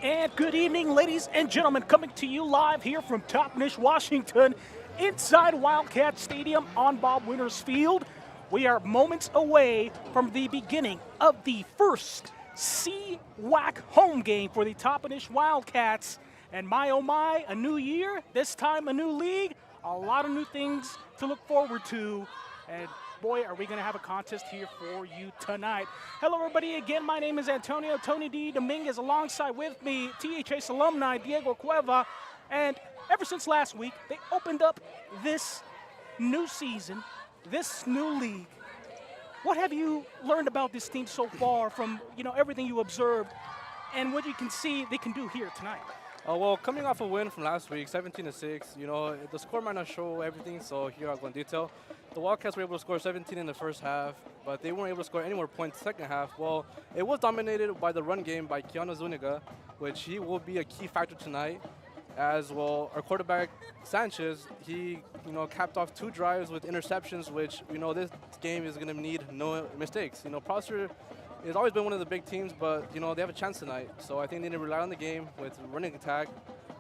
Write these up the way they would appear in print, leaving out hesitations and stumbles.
And good evening, ladies and gentlemen, coming to you live here from Toppenish, Washington, inside Wildcat Stadium on Bob Winters Field. We are moments away from the beginning of the first CWAC home game for the Toppenish Wildcats. And my oh my, a new year, this time a new league, a lot of new things to look forward to. And boy, are we going to have a contest here for you tonight. Hello, everybody. Again, my name is Antonio Tony D. Dominguez. Alongside with me, THS alumni Diego Cueva. And ever since last week, they opened up this new season, this new league. What have you learned about this team so far from everything you observed and what you can see they can do here tonight? Well, coming off a win from last week, 17-6, the score might not show everything, so here I'll go in detail. The Wildcats were able to score 17 in the first half, but they weren't able to score any more points in the second half. Well, it was dominated by the run game by Keanu Zuniga, which he will be a key factor tonight. As well, our quarterback, Sanchez, he capped off 2 drives with interceptions, which this game is going to need no mistakes. Prosser has always been one of the big teams, but they have a chance tonight. So I think they need to rely on the game with running attack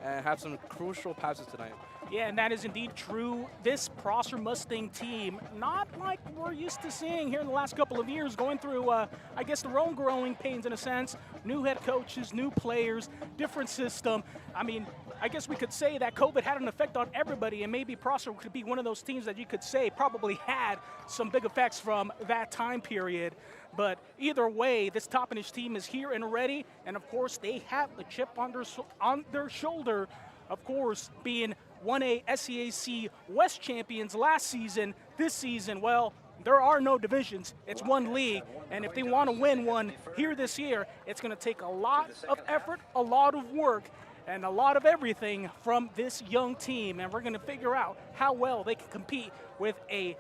and have some crucial passes tonight. Yeah, and that is indeed true. This Prosser Mustang team, not like we're used to seeing here in the last couple of years, going through, I guess, their own growing pains in a sense. New head coaches, new players, different system. I mean, I guess we could say that COVID had an effect on everybody, and maybe Prosser could be one of those teams that you could say probably had some big effects from that time period. But either way, this Toppenish team is here and ready, and of course, they have a chip on their shoulder, of course, being 1A SCAC West champions last season. This season, well, there are no divisions. It's one league, and if they want to win one here this year, it's going to take a lot of effort, a lot of work, and a lot of everything from this young team, and we're going to figure out how well they can compete with a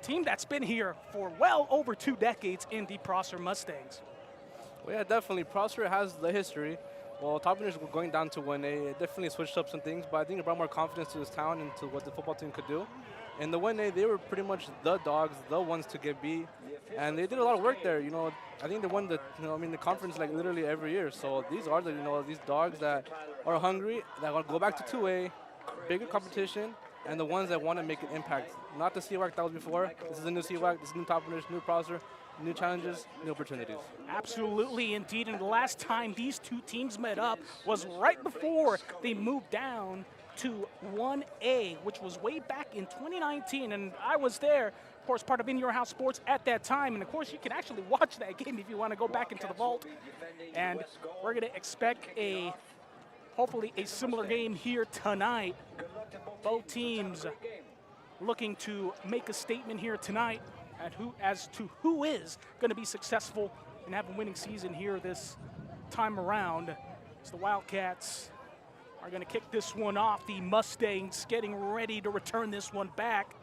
team that's been here for well over 2 decades in the Prosser Mustangs. Well, yeah, definitely. Prosser has the history. Well, Toppenish going down to 1A, it definitely switched up some things, but I think it brought more confidence to this town and to what the football team could do. In the 1A, they were pretty much the dogs, the ones to get beat, and they did a lot of work there. I think they won the conference like literally every year. So these are these dogs that are hungry, that want to go back to 2A, bigger competition, and the ones that want to make an impact. Not the CWAC that was before. This is a new CWAC. This is new Toppenish, new Prosser, new challenges, new opportunities. Absolutely, indeed. And the last time these two teams met up was right before they moved down to 1A, which was way back in 2019. And I was there, of course, part of In Your House Sports at that time. And, of course, you can actually watch that game if you want to go back into the vault. And we're going to expect hopefully a similar game here tonight. Both teams looking to make a statement here tonight as to who is going to be successful and have a winning season here this time around. As the Wildcats are going to kick this one off. The Mustangs getting ready to return this one back.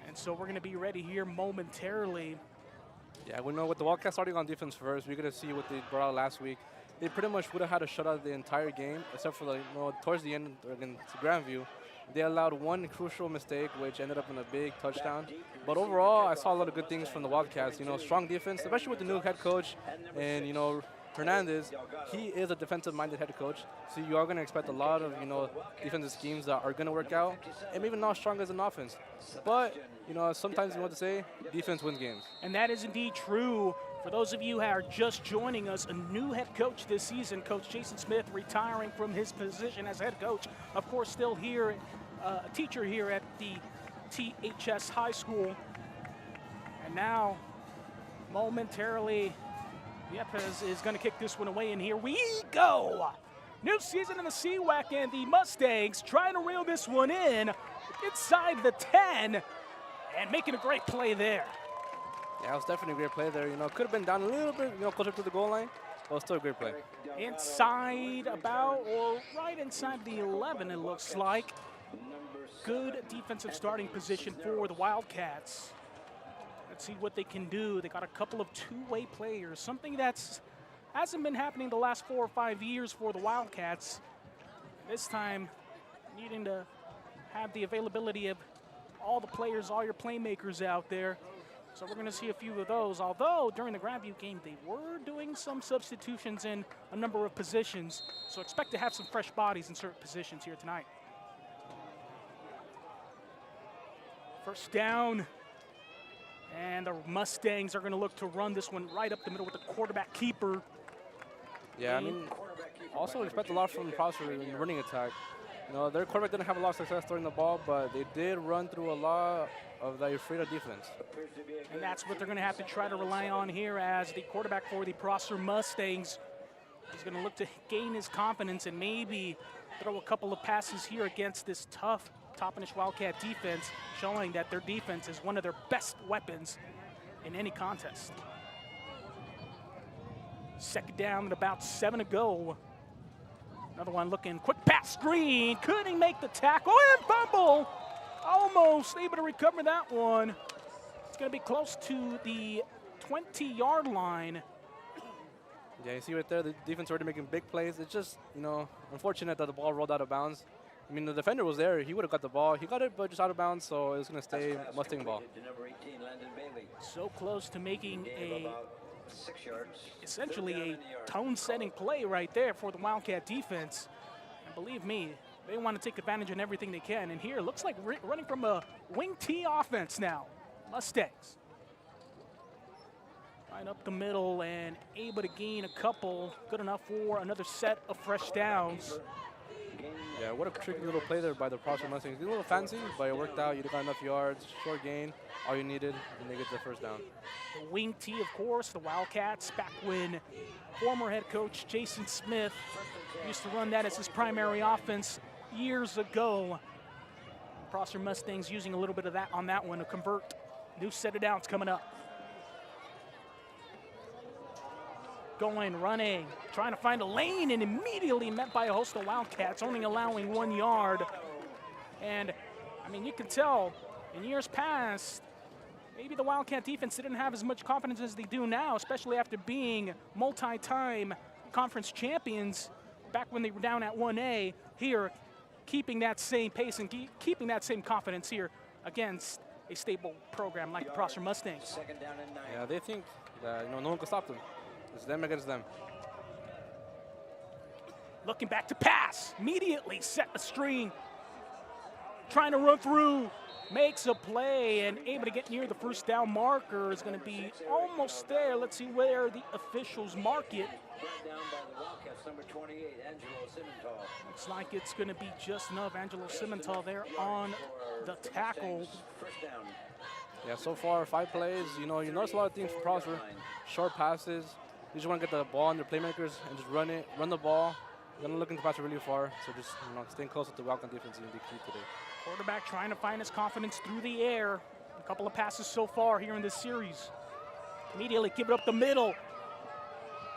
And so we're going to be ready here momentarily. Yeah, we know with the Wildcats starting on defense first, we're going to see what they brought out last week. They pretty much would have had a shutout the entire game, except for towards the end against Grandview. They allowed one crucial mistake, which ended up in a big touchdown. But overall, I saw a lot of good things from the Wildcats. Strong defense, especially with the new head coach. And, Hernandez, he is a defensive-minded head coach. So you are going to expect a lot of, defensive schemes that are going to work out. And maybe not as strong as an offense. But, sometimes you know what to say, defense wins games. And that is indeed true. For those of you who are just joining us, a new head coach this season, Coach Jason Smith, retiring from his position as head coach. Of course, still here, a teacher here at the THS High School. And now, momentarily, Yepes is going to kick this one away, and here we go. New season in the CWAC, and the Mustangs trying to reel this one in inside the 10 and making a great play there. Yeah, it was definitely a great play there. Could have been down a little bit, closer to the goal line, but still a great play. Inside right inside the 11, it looks like. Good defensive starting position for the Wildcats. Let's see what they can do. They got a couple of 2-way players, something that's hasn't been happening the last 4 or 5 years for the Wildcats. This time, needing to have the availability of all the players, all your playmakers out there. So we're going to see a few of those, although during the Grandview game, they were doing some substitutions in a number of positions. So expect to have some fresh bodies in certain positions here tonight. First down. And the Mustangs are going to look to run this one right up the middle with the quarterback keeper. Yeah, I mean, also expect a lot from Prosper in the running attack. You know, their quarterback didn't have a lot of success throwing the ball, but they did run through a lot of the Alfredo defense. And that's what they're going to have to try to rely on here as the quarterback for the Prosper Mustangs is going to look to gain his confidence and maybe throw a couple of passes here against this tough Toppenish Wildcat defense, showing that their defense is one of their best weapons in any contest. Second down and about 7 to go. Another one looking, quick pass screen, couldn't make the tackle, and fumble. Almost able to recover that one. It's going to be close to the 20-yard line. Yeah, you see right there, the defense already making big plays. It's just, you know, unfortunate that the ball rolled out of bounds. I mean, the defender was there. He would have got the ball. He got it, but just out of bounds, so it's going to stay Mustang ball. So close to making essentially a tone-setting play right there for the Wildcat defense. And believe me, they want to take advantage of everything they can. And here, looks like running from a wing T offense now. Mustangs. Right up the middle and able to gain a couple. Good enough for another set of fresh downs. Yeah, what a tricky little play there by the Prosper Mustangs. A little fancy, but it worked out. You got enough yards, short gain, all you needed, and they get the first down. The wing T, of course, the Wildcats, back when former head coach Jason Smith used to run that as his primary offense years ago. Prosper Mustangs using a little bit of that on that one to convert. New set of downs coming up. Going, running, trying to find a lane, and immediately met by a host of Wildcats, only allowing 1 yard. And, I mean, you can tell in years past, maybe the Wildcat defense didn't have as much confidence as they do now, especially after being multi-time conference champions back when they were down at 1A. Here, keeping that same pace and keeping that same confidence here against a stable program like the Prosper Mustangs. Yeah, they think that, you know, no one can stop them. It's them against them. Looking back to pass, immediately set a string. Trying to run through, makes a play, and able to get near the first down marker. Is going to be almost there. Let's see where the officials mark it. Looks like it's going to be just enough. Angelo Cimental there on the tackle. Yeah, so far, 5 plays. You know, you notice a lot of things for Prosper. Short passes. You just want to get the ball on their playmakers and just run it, run the ball. They're not looking to pass it really far, so just, you know, staying close with the Wildcat defense is going to be key today. Quarterback trying to find his confidence through the air. A couple of passes so far here in this series. Immediately give it up the middle.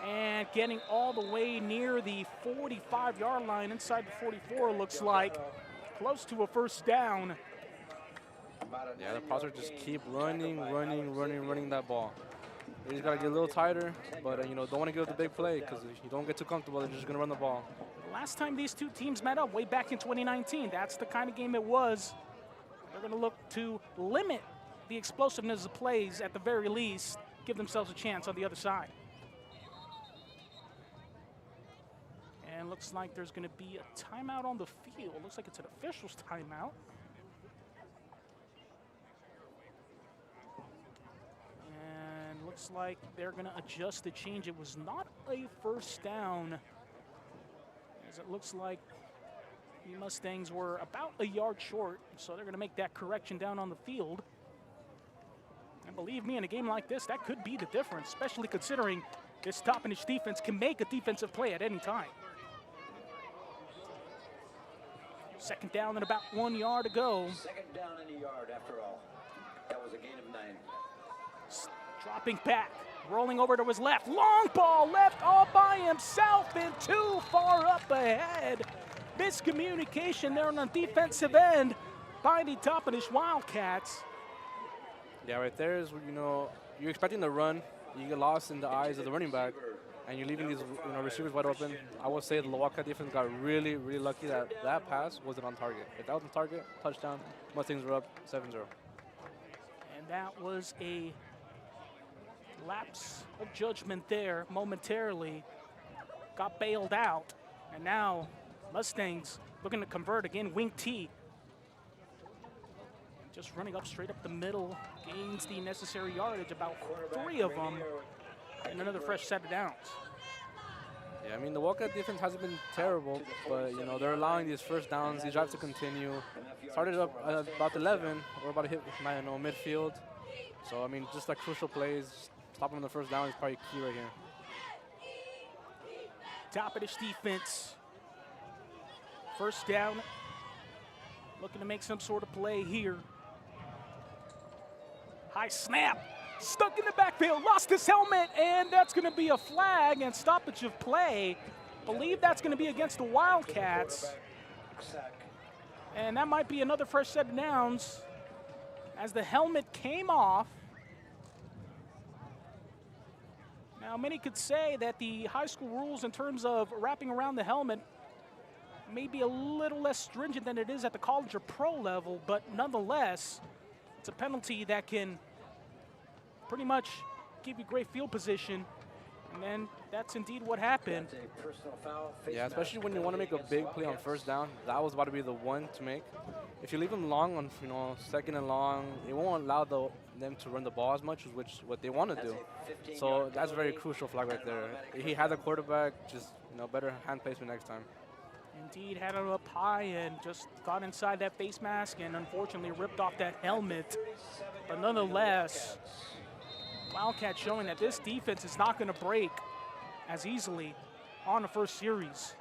And getting all the way near the 45-yard line, inside the 44, looks like. Close to a first down. Yeah, the Prosper just keep running that ball. They just got to get a little tighter, but, you know, don't want to give up the big play because if you don't get too comfortable, they're just going to run the ball. The last time these two teams met up, way back in 2019, that's the kind of game it was. They're going to look to limit the explosiveness of plays at the very least, give themselves a chance on the other side. And looks like there's going to be a timeout on the field. Looks like it's an official's timeout. Looks like they're going to adjust the change. It was not a first down, as it looks like the Mustangs were about a yard short, so they're going to make that correction down on the field. And believe me, in a game like this, that could be the difference, especially considering this Toppenish defense can make a defensive play at any time. Second down and about 1 yard to go. Second down and a yard after all. That was a gain of 9. Dropping back, rolling over to his left. Long ball left all by himself and too far up ahead. Miscommunication there on the defensive end by the Toppenish Wildcats. Yeah, right there is, you know, you're expecting the run. You get lost in the eyes of the running back, and you're leaving these, you know, receivers wide open. I would say the Wildcat defense got really, really lucky that that pass wasn't on target. If that was on target, touchdown, Mustangs were up 7-0. And that was a Lapse of judgment there momentarily. Got bailed out. And now Mustangs looking to convert again. Wing T. Just running up straight up the middle. Gains the necessary yardage, about 3 of them. And another fresh set of downs. Yeah, I mean, the Wildcat defense hasn't been terrible, but, you know, they're allowing these first downs, these drives to continue. Started up at about 11. We're about to hit, you know, midfield. So, I mean, just like crucial plays, stopping on the first down is probably key right here. Toppenish defense. First down. Looking to make some sort of play here. High snap. Stuck in the backfield, lost his helmet, and that's going to be a flag and stoppage of play. Believe that's going to be against the Wildcats. And that might be another fresh set of downs as the helmet came off. Now, many could say that the high school rules in terms of wrapping around the helmet may be a little less stringent than it is at the college or pro level, but nonetheless, it's a penalty that can pretty much give you great field position, and then that's indeed what happened. Yeah, especially when you want to make a big play on first down. That was about to be the one to make. If you leave them long on, you know, second and long, it won't allow them to run the ball as much, which what they want to do. So that's a very crucial flag right there. He had the quarterback, just, you know, better hand placement next time. Indeed, had it up high and just got inside that face mask and unfortunately ripped off that helmet. But nonetheless, Wildcats showing that this defense is not going to break as easily on the first series.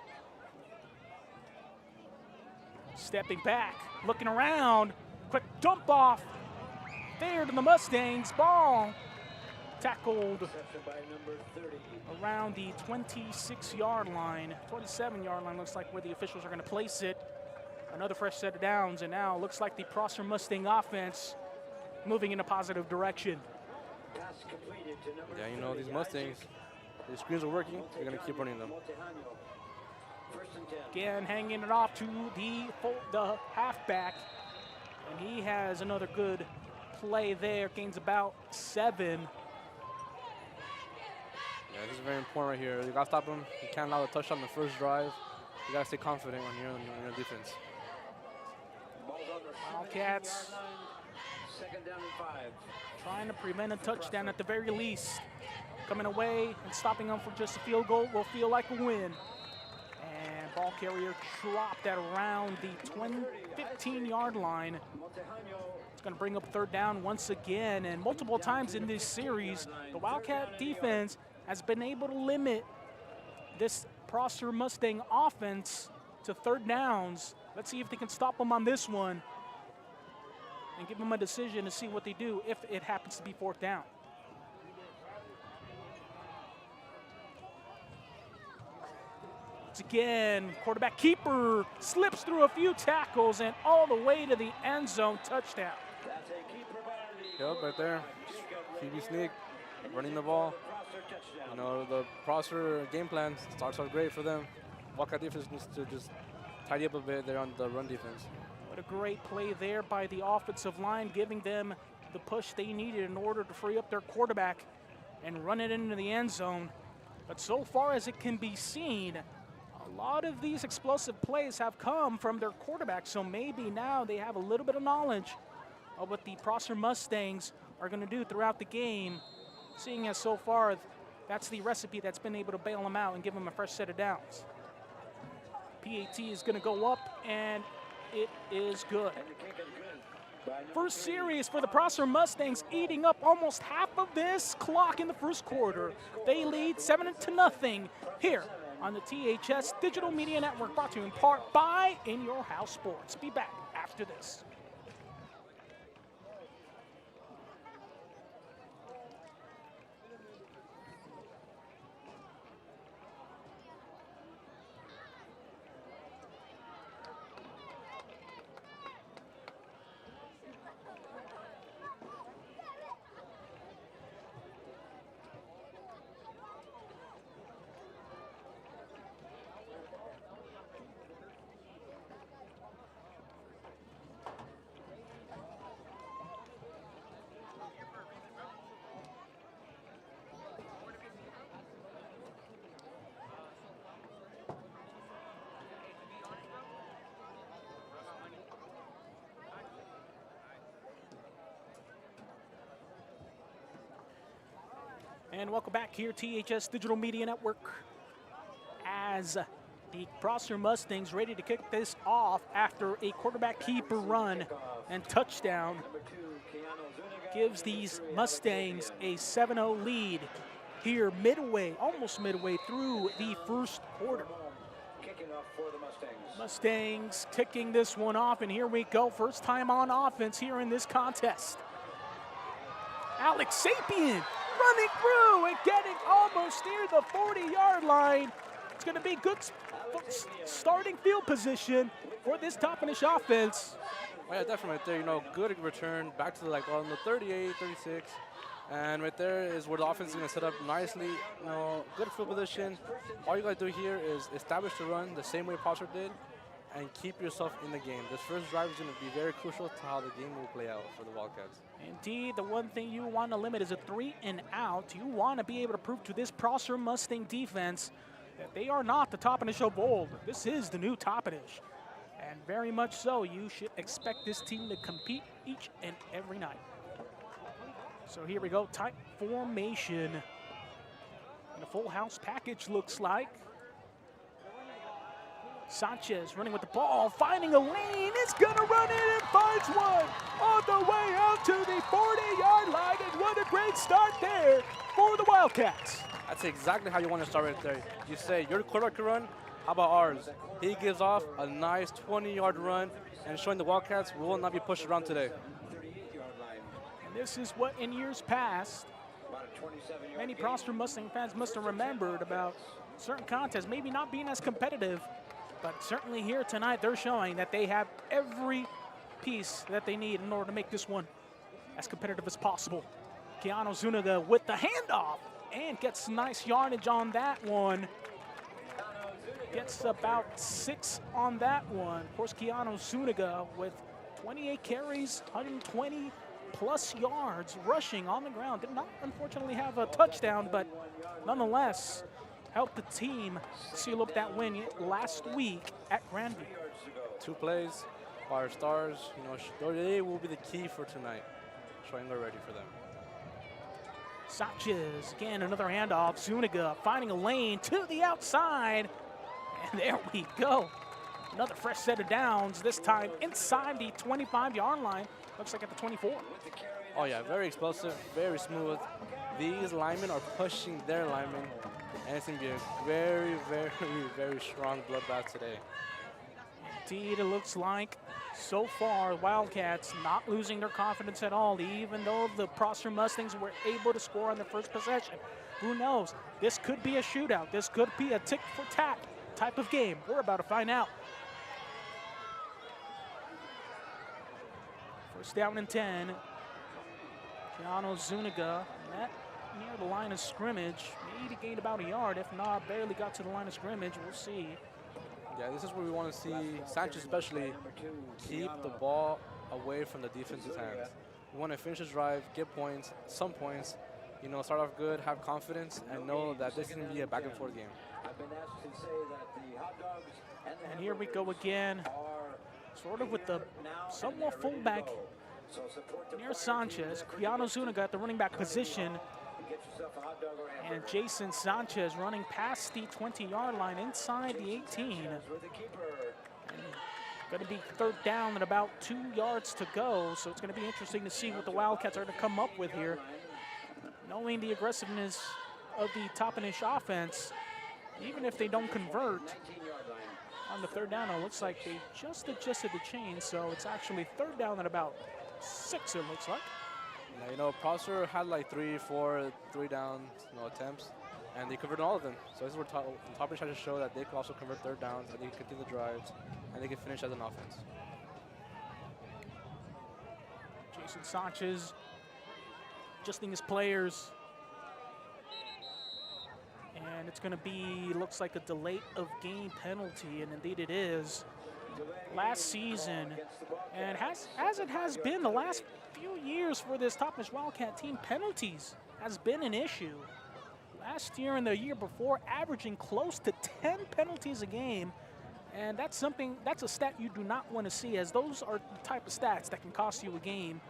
Stepping back, looking around, quick dump off there to the Mustangs. Ball tackled around the 26-yard line, 27-yard line looks like where the officials are going to place it. Another fresh set of downs, and now looks like the Prosser Mustang offense moving in a positive direction. Yeah, you know, these Mustangs, the screens are working. They're going to keep running them. Again, hanging it off to the halfback. And he has another good play there. Gains about 7. Yeah, this is very important right here. You got to stop him. You can't allow a touchdown on the first drive. You got to stay confident on your defense. Wildcats trying to prevent a touchdown at the very least. Coming away and stopping them for just a field goal will feel like a win. And ball carrier dropped at around the 15-yard line. It's going to bring up third down once again. And multiple times in this series, the Wildcat defense has been able to limit this Prosser Mustang offense to third downs. Let's see if they can stop them on this one and give them a decision to see what they do if it happens to be fourth down. Once again, quarterback keeper slips through a few tackles and all the way to the end zone, touchdown. Yep, right there. QB sneak, running the ball. You know, the Prosser game plan starts out great for them. Wildcat defense needs to just tidy up a bit there on the run defense. What a great play there by the offensive line, giving them the push they needed in order to free up their quarterback and run it into the end zone. But so far as it can be seen, a lot of these explosive plays have come from their quarterback, so maybe now they have a little bit of knowledge of what the Prosser Mustangs are going to do throughout the game, seeing as so far that's the recipe that's been able to bail them out and give them a fresh set of downs. PAT is going to go up, and it is good. First series for the Prosser Mustangs, eating up almost half of this clock in the first quarter. They lead 7-0 here on the THS Digital Media Network, brought to you in part by In Your House Sports. Be back after this. And welcome back here, THS Digital Media Network, as the Prosser Mustangs ready to kick this off after a quarterback keeper run and touchdown gives these Mustangs a 7-0 lead here midway, almost midway through the first quarter. Kicking off for the Mustangs. Mustangs kicking this one off, and here we go. First time on offense here in this contest. Alex Sapien running through and getting almost near the 40-yard line. It's going to be good starting field position for this Toppenish offense. Oh, yeah, definitely right there. You know, good return back to on the 38, 36. And right there is where the offense is going to set up nicely. You know, good field position. All you got to do here is establish the run the same way Prosser did and keep yourself in the game. This first drive is going to be very crucial to how the game will play out for the Wildcats. Indeed, the one thing you want to limit is a 3-and-out. You want to be able to prove to this Prosser Mustang defense that they are not the Toppenish of old. This is the new Toppenish. And very much so, you should expect this team to compete each and every night. So here we go, tight formation. And a full house package looks like. Sanchez running with the ball, finding a lane, is gonna run in and finds one on the way out to the 40-yard line, and what a great start there for the Wildcats. That's exactly how you want to start right there. You say, your quarterback can run, how about ours? He gives off a nice 20-yard run and showing the Wildcats we will not be pushed around today. And this is what in years past, many Prosser Mustang fans must have remembered about certain contests, maybe not being as competitive, but certainly here tonight they're showing that they have every piece that they need in order to make this one as competitive as possible. Keanu Zuniga with the handoff and gets nice yardage on that one. Gets about 6 on that one. Of course, Keanu Zuniga with 28 carries, 120 plus yards rushing on the ground. Did not unfortunately have a touchdown, but nonetheless helped the team seal up that win last week at Grandview. 2 plays, our stars, you know, they will be the key for tonight, showing they're ready for them. Sanchez, again, another handoff. Zuniga finding a lane to the outside. And there we go. Another fresh set of downs, this time inside the 25-yard line. Looks like at the 24. Oh, yeah, very explosive, very smooth. These linemen are pushing their linemen, and it's going to be a very, very, very strong bloodbath today. Indeed, it looks like so far Wildcats not losing their confidence at all, even though the Prosser Mustangs were able to score on their first possession. Who knows? This could be a shootout. This could be a tick-for-tack type of game. We're about to find out. First down and 10. Keanu Zuniga met near the line of scrimmage. Maybe gained about a yard. If not, barely got to the line of scrimmage. We'll see. Yeah, this is where we want to see Sanchez especially keep the ball away from the defense's hands. We want to finish his drive, get points, some points, you know, start off good, have confidence, and know that this is going to be a back-and-forth game. And here we go again, sort of with the somewhat fullback near Sanchez. Keanu Zuniga at the running back position. And Jason Sanchez running past the 20-yard line inside the 18. Going to be third down and about 2 yards to go, so it's going to be interesting to see what the Wildcats are going to come up with here. Knowing the aggressiveness of the Toppenish offense, even if they don't convert on the third down, it looks like they just adjusted the chain, so it's actually third down at about 6, it looks like. Yeah, you know, Prosser had like 3, 4, 3 down attempts, and they converted all of them. So this is where Toppenish has to show that they can also convert third downs, and they can continue the drives, and they can finish as an offense. Jason Sanchez adjusting his players. And it's going to be, looks like a delay of game penalty, and indeed it is. Last season, and as it has been the last few years for this Toppenish Wildcat team, penalties has been an issue. Last year and the year before, averaging close to 10 penalties a game, and that's a stat you do not want to see, as those are the type of stats that can cost you a game.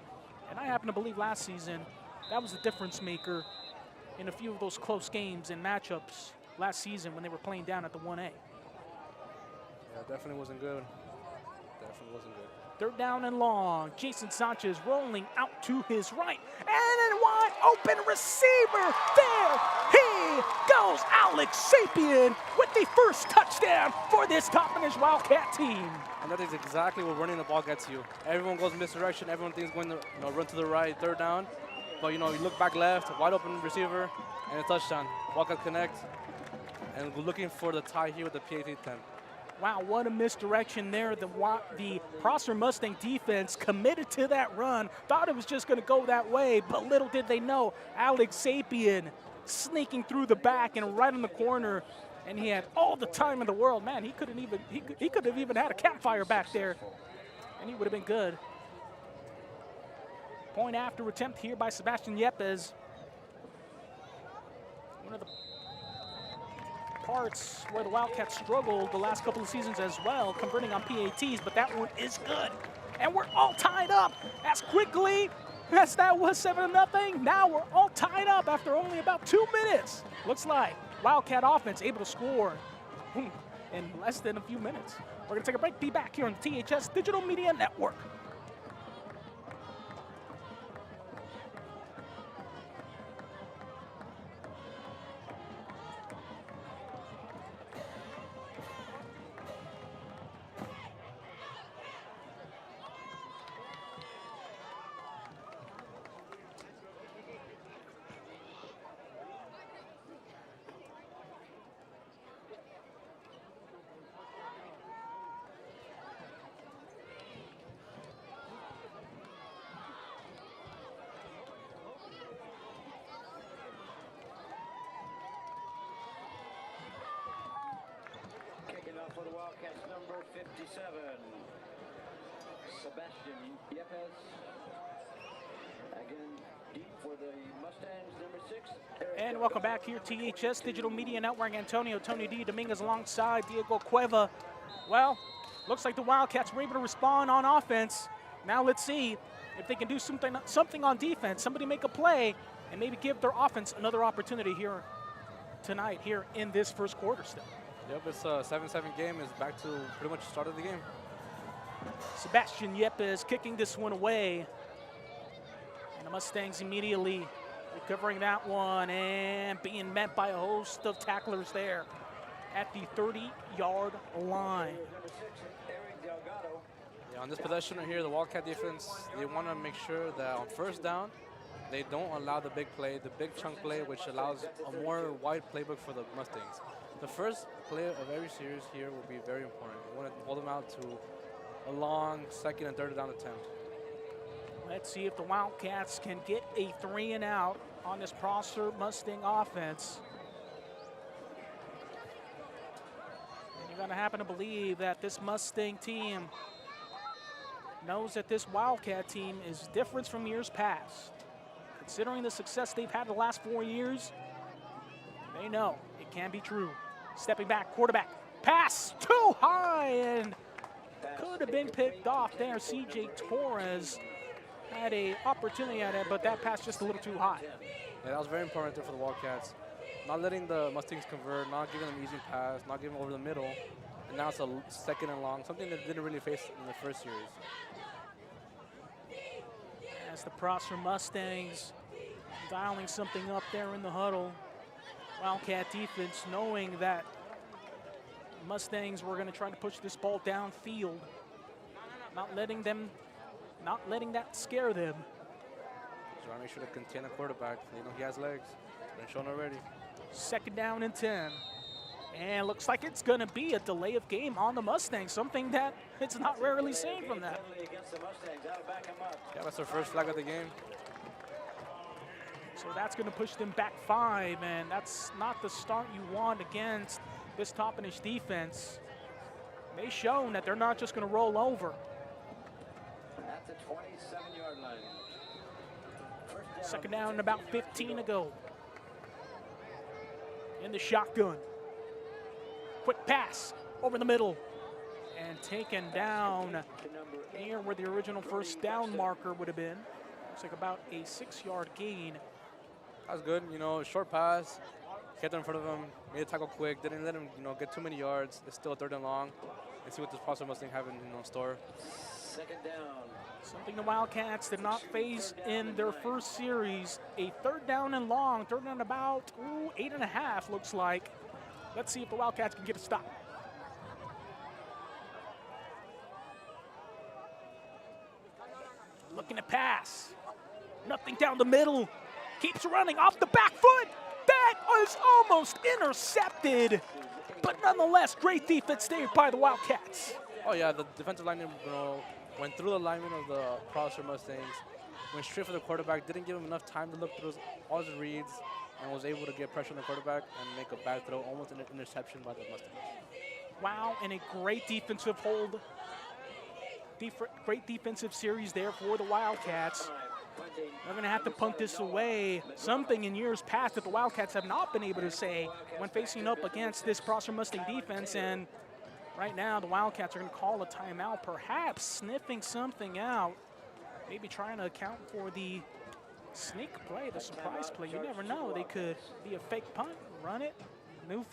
And I happen to believe last season that was the difference maker in a few of those close games and matchups last season when they were playing down at the 1A. Yeah, definitely wasn't good. Definitely wasn't good. Third down and long. Jason Sanchez rolling out to his right. And a wide open receiver. There he goes. Alex Sapien with the first touchdown for this Toppenish Wildcat team. And that is exactly what running the ball gets you. Everyone goes in misdirection. Everyone thinks going to run to the right, third down. But you look back left, wide open receiver, and a touchdown. Wildcats connect, and we're looking for the tie here with the PAT 10. Wow, what a misdirection there. The Prosser Mustang defense committed to that run, thought it was just going to go that way, but little did they know, Alex Sapien sneaking through the back and right in the corner, and he had all the time in the world. Man, he could have even had a campfire back there, and he would have been good. Point after attempt here by Sebastian Yepes. One of the parts where the Wildcats struggled the last couple of seasons as well, converting on PATs, but that one is good. And we're all tied up as quickly as that was 7-0. Now we're all tied up after only about 2 minutes. Looks like Wildcat offense able to score in less than a few minutes. We're gonna take a break, be back here on the THS Digital Media Network. For the Wildcats, number 57, Sebastian Yepes. Again, deep for the Mustangs, number 6. And welcome back here, THS Digital Media Network. Antonio Tony D. Dominguez alongside Diego Cueva. Well, looks like the Wildcats were able to respond on offense. Now let's see if they can do something on defense. Somebody make a play and maybe give their offense another opportunity here tonight, here in this first quarter still. Yep, it's a 7-7 game. It's back to pretty much the start of the game. Sebastian Yepes kicking this one away. And the Mustangs immediately recovering that one and being met by a host of tacklers there at the 30-yard line. Yeah, on this possession right here, the Wildcat defense, they want to make sure that on first down, they don't allow the big play, the big chunk play, which allows a more wide playbook for the Mustangs. The first play of every series here will be very important. You want to hold them out to a long second and third down attempt. Let's see if the Wildcats can get a 3-and-out on this Prosser Mustang offense. And you're going to happen to believe that this Mustang team knows that this Wildcat team is different from years past. Considering the success they've had the last 4 years, they know it can be true. Stepping back, quarterback, pass too high, and could have been picked off there. CJ Torres had an opportunity at it, but that pass just a little too high. Yeah, that was very important there for the Wildcats. Not letting the Mustangs convert, not giving them easy pass, not giving them over the middle. And now it's a second and long, something that didn't really face in the first series. As the Prosser Mustangs dialing something up there in the huddle. Wildcat defense knowing that Mustangs were going to try to push this ball downfield, not letting that scare them. So I make sure to contain the quarterback. You know he has legs. Been shown already. Second down and 10. And looks like it's going to be a delay of game on the Mustangs, something that it's not rarely seen from them. Yeah, that's their first flag of the game. So that's going to push them back 5, and that's not the start you want against this Toppenish defense. They've shown that they're not just going to roll over. At the 27-yard line. Second down and about 15 to go. In the shotgun. Quick pass over the middle. And taken down near where the original first down marker would have been. Looks like about a 6-yard gain That was good. You know, short pass, kept it in front of him, made a tackle quick, didn't let him, you know, get too many yards. It's still 3rd and long. Let's see what this Prosser Mustang have in store. 2nd down. Something the Wildcats did not face in their first series. A 3rd down and long, 3rd down about 8.5 looks like. Let's see if the Wildcats can get a stop. Looking to pass. Nothing down the middle. Keeps running off the back foot. That was almost intercepted. But nonetheless, great defense there by the Wildcats. Oh yeah, the defensive lineman, you know, went through the alignment of the Prosser Mustangs, went straight for the quarterback, didn't give him enough time to look through all his reads, and was able to get pressure on the quarterback and make a bad throw, almost an interception by the Mustangs. Wow, and a great defensive hold. Great defensive series there for the Wildcats. They're going to have to punt this away. Something in years past that the Wildcats have not been able to say when facing up against this Prosser Mustang defense. And right now, the Wildcats are going to call a timeout, perhaps sniffing something out. Maybe trying to account for the sneak play, the surprise play. You never know. They could be a fake punt, run it, new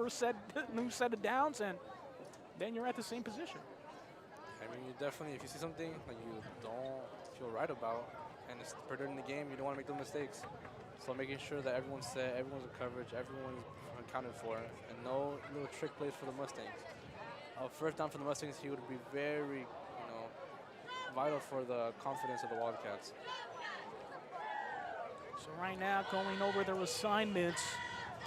set of downs, and then you're at the same position. I mean, you definitely, if you see something that you don't feel right about, and it's during the game, you don't want to make those mistakes. So making sure that everyone's set, everyone's in coverage, everyone's accounted for, and no little trick plays for the Mustangs. A 1st down for the Mustangs, he would be very, you know, vital for the confidence of the Wildcats. So right now, going over their assignments,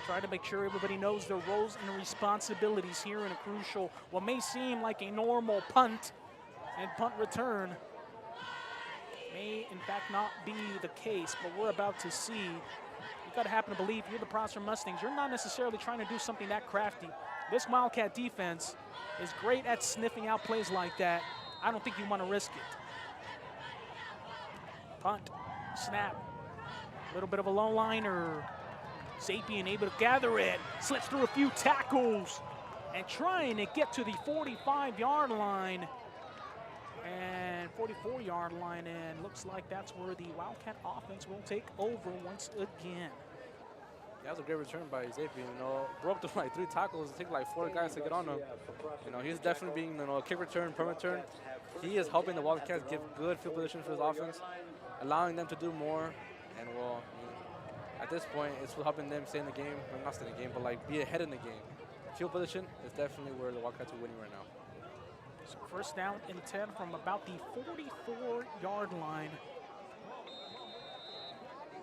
try to make sure everybody knows their roles and responsibilities here in a crucial, what may seem like a normal punt and punt return. May, in fact, not be the case, but we're about to see. You've got to happen to believe you're the Prosser Mustangs. You're not necessarily trying to do something that crafty. This Wildcat defense is great at sniffing out plays like that. I don't think you want to risk it. Punt, snap, a little bit of a low liner. Sapien able to gather it, slips through a few tackles, and trying to get to the 45-yard line and 44-yard line, and looks like that's where the Wildcat offense will take over once again. That was a great return by Zapien. You know, broke through like 3 tackles. It took like 4 guys to get on him. You know, he's definitely being, you know, a kick return, punt return. He is helping the Wildcats get good field position for his offense, allowing them to do more. And well, at this point, it's helping them stay in the game. Well, not stay in the game, but like be ahead in the game. Field position is definitely where the Wildcats are winning right now. So 1st down and 10 from about the 44-yard line.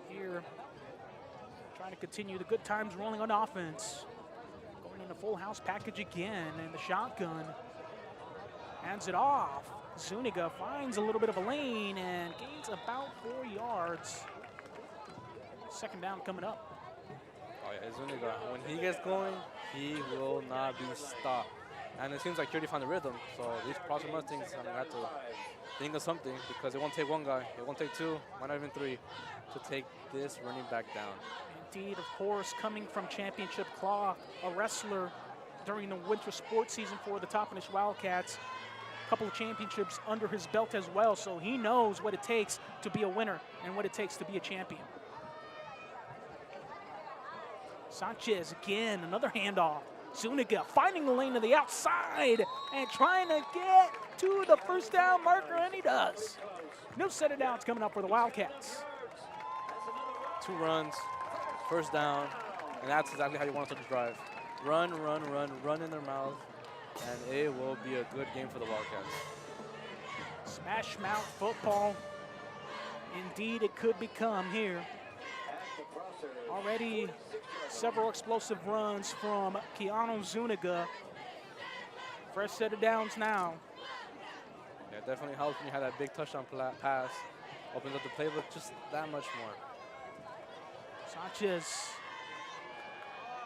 Here, trying to continue the good times rolling on offense. Going in a full house package again, and the shotgun hands it off. Zuniga finds a little bit of a lane and gains about 4 yards. 2nd down coming up. Oh yeah, Zuniga, when he gets going, he will not be stopped. And it seems like he already found the rhythm. So these Prosser Mustangs are going to have to think of something, because it won't take 1 guy, it won't take 2, might not even 3, to take this running back down. Indeed, of course, coming from Championship Claw, a wrestler during the winter sports season for the Toppenish Wildcats. A couple of championships under his belt as well, so he knows what it takes to be a winner and what it takes to be a champion. Sanchez again, another handoff. Zuniga finding the lane to the outside and trying to get to the 1st down marker, and he does. No set of downs coming up for the Wildcats. 2 runs, 1st down, and that's exactly how you want to start the drive. Run, run, run, run in their mouth, and it will be a good game for the Wildcats. Smash mouth football. Indeed, it could become here. Already several explosive runs from Keanu Zuniga. Fresh set of downs now. Yeah, it definitely helps when you have that big touchdown pass. Opens up the playbook just that much more. Sanchez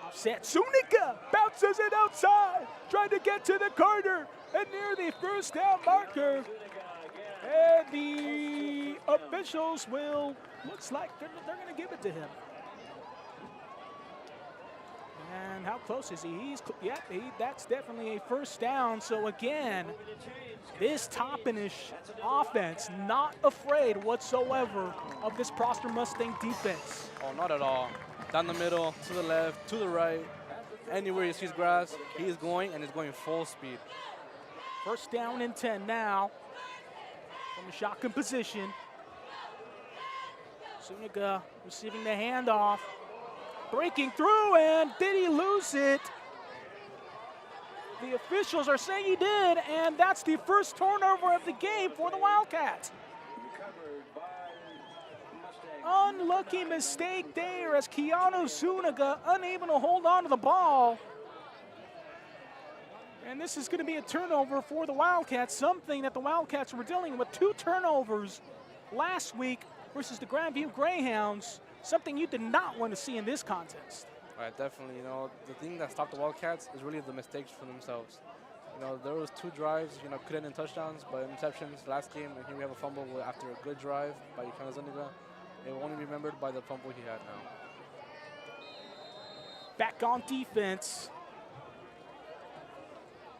offset. Zuniga bounces it outside, trying to get to the corner and near the 1st down marker. And the officials looks like they're going to give it to him. And how close is he? That's definitely a first down. So again, this Toppenish offense not afraid whatsoever of this Prosper Mustang defense. Oh, not at all. Down the middle, to the left, to the right. Anywhere he sees grass, he's going, and he's going full speed. First down and 10 now from the shotgun position. Zuniga receiving the handoff. Breaking through, and did he lose it? The officials are saying he did, and that's the first turnover of the game for the Wildcats. Unlucky mistake there as Keanu Zuniga unable to hold on to the ball. And this is going to be a turnover for the Wildcats, something that the Wildcats were dealing with. 2 turnovers last week versus the Grandview Greyhounds, something you did not want to see in this contest. Right, definitely. You know, the thing that stopped the Wildcats is really the mistakes for themselves. You know, there was 2 drives, you know, could end in touchdowns, but interceptions last game, and here we have a fumble after a good drive by Keanu Zuniga. It will only be remembered by the fumble he had now. Back on defense.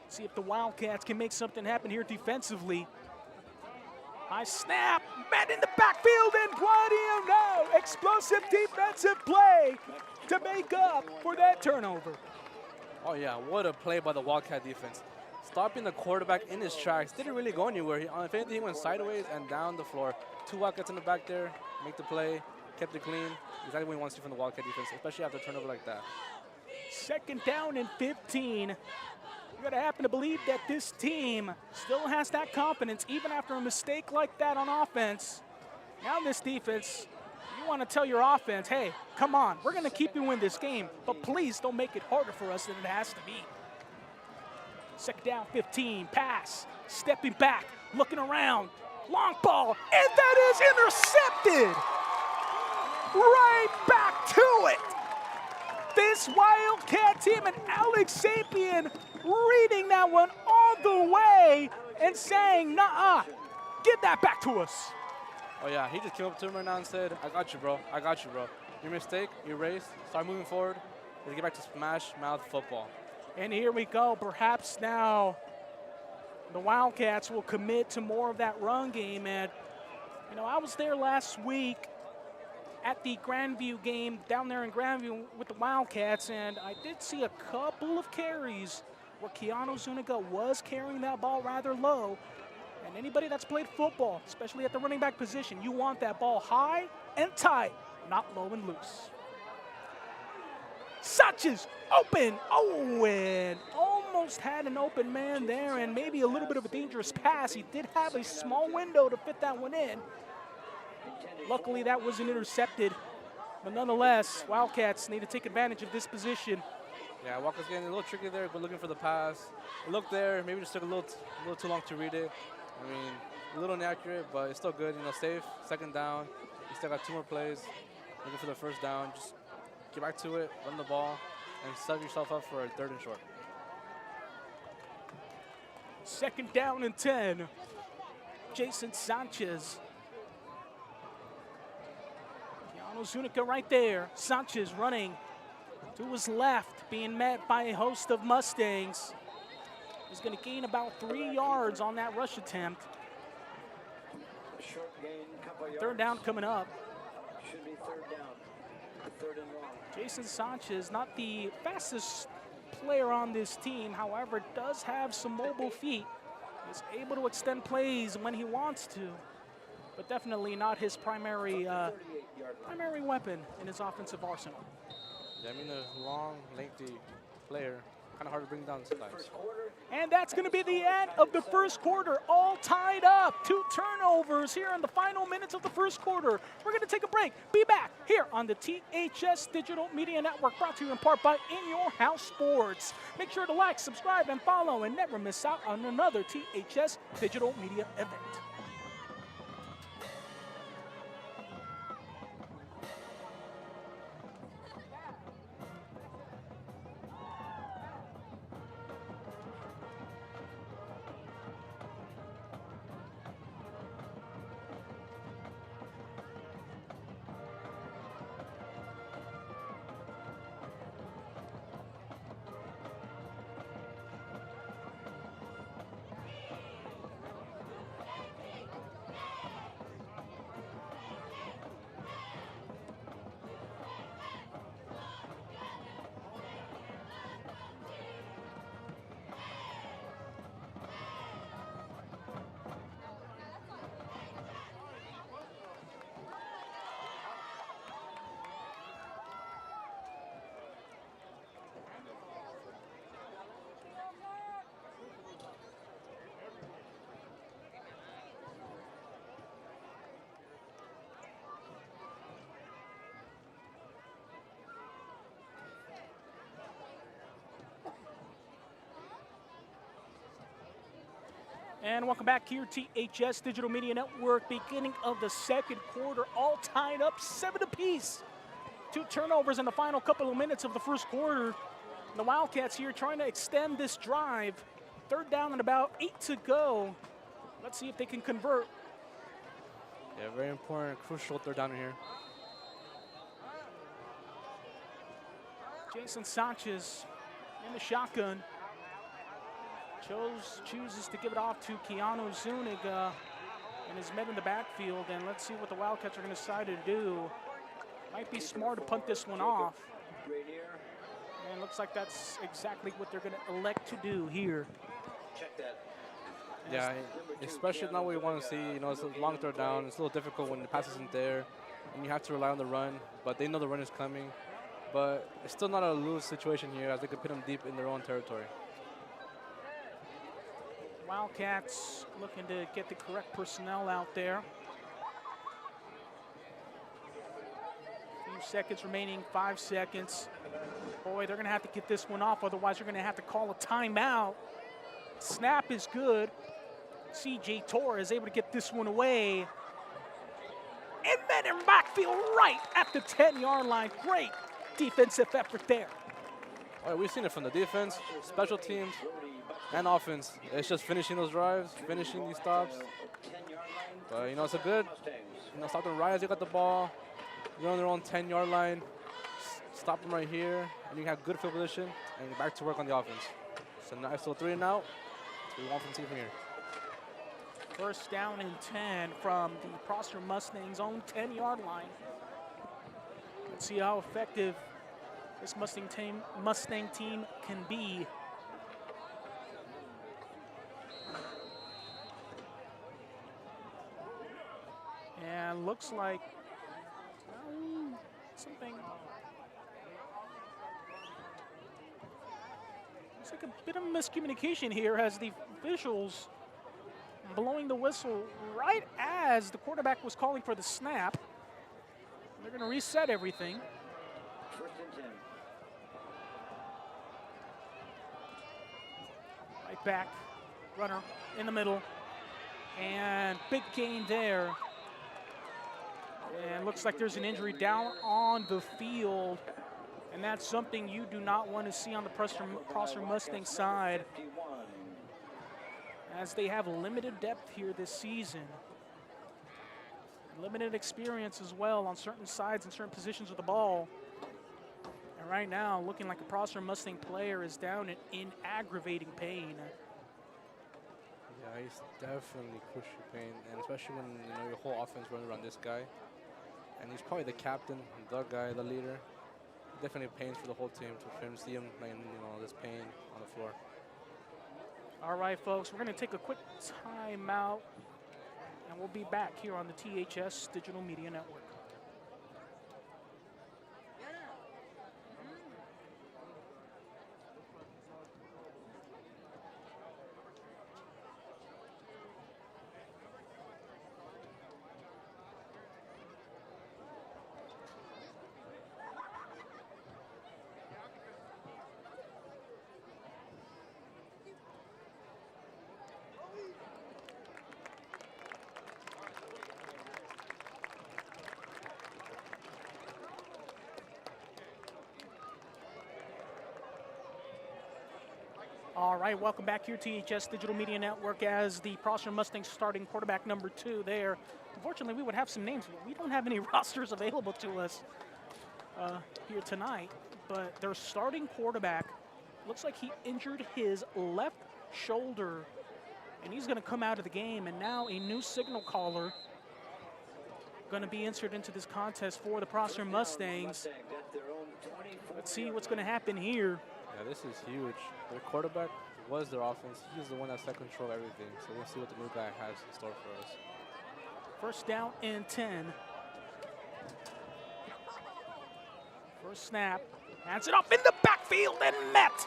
See if the Wildcats can make something happen here defensively. High snap, man in the backfield, and what do you know? Explosive defensive play to make up for that turnover. Oh yeah, what a play by the Wildcat defense. Stopping the quarterback in his tracks. Didn't really go anywhere. If anything, he went sideways and down the floor. 2 Wildcats in the back there, make the play, kept it clean. Exactly what you want to see from the Wildcat defense, especially after a turnover like that. Second down and 15. You gotta happen to believe that this team still has that confidence even after a mistake like that on offense. Now this defense, you want to tell your offense, hey, come on, we're gonna keep you in this game, but please don't make it harder for us than it has to be. Second down, 15, pass, stepping back, looking around, long ball, and that is intercepted. Right back to it. This Wildcat team and Alex Sapien reading that one all the way and saying, nah, get that back to us. Oh yeah, he just came up to him right now and said, I got you, bro. I got you, bro. Your mistake, erase, start moving forward. Let's get back to smash mouth football. And here we go. Perhaps now the Wildcats will commit to more of that run game. And, you know, I was there last week at the Grandview game down there in Grandview with the Wildcats, and I did see a couple of carries where Keanu Zuniga was carrying that ball rather low. And anybody that's played football, especially at the running back position, you want that ball high and tight, not low and loose. Sanchez open. Oh, and almost had an open man there and maybe a little bit of a dangerous pass. He did have a small window to fit that one in. Luckily, that wasn't intercepted. But nonetheless, Wildcats need to take advantage of this position. Yeah, Walker's getting a little tricky there, but looking for the pass. It looked there, maybe just took a little too long to read it. I mean, a little inaccurate, but it's still good. You know, safe, second down. You still got 2 more plays. Looking for the first down. Just get back to it, run the ball, and set yourself up for a 3rd and short. Second down and 10. Jason Sanchez. Keanu Zuniga right there. Sanchez running to his left, being met by a host of Mustangs. He's going to gain about 3 yards on that rush attempt. Short gain, couple yards. 3rd down coming up. Should be 3rd down. 3rd and long. Jason Sanchez, not the fastest player on this team, however, does have some mobile feet. Is able to extend plays when he wants to, but definitely not his primary weapon in his offensive arsenal. Yeah, I mean, a long, lengthy player, kind of hard to bring down sometimes. And that's going to be the end of the first quarter, all tied up. 2 turnovers here in the final minutes of the first quarter. We're going to take a break. Be back here on the THS Digital Media Network, brought to you in part by In Your House Sports. Make sure to like, subscribe, and follow, and never miss out on another THS Digital Media event. And welcome back here, THS Digital Media Network. Beginning of the second quarter, all tied up 7 apiece. 2 turnovers in the final couple of minutes of the first quarter. The Wildcats here trying to extend this drive. 3rd down and about 8 to go. Let's see if they can convert. Yeah, very important, crucial 3rd down here. Jason Sanchez in the shotgun. Chooses to give it off to Keanu Zuniga and is met in the backfield. And let's see what the Wildcats are going to decide to do. Might be smart to punt this one off. And looks like that's exactly what they're going to elect to do here. Check that. Yeah, especially now we want to see, you know, it's a long 3rd down. It's a little difficult when the pass isn't there and you have to rely on the run, but they know the run is coming. But it's still not a lose situation here as they could put them deep in their own territory. Wildcats looking to get the correct personnel out there. Few seconds remaining, 5 seconds. Boy, they're going to have to get this one off, otherwise they're going to have to call a timeout. Snap is good. CJ Torres is able to get this one away. And then in backfield right at the 10-yard line. Great defensive effort there. All right, we've seen it from the defense, special teams, and offense. It's just finishing those drives, finishing these stops. But, you know, it's a good, you know, stop them right as they got the ball. You're on their own 10-yard line. Stop them right here, and you have good field position, and you're back to work on the offense. So nice little 3 and out. That's what we want from the team from here. 1st down and 10 from the Prosser Mustangs' own 10-yard line. Let's see how effective this Mustang team can be. And looks like something. Looks like a bit of miscommunication here as the officials blowing the whistle right as the quarterback was calling for the snap. They're going to reset everything. 1st and 10. Right back, runner in the middle, and big gain there. And looks like there's an injury down on the field, and that's something you do not want to see on the Prosser Mustang side, as they have limited depth here this season. Limited experience as well on certain sides and certain positions of the ball. And right now, looking like a Prosser Mustang player is down in aggravating pain. Yeah, he's definitely crucial pain, and especially when, you know, your whole offense runs around this guy. And he's probably the captain, the guy, the leader. Definitely pains for the whole team to see him playing, you know, this pain on the floor. All right, folks, we're going to take a quick timeout, and we'll be back here on the THS Digital Media Network. All right, welcome back here to THS Digital Media Network as the Prosser Mustangs starting quarterback number 2 there. Unfortunately, we would have some names, but we don't have any rosters available to us here tonight. But their starting quarterback looks like he injured his left shoulder, and he's going to come out of the game. And now a new signal caller going to be inserted into this contest for the Prosser Mustangs. Let's see what's going to happen here. Yeah, this is huge. Their quarterback was their offense. He's the one that's got control of everything. So we'll see what the new guy has in store for us. 1st down and 10. First snap. Hands it off in the backfield and met.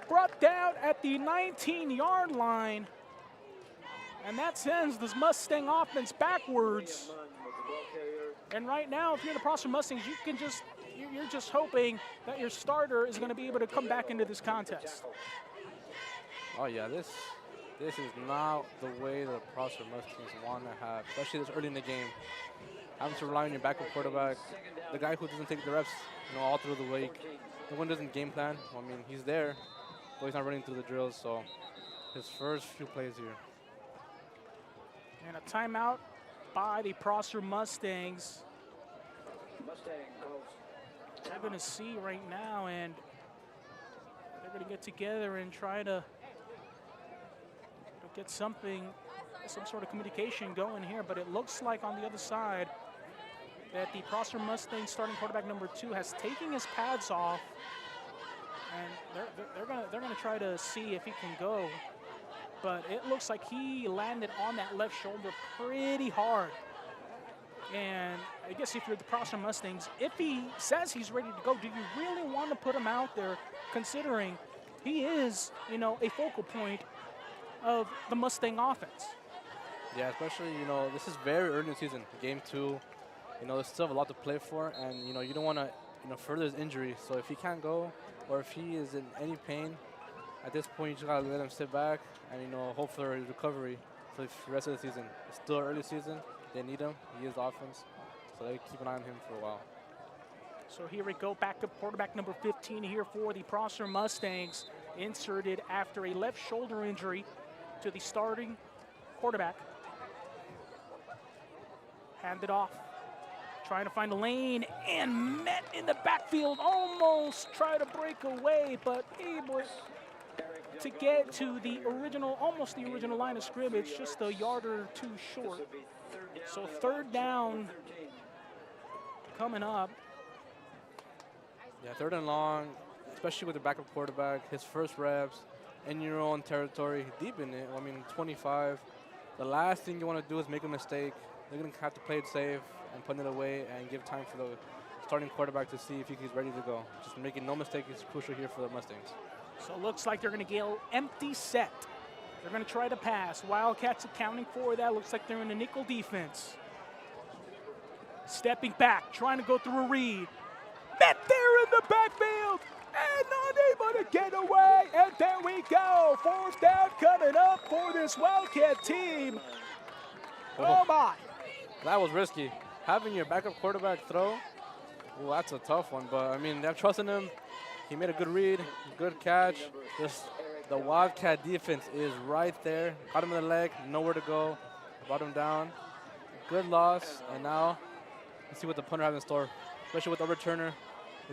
Brought down at the 19-yard line. And that sends this Mustang offense backwards. And right now, if you're the Prosser Mustangs, you're just hoping that your starter is going to be able to come back into this contest. Oh yeah, this is not the way the Prosper Mustangs want to have, especially this early in the game. Having to rely on your backup quarterback, the guy who doesn't take the reps, all through the week. The one doesn't game plan. I mean, he's there, but he's not running through the drills. So his first few plays here. And a timeout by the Prosper Mustangs. They're going to see right now, and they're going to get together and try to get some sort of communication going here. But it looks like on the other side that the Prosper Mustangs starting quarterback number 2 has taken his pads off, and they're gonna try to see if he can go. But it looks like he landed on that left shoulder pretty hard. And I guess if you're the Prosper Mustangs, if he says he's ready to go, do you really want to put him out there, considering he is, a focal point of the Mustang offense? Yeah, especially, this is very early in the season, game 2. There's still a lot to play for, and, you don't want to, further his injury. So if he can't go, or if he is in any pain, at this point, you just got to let him sit back and, hope for his recovery for the rest of the season. It's still early season. They need him. He is the offense. So they keep an eye on him for a while. So here we go, backup quarterback number 15 here for the Prosper Mustangs, inserted after a left shoulder injury to the starting quarterback. Handed off, trying to find a lane, and met in the backfield, almost tried to break away, but able to get to the almost the original line of scrimmage, just a yard or 2 short. So 3rd down coming up. Yeah, 3rd and long, especially with the backup quarterback, his first reps in your own territory, deep in it. I mean, 25. The last thing you want to do is make a mistake. They're going to have to play it safe and put it away and give time for the starting quarterback to see if he's ready to go. Just making no mistake is crucial here for the Mustangs. So it looks like they're going to get an empty set. They're going to try to pass. Wildcats accounting for that. Looks like they're in a nickel defense. Stepping back, trying to go through a read. Met there in the backfield and not able to get away. And there we go. 4th down coming up for this Wildcat team. Oh my. That was risky. Having your backup quarterback throw, well, that's a tough one. But, I mean, they're trusting him. He made a good read, good catch. The Wildcat defense is right there. Caught him in the leg, nowhere to go. Brought him down. Good loss. And now, let's see what the punter has in store, especially with the returner,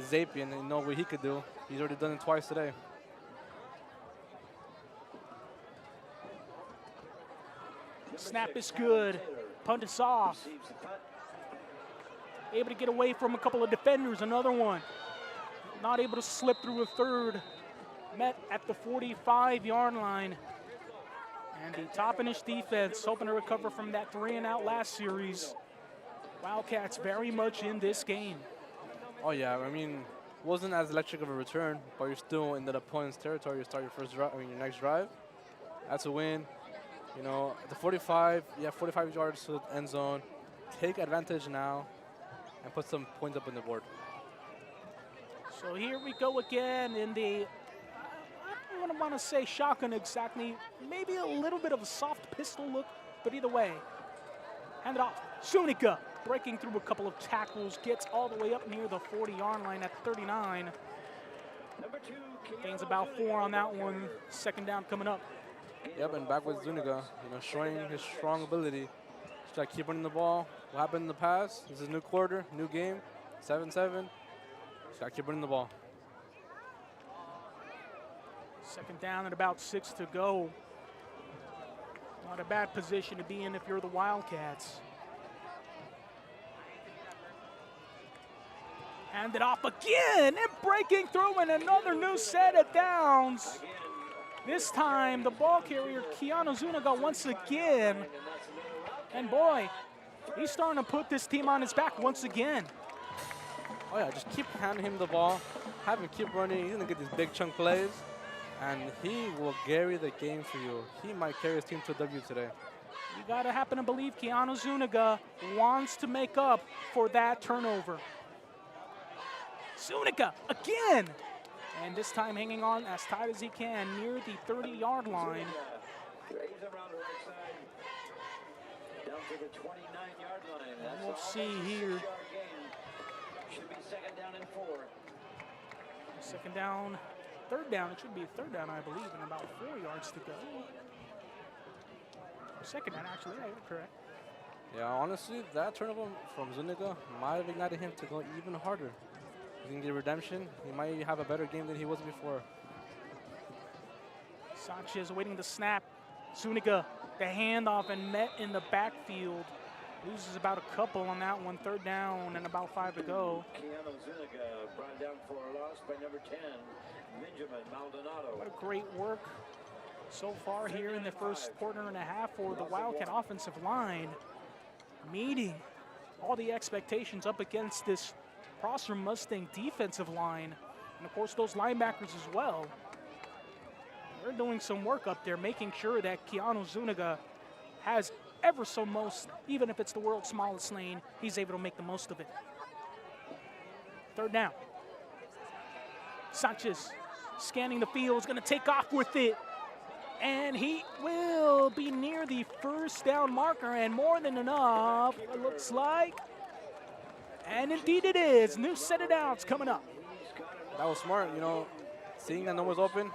Zapian, and know what he could do. He's already done it twice today. Snap is good. Punt is off. Able to get away from a couple of defenders. Another one. Not able to slip through a 3rd. Met at the 45-yard line. And the Toppenish defense hoping to recover from that 3-and-out last series. Wildcats very much in this game. Oh, yeah. I mean, wasn't as electric of a return, but you're still in the opponent's territory. You start your first drive, your next drive. That's a win. At the 45, you have 45 yards to the end zone. Take advantage now and put some points up on the board. So here we go again in the, I don't want to say shotgun exactly, maybe a little bit of a soft pistol look, but either way. Hand it off. Sunica breaking through a couple of tackles, gets all the way up near the 40-yard line at 39. Gains about 4 on that one. 2nd down coming up. Yep, and back with Zuniga, showing his strong ability. Just got to keep running the ball. What happened in the past? This is a new quarter, new game, 7-7. Just got to keep running the ball. 2nd down and about 6 to go. Not a bad position to be in if you're the Wildcats. Hand it off again and breaking through in another new set of downs. This time, the ball carrier, Keanu Zuniga, once again. And boy, he's starting to put this team on his back once again. Oh, yeah, just keep handing him the ball. Have him keep running. He's going to get these big chunk plays. And he will carry the game for you. He might carry his team to a W today. You got to happen to believe Keanu Zuniga wants to make up for that turnover. Zuniga again. And this time hanging on as tight as he can near the 30-yard line. Raise him around the right side. Down to the 29-yard line. That's We'll almost see a here. 6-yard gain. Should be second down and 4. Second down, third down. It should be third down, I believe, and about 4 yards to go. Second down, actually. Yeah, you're correct. Yeah, honestly, that turnover from Zuniga might have ignited him to go even harder. He can get redemption. He might have a better game than he was before. Sanchez waiting the snap. Zuniga, the handoff and met in the backfield. Loses about a couple on that one. Third down and about 5 to go. Keanu Zuniga brought down for a loss by number 10, Benjamin Maldonado. What a great work so far here in the first quarter and a half for the Wildcat offensive line. Meeting all the expectations up against this Prosser Mustang defensive line. And of course those linebackers as well. They're doing some work up there, making sure that Keanu Zuniga has ever so most, even if it's the world's smallest lane, he's able to make the most of it. Third down. Sanchez scanning the field, is going to take off with it. And he will be near the first down marker, and more than enough, it looks like. And indeed it is. New set of downs coming up. That was smart, you know, seeing that no one's open,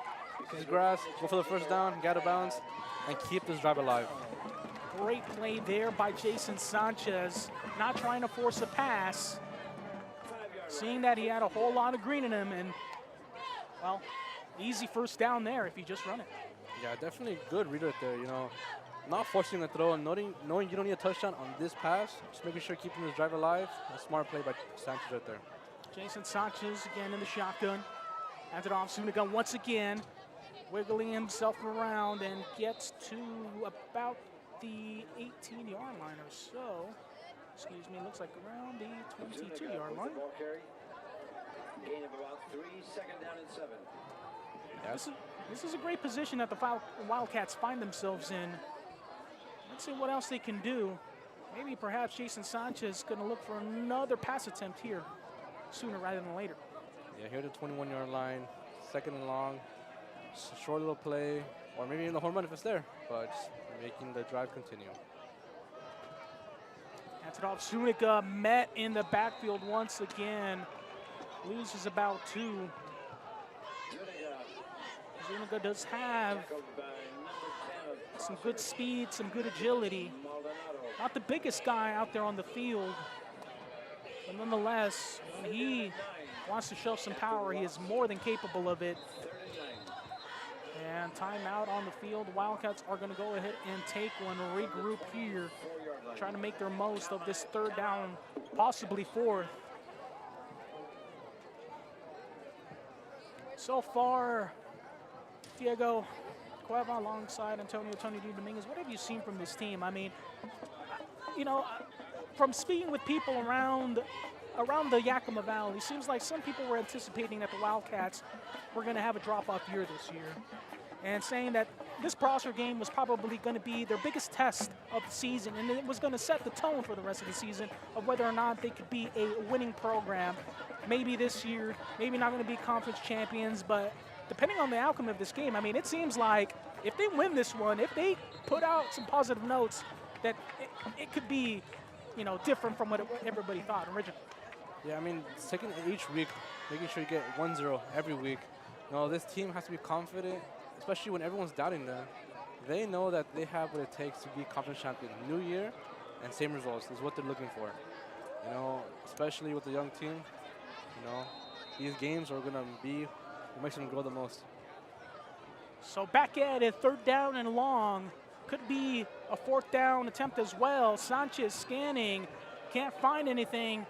his grass, go for the first down, get out of bounds, and keep this drive alive. Great play there by Jason Sanchez, not trying to force a pass. Seeing that he had a whole lot of green in him, and, well, easy first down there if you just run it. Yeah, definitely good read right there, you know. Not forcing the throw and knowing you don't need a touchdown on this pass, just making sure keeping this drive alive. A smart play by Sanchez right there. Jason Sanchez again in the shotgun. Hands it off, Zuniga once again, wiggling himself around and gets to about the 18-yard line or so. Excuse me, looks like around the 22-yard line. Gain of about 3, second down and 7. Yes. This is a great position that the Wildcats find themselves in. Let's see what else they can do. Maybe perhaps Jason Sanchez is going to look for another pass attempt here sooner rather than later. Yeah, here at the 21-yard line, second and long, just a short little play, or maybe in the home run if it's there, but just making the drive continue. Hands it off, Zuniga met in the backfield once again. Loses about 2. Zuniga does have some good speed, some good agility. Not the biggest guy out there on the field, but nonetheless, when he wants to show some power, he is more than capable of it. And timeout on the field. The Wildcats are going to go ahead and take one, regroup here, trying to make their most of this third down, possibly 4th. So far, Diego Cueva alongside Antonio Tony D. Dominguez, what have you seen from this team? I mean, you know, from speaking with people around the Yakima Valley, it seems like some people were anticipating that the Wildcats were going to have a drop-off year this year, and saying that this Prosser game was probably going to be their biggest test of the season, and it was going to set the tone for the rest of the season of whether or not they could be a winning program. Maybe this year, maybe not going to be conference champions, but depending on the outcome of this game, I mean, it seems like if they win this one, if they put out some positive notes, that it could be, you know, different from what everybody thought originally. Yeah, I mean, taking each week, making sure you get 1-0 every week. You know, this team has to be confident, especially when everyone's doubting them. They know that they have what it takes to be conference champion. New year and same results is what they're looking for. You know, especially with the young team, you know, these games are going to be what makes them grow the most. So back at it, third down and long. Could be a 4th down attempt as well. Sanchez scanning, can't find anything.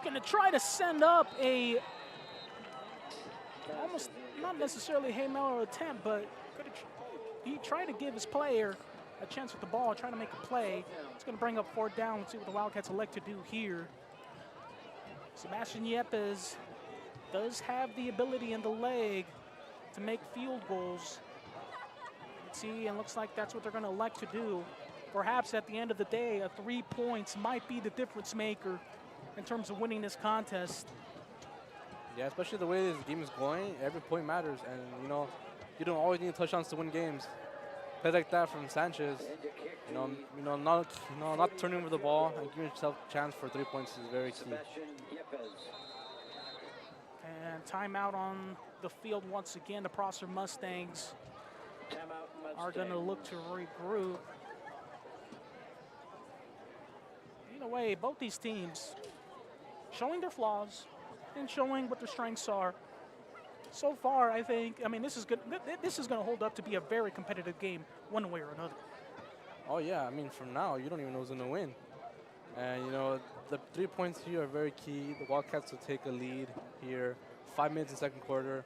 Gonna try to send up a, almost not necessarily Hail Mary attempt, but he tried to give his player a chance with the ball, trying to make a play. It's gonna bring up 4th down. Let's see what the Wildcats elect to do here. Sebastian Yepes does have the ability and the leg to make field goals. Let's see, and looks like that's what they're going to elect to do. Perhaps at the end of the day, 3 points might be the difference maker in terms of winning this contest. Yeah, especially the way this game is going, every point matters, and you don't always need touchdowns to win games. Play like that from Sanchez, not turning over the ball and giving yourself a chance for 3 points is very key. And timeout on the field once again. The Prosser Mustangs are going to look to regroup. Either way, both these teams showing their flaws and showing what their strengths are. So far, I mean, this is good. This is going to hold up to be a very competitive game, one way or another. Oh yeah, I mean, from now you don't even know who's going to win, and the 3 points here are very key. The Wildcats will take a lead here. 5 minutes in second quarter.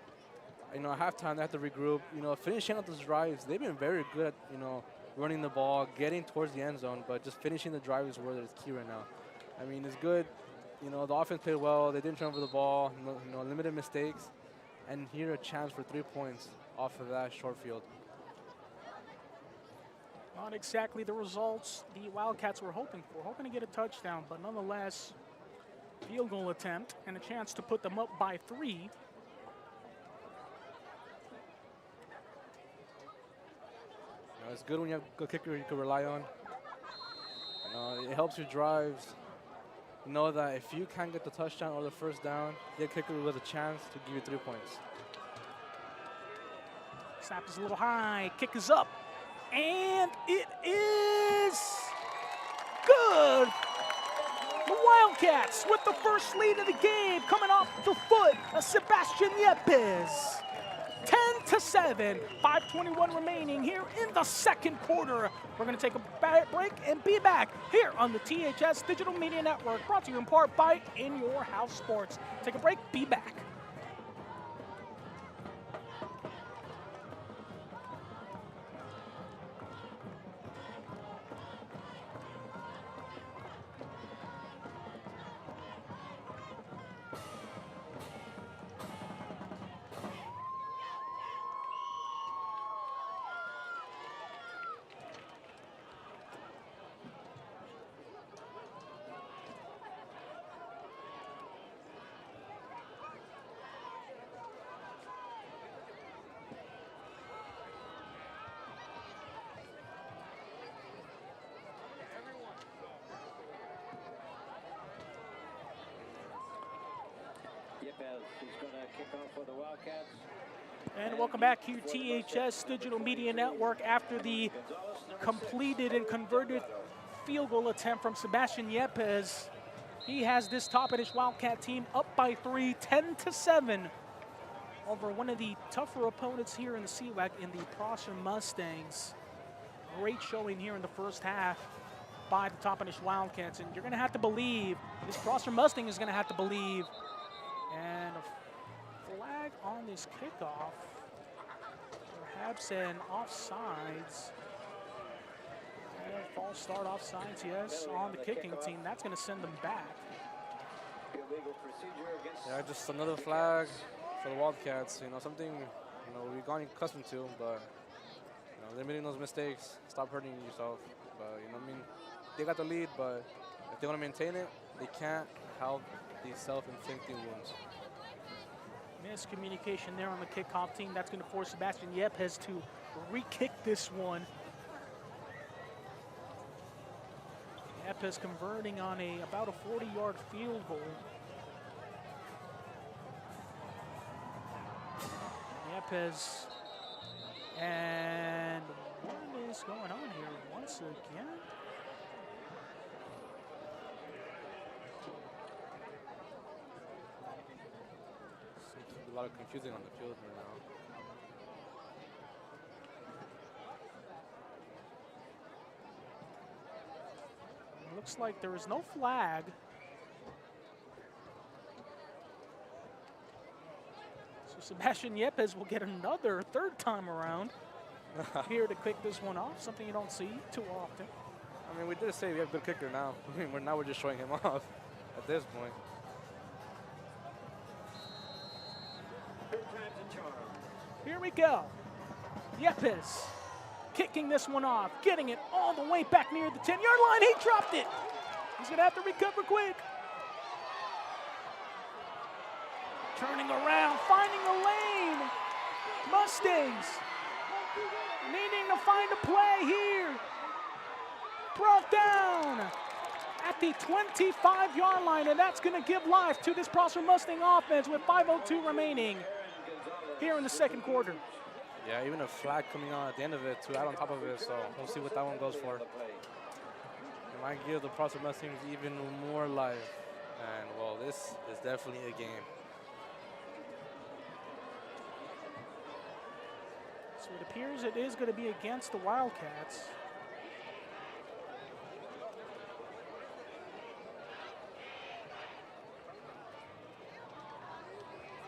At halftime they have to regroup. Finishing out those drives, they've been very good at running the ball, getting towards the end zone, but just finishing the drive is where it's key right now. I mean, it's good. The offense played well. They didn't turn over the ball. Limited mistakes. And here a chance for 3 points off of that short field. Not exactly the results the Wildcats were hoping for. Hoping to get a touchdown, but nonetheless, field goal attempt and a chance to put them up by 3. It's good when you have a good kicker you can rely on. It helps your drives. Know that if you can't get the touchdown or the first down, your kicker will have a chance to give you 3 points. Snap is a little high, kick is up, and it is good. The Wildcats with the first lead of the game coming off the foot of Sebastian Yepes. 10-7, 5:21 remaining here in the second quarter. We're going to take a break and be back here on the THS Digital Media Network, brought to you in part by In Your House Sports. Take a break, be back. He's going to kick off for the Wildcats. And welcome back here to THS Digital Media Network after the completed and converted field goal attempt from Sebastian Yepes. He has this Toppenish Wildcat team up by 3, 10-7 over one of the tougher opponents here in the CWAC in the Prosser Mustangs. Great showing here in the first half by the Toppenish Wildcats, and you're going to have to believe, this Prosser Mustang is going to have to believe. And a flag on this kickoff, perhaps an offsides. And a false start offsides, yes, on the kicking team. That's going to send them back. Yeah, just another flag for the Wildcats. Something we've gotten accustomed to, but limiting those mistakes, stop hurting yourself. But they got the lead, but if they want to maintain it, they can't help these self-inflicting wounds. Miscommunication there on the kickoff team. That's going to force Sebastian Yepes to re-kick this one. Yepes converting on about a 40-yard field goal. Yepes, and what is going on here once again? A lot of confusing on the field right now. It looks like there is no flag. So Sebastian Yepes will get another third time around here to kick this one off, something you don't see too often. I mean, we did say we have a good kicker now. Now we're just showing him off at this point. Here we go. Yepes kicking this one off, getting it all the way back near the 10-yard line. He dropped it. He's going to have to recover quick. Turning around, finding a lane. Mustangs needing to find a play here. Brought down at the 25-yard line, and that's going to give life to this Prosser Mustang offense with 5:02 remaining here in the second quarter. Yeah, even a flag coming on at the end of it to add on top of it, so we'll see what that one goes for. It might give the Prosser Mustangs even more life, and well, this is definitely a game. So it appears it is going to be against the Wildcats.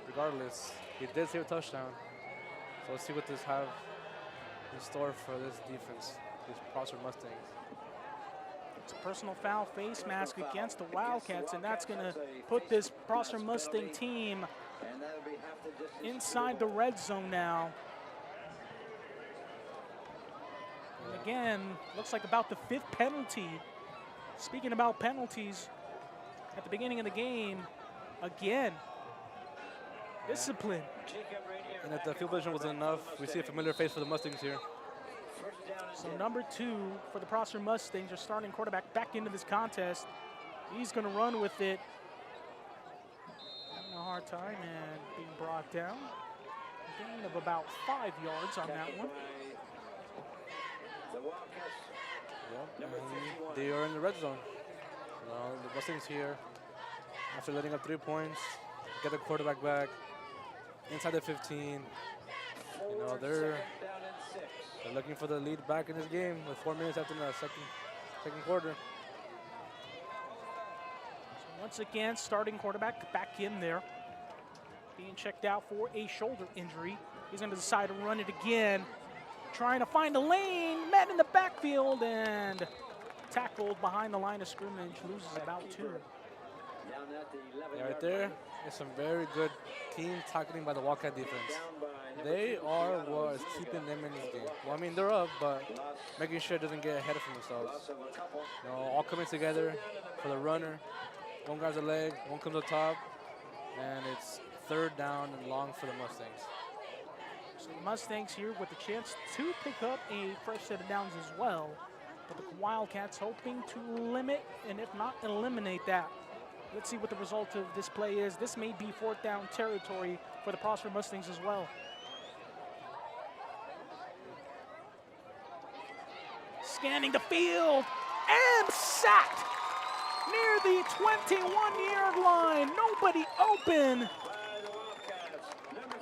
Regardless, he did save a touchdown. So let's see what this have in store for this defense, these Prosser Mustangs. It's a personal foul face mask against the Wildcats, and that's going to put this Prosser Mustang team inside the red zone now. And again, looks like about the 5th penalty. Speaking about penalties, at the beginning of the game, again, discipline. And if the field position wasn't enough, we see a familiar face for the Mustangs here. So number 2 for the Prosser Mustangs, their starting quarterback, back into this contest. He's going to run with it. Having a hard time and being brought down. A gain of about 5 yards on that one. Yep, and they are in the red zone. Well, the Mustangs here, after letting up 3 points, get the quarterback back inside the 15. You know, they're looking for the lead back in this game with 4 minutes after the second quarter. So once again, starting quarterback back in there, being checked out for a shoulder injury. He's going to decide to run it again, trying to find a lane, met in the backfield, and tackled behind the line of scrimmage, loses about 2. Yeah, right there is some very good team tackling by the Wildcat defense. They are what is keeping them in this game. Well, I mean, they're up, but making sure it doesn't get ahead of themselves. You know, all coming together for the runner. One grabs a leg, one comes up top, and it's 3rd down and long for the Mustangs. So the Mustangs here with the chance to pick up a fresh set of downs as well. But the Wildcats hoping to limit, and if not, eliminate that. Let's see what the result of this play is. This may be 4th down territory for the Prosser Mustangs as well. Scanning the field and sacked near the 21-yard line. Nobody open.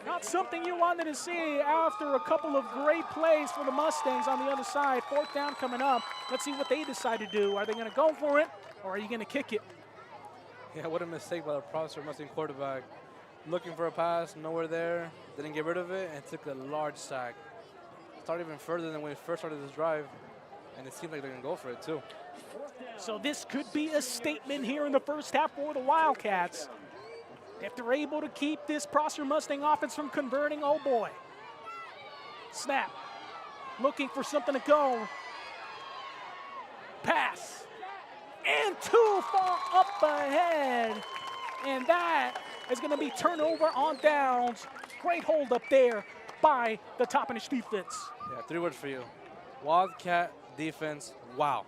Not something you wanted to see after a couple of great plays for the Mustangs on the other side. 4th down coming up. Let's see what they decide to do. Are they going to go for it, or are you going to kick it? Yeah, what a mistake by the Prosser Mustang quarterback. Looking for a pass, nowhere there. Didn't get rid of it, and took a large sack. Started even further than when we first started this drive, and it seemed like they're going to go for it too. So this could be a statement here in the first half for the Wildcats. If they're able to keep this Prosser Mustang offense from converting, oh boy. Snap. Looking for something to go. Pass. And too far up ahead. And that is going to be turnover on downs. Great hold up there by the Toppenish defense. Yeah, 3 words for you. Wildcat defense, wow.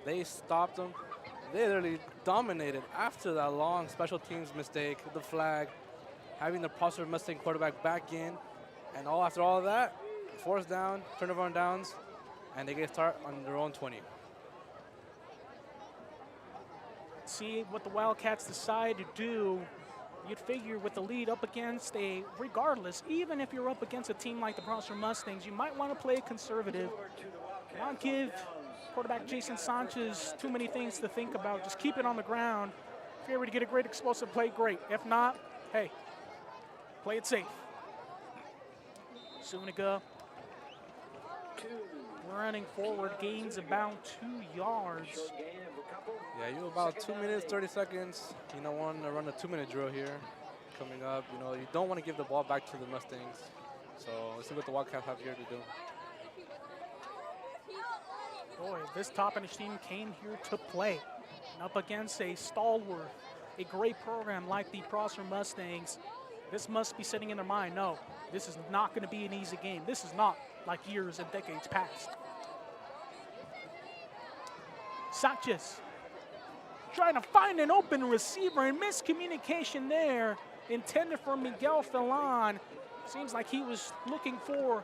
They stopped them. They literally dominated after that long special teams mistake, the flag, having the Prosser Mustang quarterback back in, and after all of that, 4th down, turnover on downs, and they get a start on their own 20. See what the Wildcats decide to do. You'd figure with the lead up against regardless, even if you're up against a team like the Prosser Mustangs, you might want to play conservative. Not give quarterback Jason Sanchez too many things to think about. Just keep it on the ground. If you're able to get a great explosive play, great. If not, hey, play it safe. Suniga running forward, gains about 2 yards. Yeah, you about 2 minutes, 30 seconds. You know, want to run a 2-minute drill here coming up. You know, you don't want to give the ball back to the Mustangs. So let's see what the Wildcats have here to do. Boy, this Toppenish team came here to play. And up against a stalwart a great program like the Prosser Mustangs, this must be sitting in their mind, no, this is not going to be an easy game. This is not like years and decades past. Sanchez trying to find an open receiver, and miscommunication there intended for Miguel Felon. Seems like he was looking for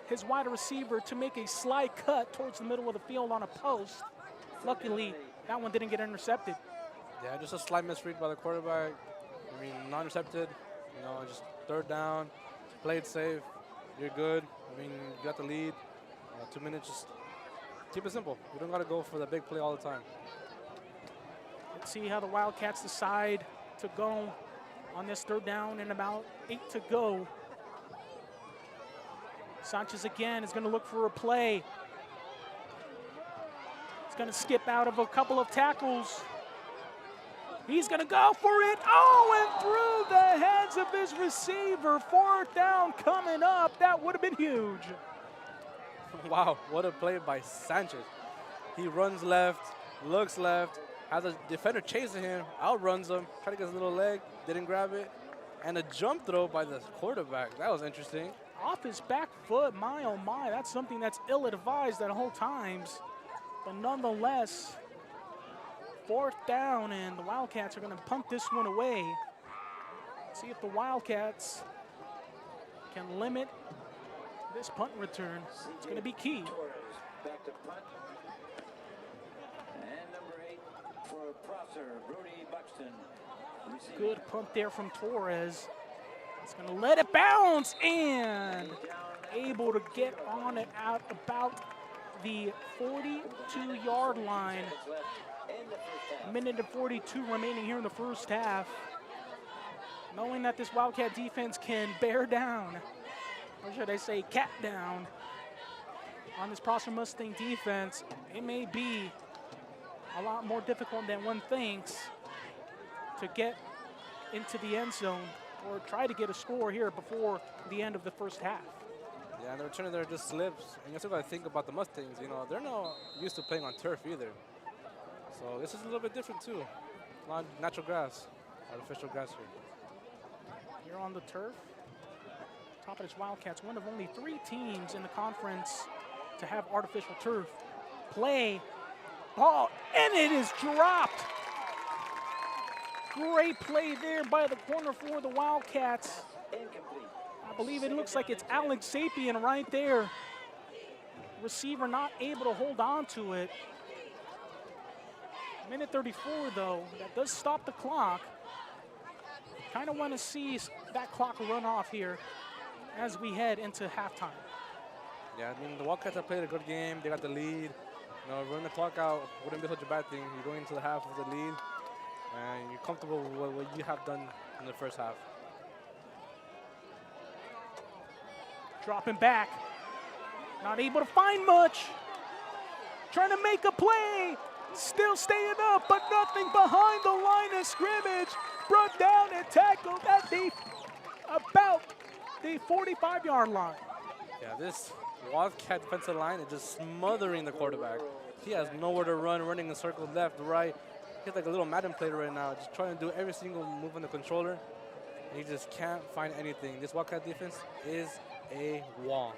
his wide receiver to make a slide cut towards the middle of the field on a post. Luckily, that one didn't get intercepted. Yeah, just a slight misread by the quarterback. I mean, non-intercepted, you know, just third down, played safe, you're good. I mean, you got the lead, 2 minutes, just keep it simple. You don't got to go for the big play all the time. Let's see how the Wildcats decide to go on this third down and about 8 to go. Sanchez again is going to look for a play. He's going to skip out of a couple of tackles. He's going to go for it. Oh, and through the hands of his receiver. Fourth down coming up. That would have been huge. Wow, what a play by Sanchez. He runs left, looks left, has a defender chasing him, outruns him, try to get his little leg, didn't grab it, and a jump throw by the quarterback. That was interesting. Off his back foot, my oh my, that's something that's ill-advised at all times. But nonetheless, fourth down, and the Wildcats are going to punt this one away. See if the Wildcats can limit this punt return. It's going to be key. Back to punt. And number 8 for Prosser, Brody Buxton. Good punt there from Torres. It's going to let it bounce and able to get on it out about the 42-yard line. A minute and 42 remaining here in the first half. Knowing that this Wildcat defense can bear down, or should I say cat down, on this Prosser Mustang defense, it may be a lot more difficult than one thinks to get into the end zone or try to get a score here before the end of the first half. Yeah, and the returner there just slips. And you also got to think about the Mustangs. You know, they're not used to playing on turf either. So this is a little bit different too. Not natural grass, artificial grass here. Here on the turf, Toppenish Wildcats, one of only 3 teams in the conference to have artificial turf. Play, ball, and it is dropped. Great play there by the corner for the Wildcats. Incomplete. I believe it looks like it's Alex Sapien right there. Receiver not able to hold on to it. Minute 34 though, that does stop the clock. Kind of want to see that clock run off here as we head into halftime. Yeah, I mean, the Wildcats have played a good game. They got the lead. You know, running the clock out wouldn't be such a bad thing. You're going into the half with the lead, and you're comfortable with what you have done in the first half. Dropping back. Not able to find much. Trying to make a play. Still staying up, but nothing behind the line of scrimmage. Brought down and tackled at about the 45-yard line. Yeah, this Wildcat defensive line is just smothering the quarterback. He has nowhere to run, running in circles left, right. He's like a little Madden player right now, just trying to do every single move on the controller. And he just can't find anything. This Wildcat defense is a wall.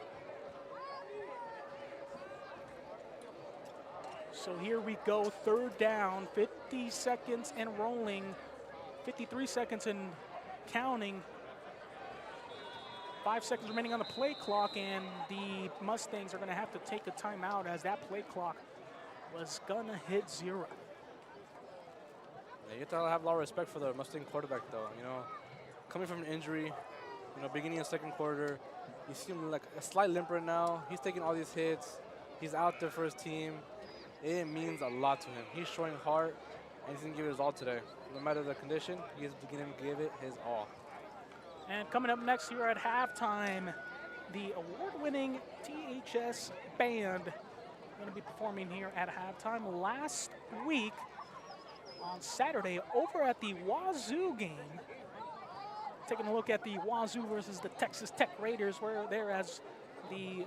So here we go, third down, 50 seconds and rolling, 53 seconds and counting. 5 seconds remaining on the play clock, and the Mustangs are going to have to take a timeout as that play clock was going to hit 0. Yeah, you have to have a lot of respect for the Mustang quarterback, though. You know, coming from an injury, you know, beginning of second quarter, you see him like a slight limp right now. He's taking all these hits. He's out there for his team. It means a lot to him. He's showing heart, and he's going to give it his all today. No matter the condition, he's going to give it his all. And coming up next here at halftime, the award-winning THS band going to be performing here at halftime. Last week on Saturday over at the Wazoo game, taking a look at the Wazoo versus the Texas Tech Raiders, where there as the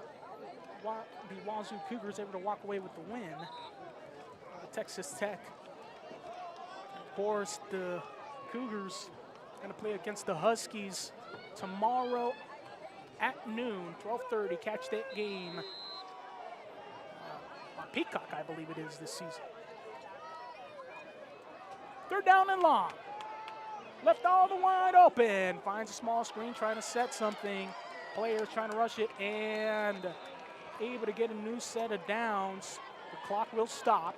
Wazoo Cougars able to walk away with the win. The Texas Tech, of course, the Cougars going to play against the Huskies tomorrow at noon, 12:30. Catch that game on Peacock, I believe it is this season. Third down and long. Left all the wide open. Finds a small screen, trying to set something. Players trying to rush it and able to get a new set of downs. The clock will stop.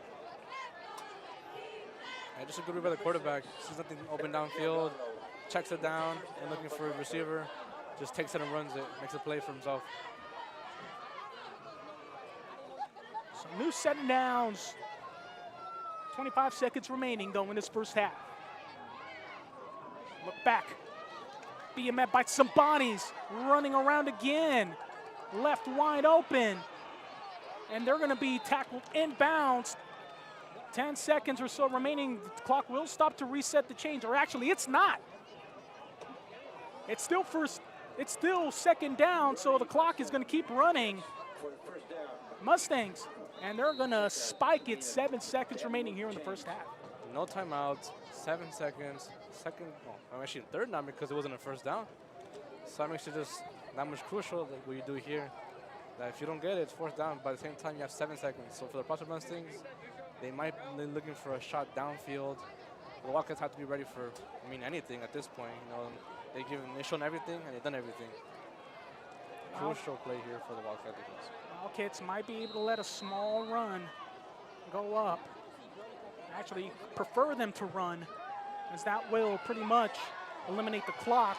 And just a good read by the quarterback. Sees nothing open downfield, checks it down, and looking for a receiver. Just takes it and runs it, makes a play for himself. So new set of downs. 25 seconds remaining, though, in this first half. Look back. Being met by some bodies. Running around again. Left wide open. And they're going to be tackled inbounds. 10 seconds or so remaining. The clock will stop to reset the change. Or actually, it's not. It's still second down, so the clock is going to keep running. Mustangs. And they're going to spike it. 7 seconds remaining here in the first half. No timeouts, 7 seconds. I'm actually in third now because it wasn't a first down. So that makes it just that much crucial, like what you do here. That if you don't get it, it's fourth down. By the same time, you have 7 seconds. So for the Prosper Mustangs, they might be looking for a shot downfield. The Wildcats have to be ready for, anything at this point. They've shown everything and they've done everything. Crucial play here for the Wildcat defense. Wildcats might be able to let a small run go up. Actually, prefer them to run, as that will pretty much eliminate the clock.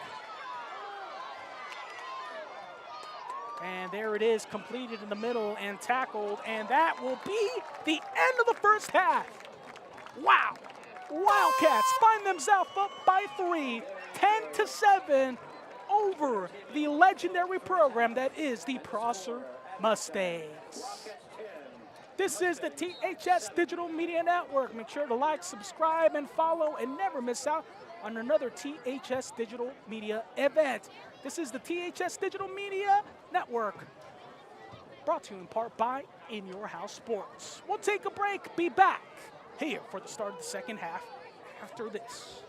And there it is, completed in the middle and tackled, and that will be the end of the first half. Wow. Wildcats find themselves up by 3, 10-7 over the legendary program that is the Prosser Mustangs. This is the THS Digital Media Network. Make sure to like, subscribe, and follow, and never miss out on another THS Digital Media event. This is the THS Digital Media Network, brought to you in part by In Your House Sports. We'll take a break, be back here for the start of the second half after this.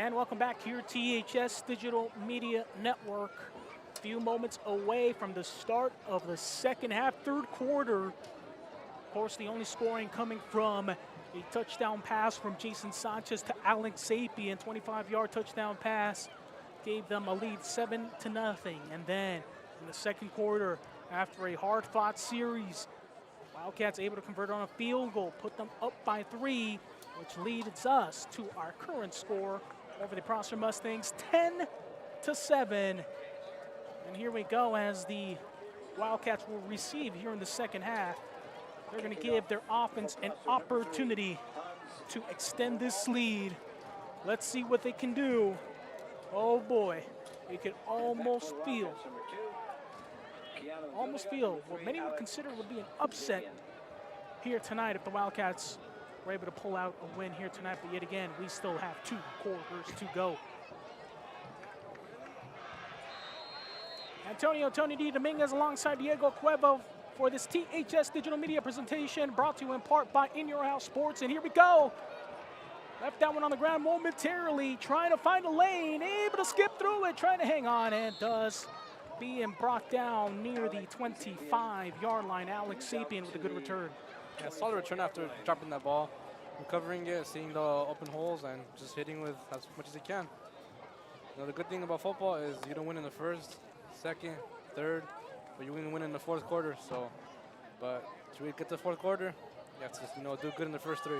And welcome back here, THS Digital Media Network. A few moments away from the start of the second half, third quarter. Of course, the only scoring coming from a touchdown pass from Jason Sanchez to Alex Sapien, 25-yard touchdown pass. Gave them a lead 7-0. And then in the second quarter, after a hard-fought series, Wildcats able to convert on a field goal, put them up by 3, which leads us to our current score over the Prosser Mustangs, 10-7. And here we go as the Wildcats will receive here in the second half. They're going to give their offense an opportunity to extend this lead. Let's see what they can do. Oh boy, you can almost feel what many would consider would be an upset here tonight if the Wildcats were able to pull out a win here tonight. But yet again, we still have 2 quarters to go. Antonio Tony D. Dominguez alongside Diego Cuevo for this THS Digital Media presentation, brought to you in part by In Your House Sports. And here we go. Left that one on the ground momentarily, trying to find a lane, able to skip through it, trying to hang on, and does. Being brought down near the 25-yard line. Alex Sapien with a good return. Yeah, solid return after dropping that ball, recovering it, seeing the open holes, and just hitting with as much as he can. You know, the good thing about football is you don't win in the first, second, third, but you win in the fourth quarter. So, but to really get to the fourth quarter, you have to do good in the first 3.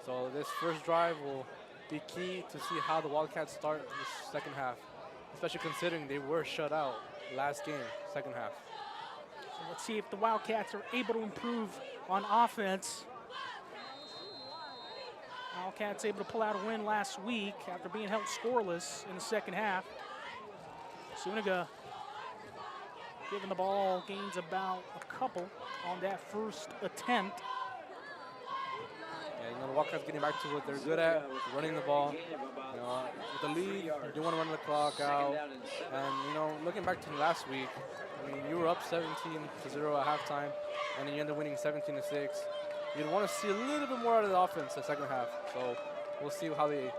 So this first drive will be key to see how the Wildcats start this second half, especially considering they were shut out last game, second half. So let's see if the Wildcats are able to improve on offense. Wildcats able to pull out a win last week after being held scoreless in the second half. Zuniga giving the ball, gains about a couple on that first attempt. Yeah, the Wildcats getting back to what they're good at, running the ball. With the lead, you want to run the clock out. And, looking back to last week, you were up 17-0 at halftime, and then you end up winning 17-6. You'd want to see a little bit more out of the offense the second half. So we'll see how they,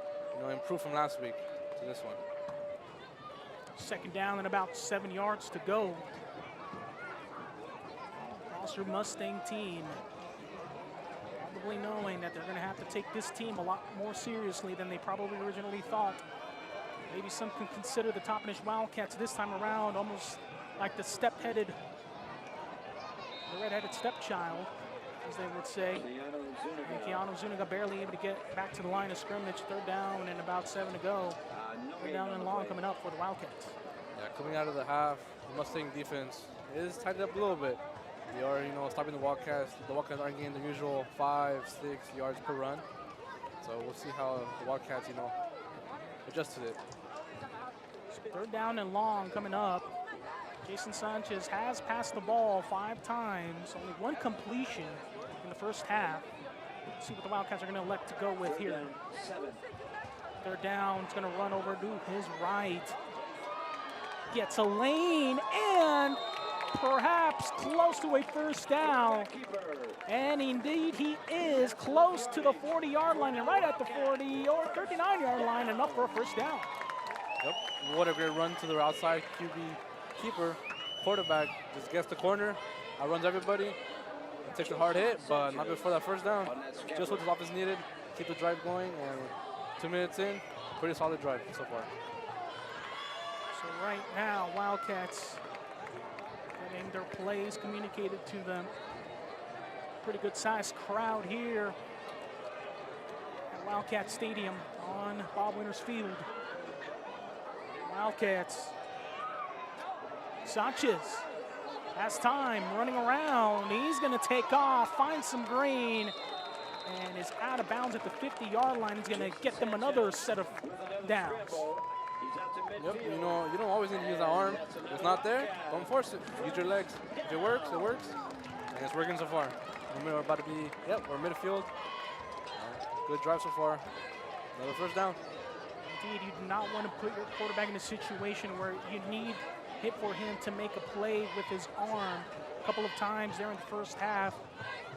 improve from last week to this one. Second down and about 7 yards to go. Prosser Mustang team probably knowing that they're going to have to take this team a lot more seriously than they probably originally thought. Maybe some can consider the Toppenish Wildcats this time around almost like the red-headed stepchild, as they would say. And Keanu Zuniga barely able to get back to the line of scrimmage. Third down and about 7 to go. Third down and long coming up for the Wildcats. Yeah, coming out of the half, the Mustang defense is tightened up a little bit. They are, stopping the Wildcats. The Wildcats aren't getting the usual 5-6 yards per run. So we'll see how the Wildcats, adjust to it. So third down and long coming up. Jason Sanchez has passed the ball 5 times, only 1 completion in the first half. Let's see what the Wildcats are going to elect to go with here. Third down, it's going to run over to his right. Gets a lane and perhaps close to a first down. And indeed he is close to the 40-yard line and right at the 40 or 39-yard line, enough for a first down. Yep, what a great run to the outside QB keeper. Quarterback just gets the corner, outruns everybody, and takes a hard hit, but not before that first down. Just what the offense needed, keep the drive going, and 2 minutes in, pretty solid drive so far. So right now, Wildcats getting their plays communicated to them. Pretty good sized crowd here at Wildcat Stadium on Bob Winters Field. Wildcats. Sanchez has time, running around. He's going to take off, find some green, and is out of bounds at the 50-yard line. He's going to get them another set of downs. Yep, you don't always need to use the arm. If it's not there, don't force it. Use your legs. If it works, it works. And it's working so far. We're about to be, we're midfield. Good drive so far. Another first down. Indeed, you do not want to put your quarterback in a situation where you need hit for him to make a play with his arm. A couple of times there in the first half,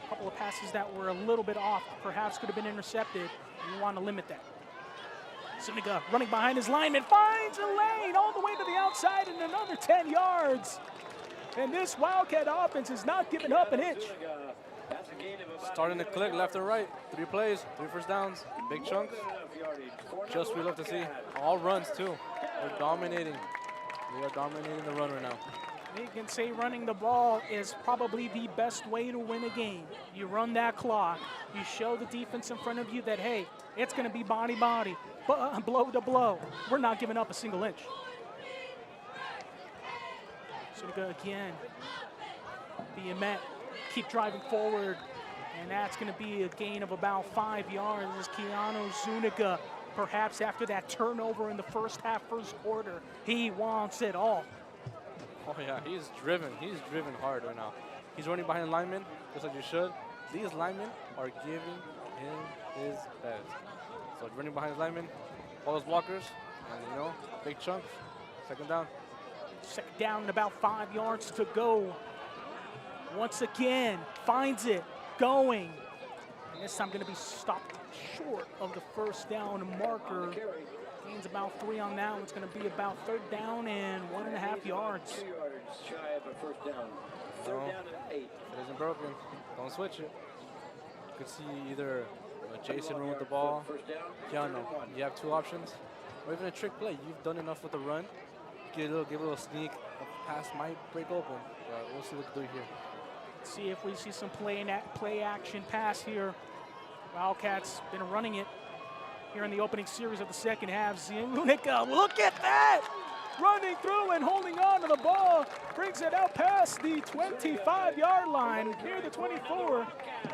a couple of passes that were a little bit off, perhaps could have been intercepted. You want to limit that. Zuniga running behind his lineman, finds a lane all the way to the outside and another 10 yards. And this Wildcat offense is not giving up an inch. Starting to click left and right. 3 plays, 3 first downs, big chunks. Just what we love to see. All runs too. They're dominating. They are dominating the run right now. You can say running the ball is probably the best way to win a game. You run that clock. You show the defense in front of you that, hey, it's going to be body-body, blow to blow. We're not giving up a single inch. So to go again. Being met. Keep driving forward. And that's going to be a gain of about 5 yards as Keanu Zuniga, perhaps after that turnover in the first half, first quarter, he wants it all. Oh yeah, he's driven. He's driven hard right now. He's running behind linemen, just like you should. These linemen are giving him his best. So he's running behind his linemen, all those blockers, and you know, big chunks. Second down. Second down and about 5 yards to go. Once again, finds it, going. And this time going to be stopped short of the first down marker. Gains about 3 on that one. It's going to be about 3rd down and 1.5 yards. 2 yards shy of a first down. 3rd down and 8. It isn't broken. Don't switch it. You could see either Jason run with the ball. Keanu, you have 2 options. Or even a trick play. You've done enough with the run. Give a little sneak. A pass might break open. But we'll see what to do here. See if we see some play action pass here. Wildcats been running it here in the opening series of the second half. Zuniga, look at that! Running through and holding on to the ball. Brings it out past the 25-yard line, near the 24.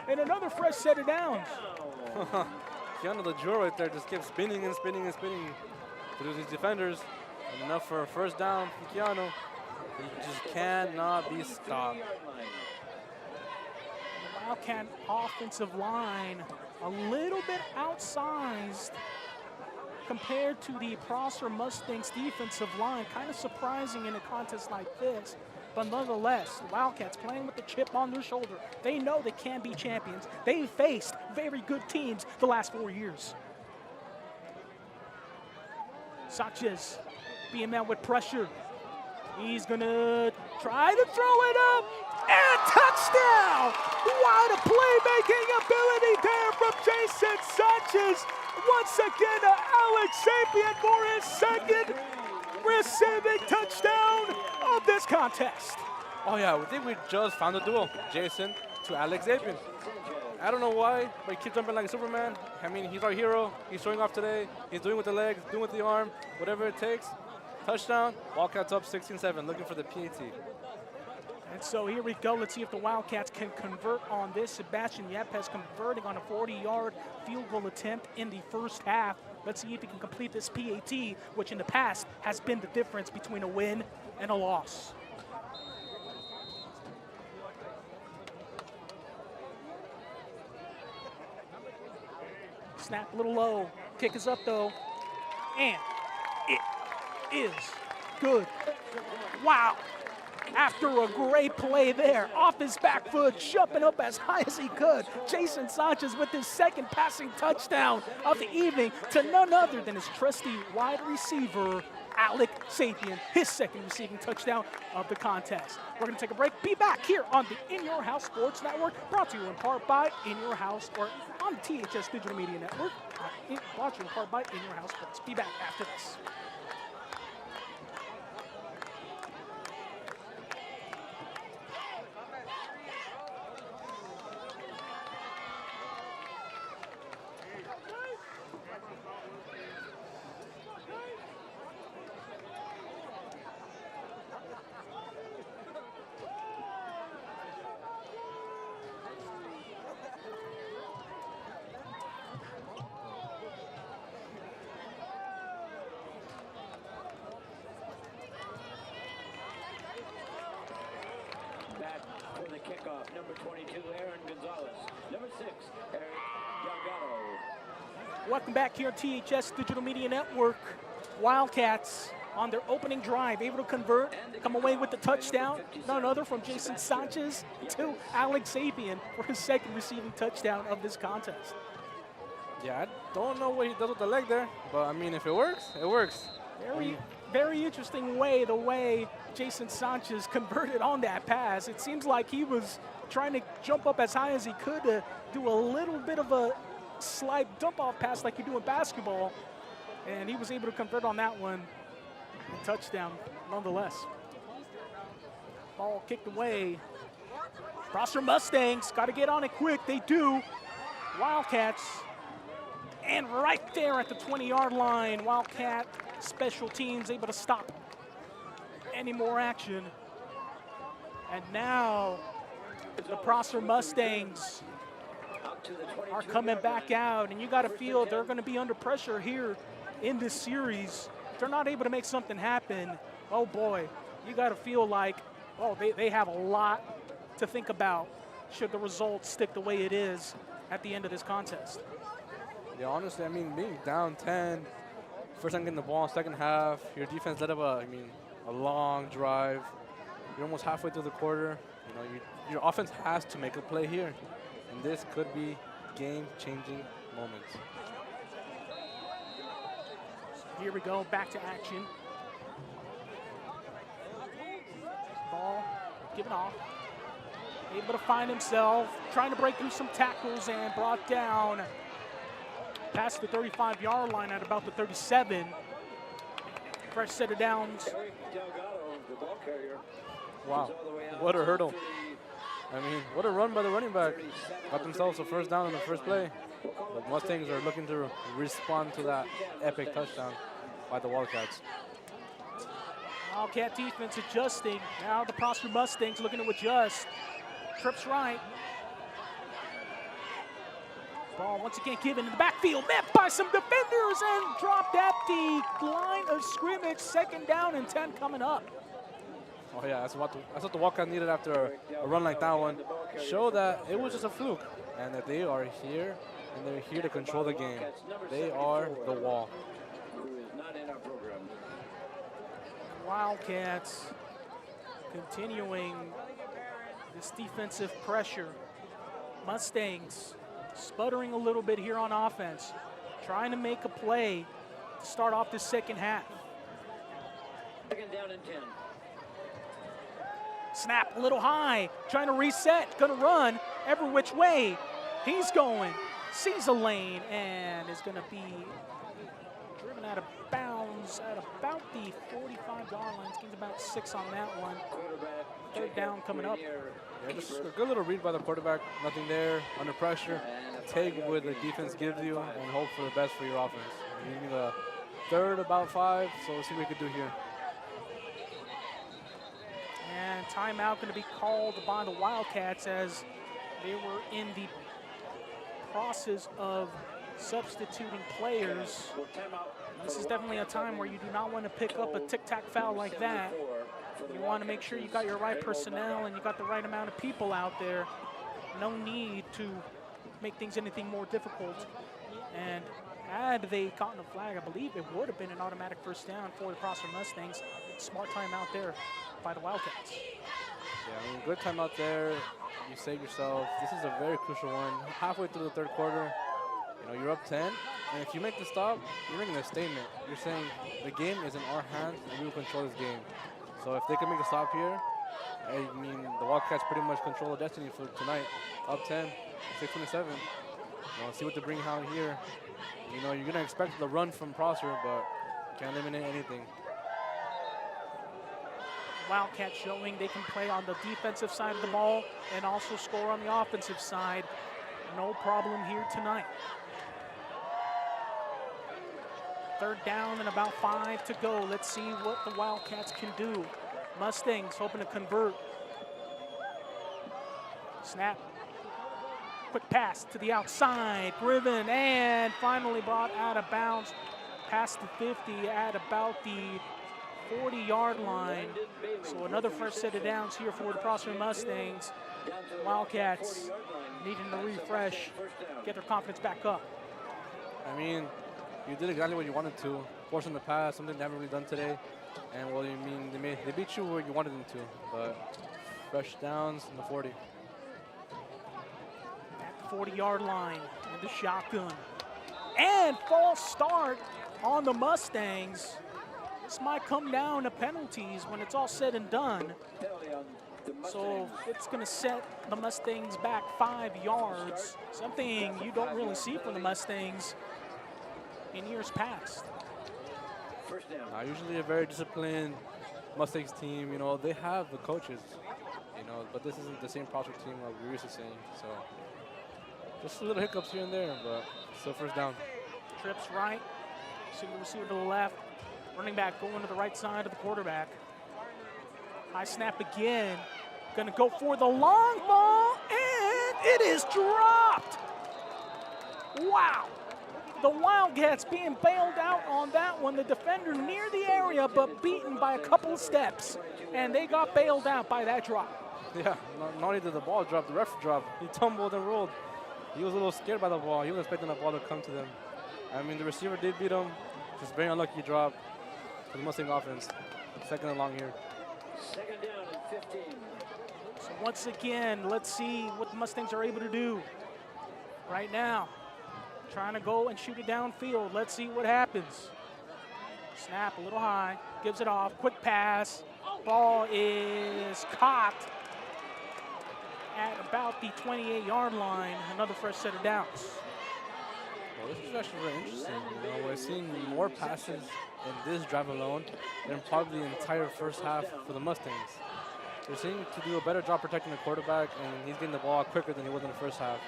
And another fresh set of downs. Keanu, the jewel right there, just kept spinning and spinning and spinning through these defenders. And enough for a first down for Keanu. He just cannot be stopped. The Wildcat offensive line a little bit outsized compared to the Prosser Mustangs defensive line. Kind of surprising in a contest like this. But nonetheless, the Wildcats playing with the chip on their shoulder. They know they can be champions. They've faced very good teams the last 4 years. Sanchez being met with pressure. He's gonna try to throw it up, and touchdown! What a playmaking ability there from Jason Sanchez. Once again, Alex Sapien for his 2nd receiving touchdown of this contest. Oh yeah, we think we just found a duel. Jason to Alex Sapien. I don't know why, but he keeps jumping like Superman. I mean, he's our hero. He's showing off today. He's doing with the legs, doing with the arm, whatever it takes. Touchdown, Wildcats up 16-7, looking for the PAT. And so here we go. Let's see if the Wildcats can convert on this. Sebastian Yepes converting on a 40-yard field goal attempt in the first half. Let's see if he can complete this PAT, which in the past has been the difference between a win and a loss. Snap a little low. Kick is up, though. And it is good. Wow. After a great play there, off his back foot, jumping up as high as he could, Jason Sanchez with his 2nd passing touchdown of the evening to none other than his trusty wide receiver, Alex Sapien, his 2nd receiving touchdown of the contest. We're going to take a break. Be back here on the In Your House Sports Network, brought to you in part by In Your House, or on the THS Digital Media Network, brought to you in part by In Your House Sports. Be back after this. For the kickoff, number 22, Aaron Gonzalez. Number 6, Eric Delgado. Welcome back here at THS Digital Media Network. Wildcats on their opening drive, able to convert, come away with the touchdown. None other from Jason Sanchez to Alex Sapien for his 2nd receiving touchdown of this contest. Yeah, I don't know what he does with the leg there, but I mean, if it works, it works. Very interesting way, the way Jason Sanchez converted on that pass. It seems like he was trying to jump up as high as he could to do a little bit of a slide dump-off pass like you do in basketball, and he was able to convert on that one. A touchdown, nonetheless. Ball kicked away. Prosser Mustangs got to get on it quick. They do. Wildcats, and right there at the 20-yard line, Wildcat special teams able to stop any more action. And now the Prosser Mustangs are coming back out, and you got to feel they're going to be under pressure here in this series. If they're not able to make something happen, oh boy, you got to feel like, oh, they have a lot to think about should the results stick the way it is at the end of this contest. Yeah, honestly, I mean, being down 10, first time getting the ball, second half, your defense led up a long drive. You're almost halfway through the quarter. You know, your offense has to make a play here, and this could be game-changing moments. Here we go, back to action. Ball given off. Able to find himself, trying to break through some tackles and brought down past the 35-yard line at about the 37. Fresh set of downs. Wow, what a hurdle. I mean, what a run by the running back. Got themselves a first down in the first play. The Mustangs are looking to respond to that epic touchdown by the Wildcats. Wildcat defense adjusting. Now the Prosper Mustangs looking to adjust. Trips right. Ball once again given in the backfield, met by some defenders and dropped at the line of scrimmage. Second down and 10 coming up. Oh yeah, that's what the Wildcats needed after a run like that one. Show that it was just a fluke, and that they are here, and they're here to control the game. They are the wall. Wildcats continuing this defensive pressure. Mustangs sputtering a little bit here on offense, trying to make a play to start off this second half. Second down and 10. Snap a little high, trying to reset, gonna run every which way. He's going, sees a lane, and is gonna be driven out of bounds at about the 45-yard line. Gains about 6 on that one. Third down coming up. Yeah, just a good little read by the quarterback. Nothing there, under pressure. Take what the defense gives you and hope for the best for your offense. You need a third, about 5, so we'll see what we can do here. And timeout going to be called by the Wildcats as they were in the process of substituting players. This is definitely a time where you do not want to pick up a tic-tac foul like that. You want to make sure you got your right personnel and you got the right amount of people out there. No need to make things anything more difficult. And had they gotten a flag, I believe it would have been an automatic first down for the Prosper Mustangs. Smart timeout there by the Wildcats. Yeah, I mean, good time out there. You save yourself. This is a very crucial one. Halfway through the third quarter, you know, you're up 10, and if you make the stop, you're making a statement. You're saying the game is in our hands, and we will control this game. So if they can make a stop here, I mean, the Wildcats pretty much control the destiny for tonight. Up 10, 6:27. You know, see what they bring out here. You know, you're going to expect the run from Prosser, but can't eliminate anything. Wildcats showing they can play on the defensive side of the ball and also score on the offensive side. No problem here tonight. Third down and about 5 to go. Let's see what the Wildcats can do. Mustangs hoping to convert. Snap. Quick pass to the outside. Driven and finally brought out of bounds past the 50 at about the 40-yard line. So another fresh set of downs here for the Prosper Mustangs. Wildcats needing to refresh, get their confidence back up. I mean, you did exactly what you wanted to. Forcing the pass, something they haven't really done today. And well, you mean they beat you where you wanted them to. But fresh downs in the 40. At the 40-yard line, and the shotgun. And false start on the Mustangs. This might come down to penalties when it's all said and done. Penalty on the So Mustangs. it's going to set the Mustangs back 5 yards, something you don't really see from the Mustangs in years past. First down. Usually a very disciplined Mustangs team, you know, they have the coaches, you know, but this isn't the same prospect team like we're used to seeing. So just a little hiccups here and there, but still first down. Trips right, single receiver to the left, running back going to the right side of the quarterback. High snap again, gonna go for the long ball, and it is dropped. Wow. The Wildcats being bailed out on that one. The defender near the area, but beaten by a couple of steps, and they got bailed out by that drop. Yeah, not only did the ball drop, the ref dropped. He tumbled and rolled. He was a little scared by the ball. He was expecting the ball to come to them. I mean, the receiver did beat him. Just very unlucky drop for the Mustang offense. Second and long here. Second down and 15. So once again, let's see what the Mustangs are able to do right now. Trying to go and shoot it downfield. Let's see what happens. Snap a little high, gives it off, quick pass. Ball is caught at about the 28-yard line. Another fresh set of downs. Well, this is actually very interesting. You know, we're seeing more passes in this drive alone than probably the entire first half for the Mustangs. They're seeming to do a better job protecting the quarterback, and he's getting the ball quicker than he was in the first half.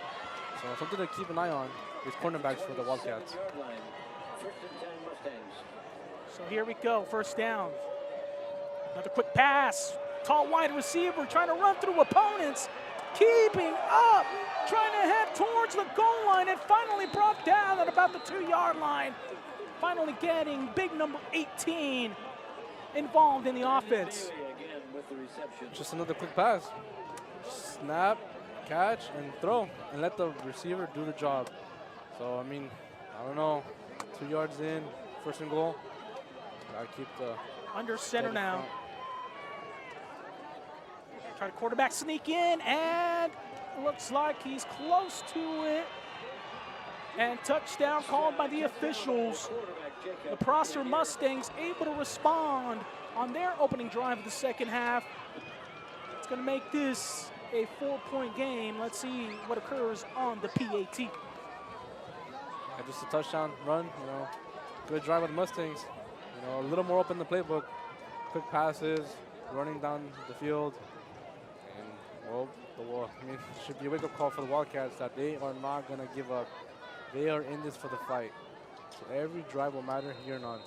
So something to keep an eye on is cornerbacks for the Wildcats. Yard line. First and 10 Mustangs. So here we go, first down. Another quick pass. Tall wide receiver trying to run through opponents. Keeping up, trying to head towards the goal line, and finally brought down at about the 2-yard line. Finally getting big number 18 involved in the offense. Again with the reception. Just another quick pass. Snap, catch, and throw, and let the receiver do the job. So, I mean, I don't know, 2 yards in, first and goal. Gotta keep the Under center now. front. Try to quarterback sneak in, and looks like he's close to it. And touchdown called by the officials. The Prosser Mustangs able to respond on their opening drive of the second half. It's going to make this a 4-point game. Let's see what occurs on the PAT. Yeah, just a touchdown run, you know. Good drive by the Mustangs. You know, a little more open in the playbook. Quick passes, running down the field. And, well, I mean, it should be a wake-up call for the Wildcats that they are not going to give up. They are in this for the fight. So every drive will matter here and on.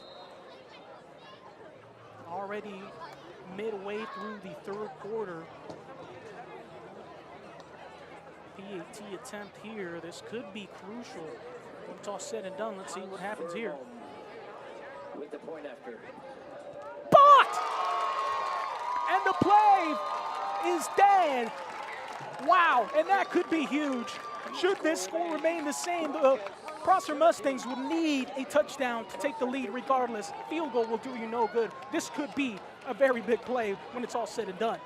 Already midway through the third quarter. PAT attempt here. This could be crucial. When it's all said and done, let's see what happens here. With the point after. But! And the play is dead. Wow, and that could be huge. Should this score remain the same, the Prosser Mustangs would need a touchdown to take the lead regardless. Field goal will do you no good. This could be a very big play when it's all said and done.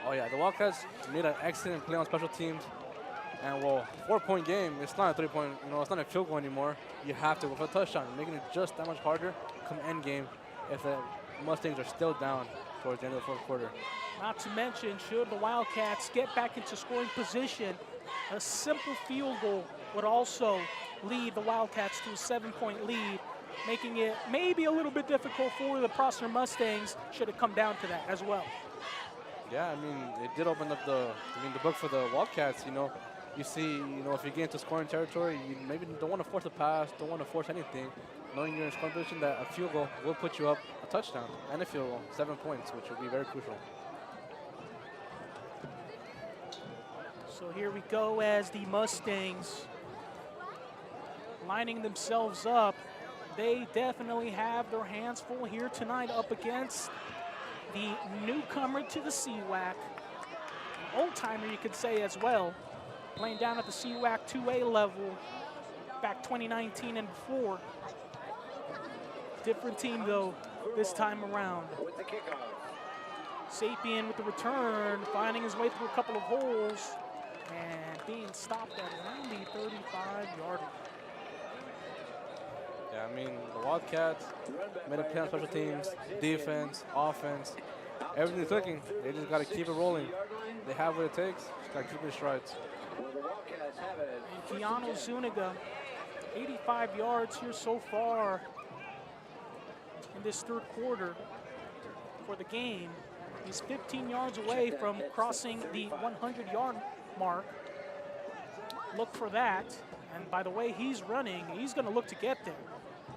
Oh, yeah, the Wildcats made an excellent play on special teams. And, well, 4-point game, it's not a 3-point, you know, it's not a field goal anymore. You have to go for a touchdown, making it just that much harder come end game if the Mustangs are still down towards the end of the fourth quarter. Not to mention, should the Wildcats get back into scoring position, a simple field goal would also lead the Wildcats to a 7-point lead, making it maybe a little bit difficult for the Prosser Mustangs should it come down to that as well. Yeah, I mean, it did open up the book for the Wildcats, you know. You see, you know, if you get into scoring territory, you maybe don't want to force a pass, don't want to force anything, knowing you're in scoring position that a field goal will put you up a touchdown and a field goal, 7 points, which will be very crucial. So here we go as the Mustangs lining themselves up. They definitely have their hands full here tonight up against the newcomer to the CWAC, old-timer you could say as well, playing down at the CWAC 2A level back 2019 and before. Different team though this time around. With the kickoff. Sapien with the return, finding his way through a couple of holes and being stopped at around the 35-yard line. Yeah, I mean, the Wildcats made a play on special teams, defense, offense. Everything's clicking. They just got to keep it rolling. They have what it takes. Just got to keep it in strides. And Keanu Zuniga, 85 yards here so far in this third quarter for the game. He's 15 yards away from crossing the 100-yard mark. Look for that. And by the way he's running, he's going to look to get there.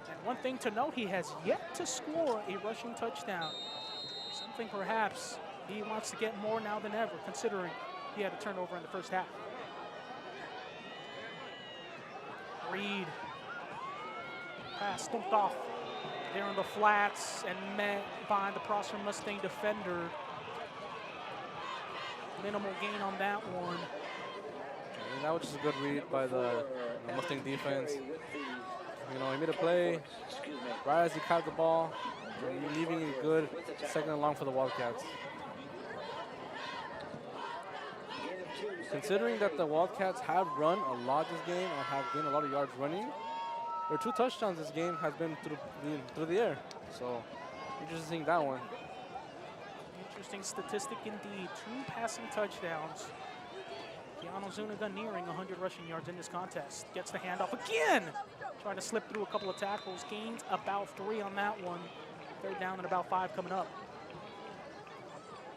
And one thing to note, he has yet to score a rushing touchdown. Something perhaps he wants to get more now than ever, considering he had a turnover in the first half. Reed. Pass stumped off there in the flats and met by the Prosper Mustang defender. Minimal gain on that one. And that was just a good read by the Mustang defense. You know, he made a play right as he caught the ball, leaving it good second and long for the Wildcats. Considering that the Wildcats have run a lot this game and have gained a lot of yards running, their 2 touchdowns this game has been through the air. So, interesting seeing that one. Interesting statistic indeed. 2 passing touchdowns. Keanu Zuniga nearing 100 rushing yards in this contest. Gets the handoff again. Trying to slip through a couple of tackles. Gains about 3 on that one. Third down and about 5 coming up.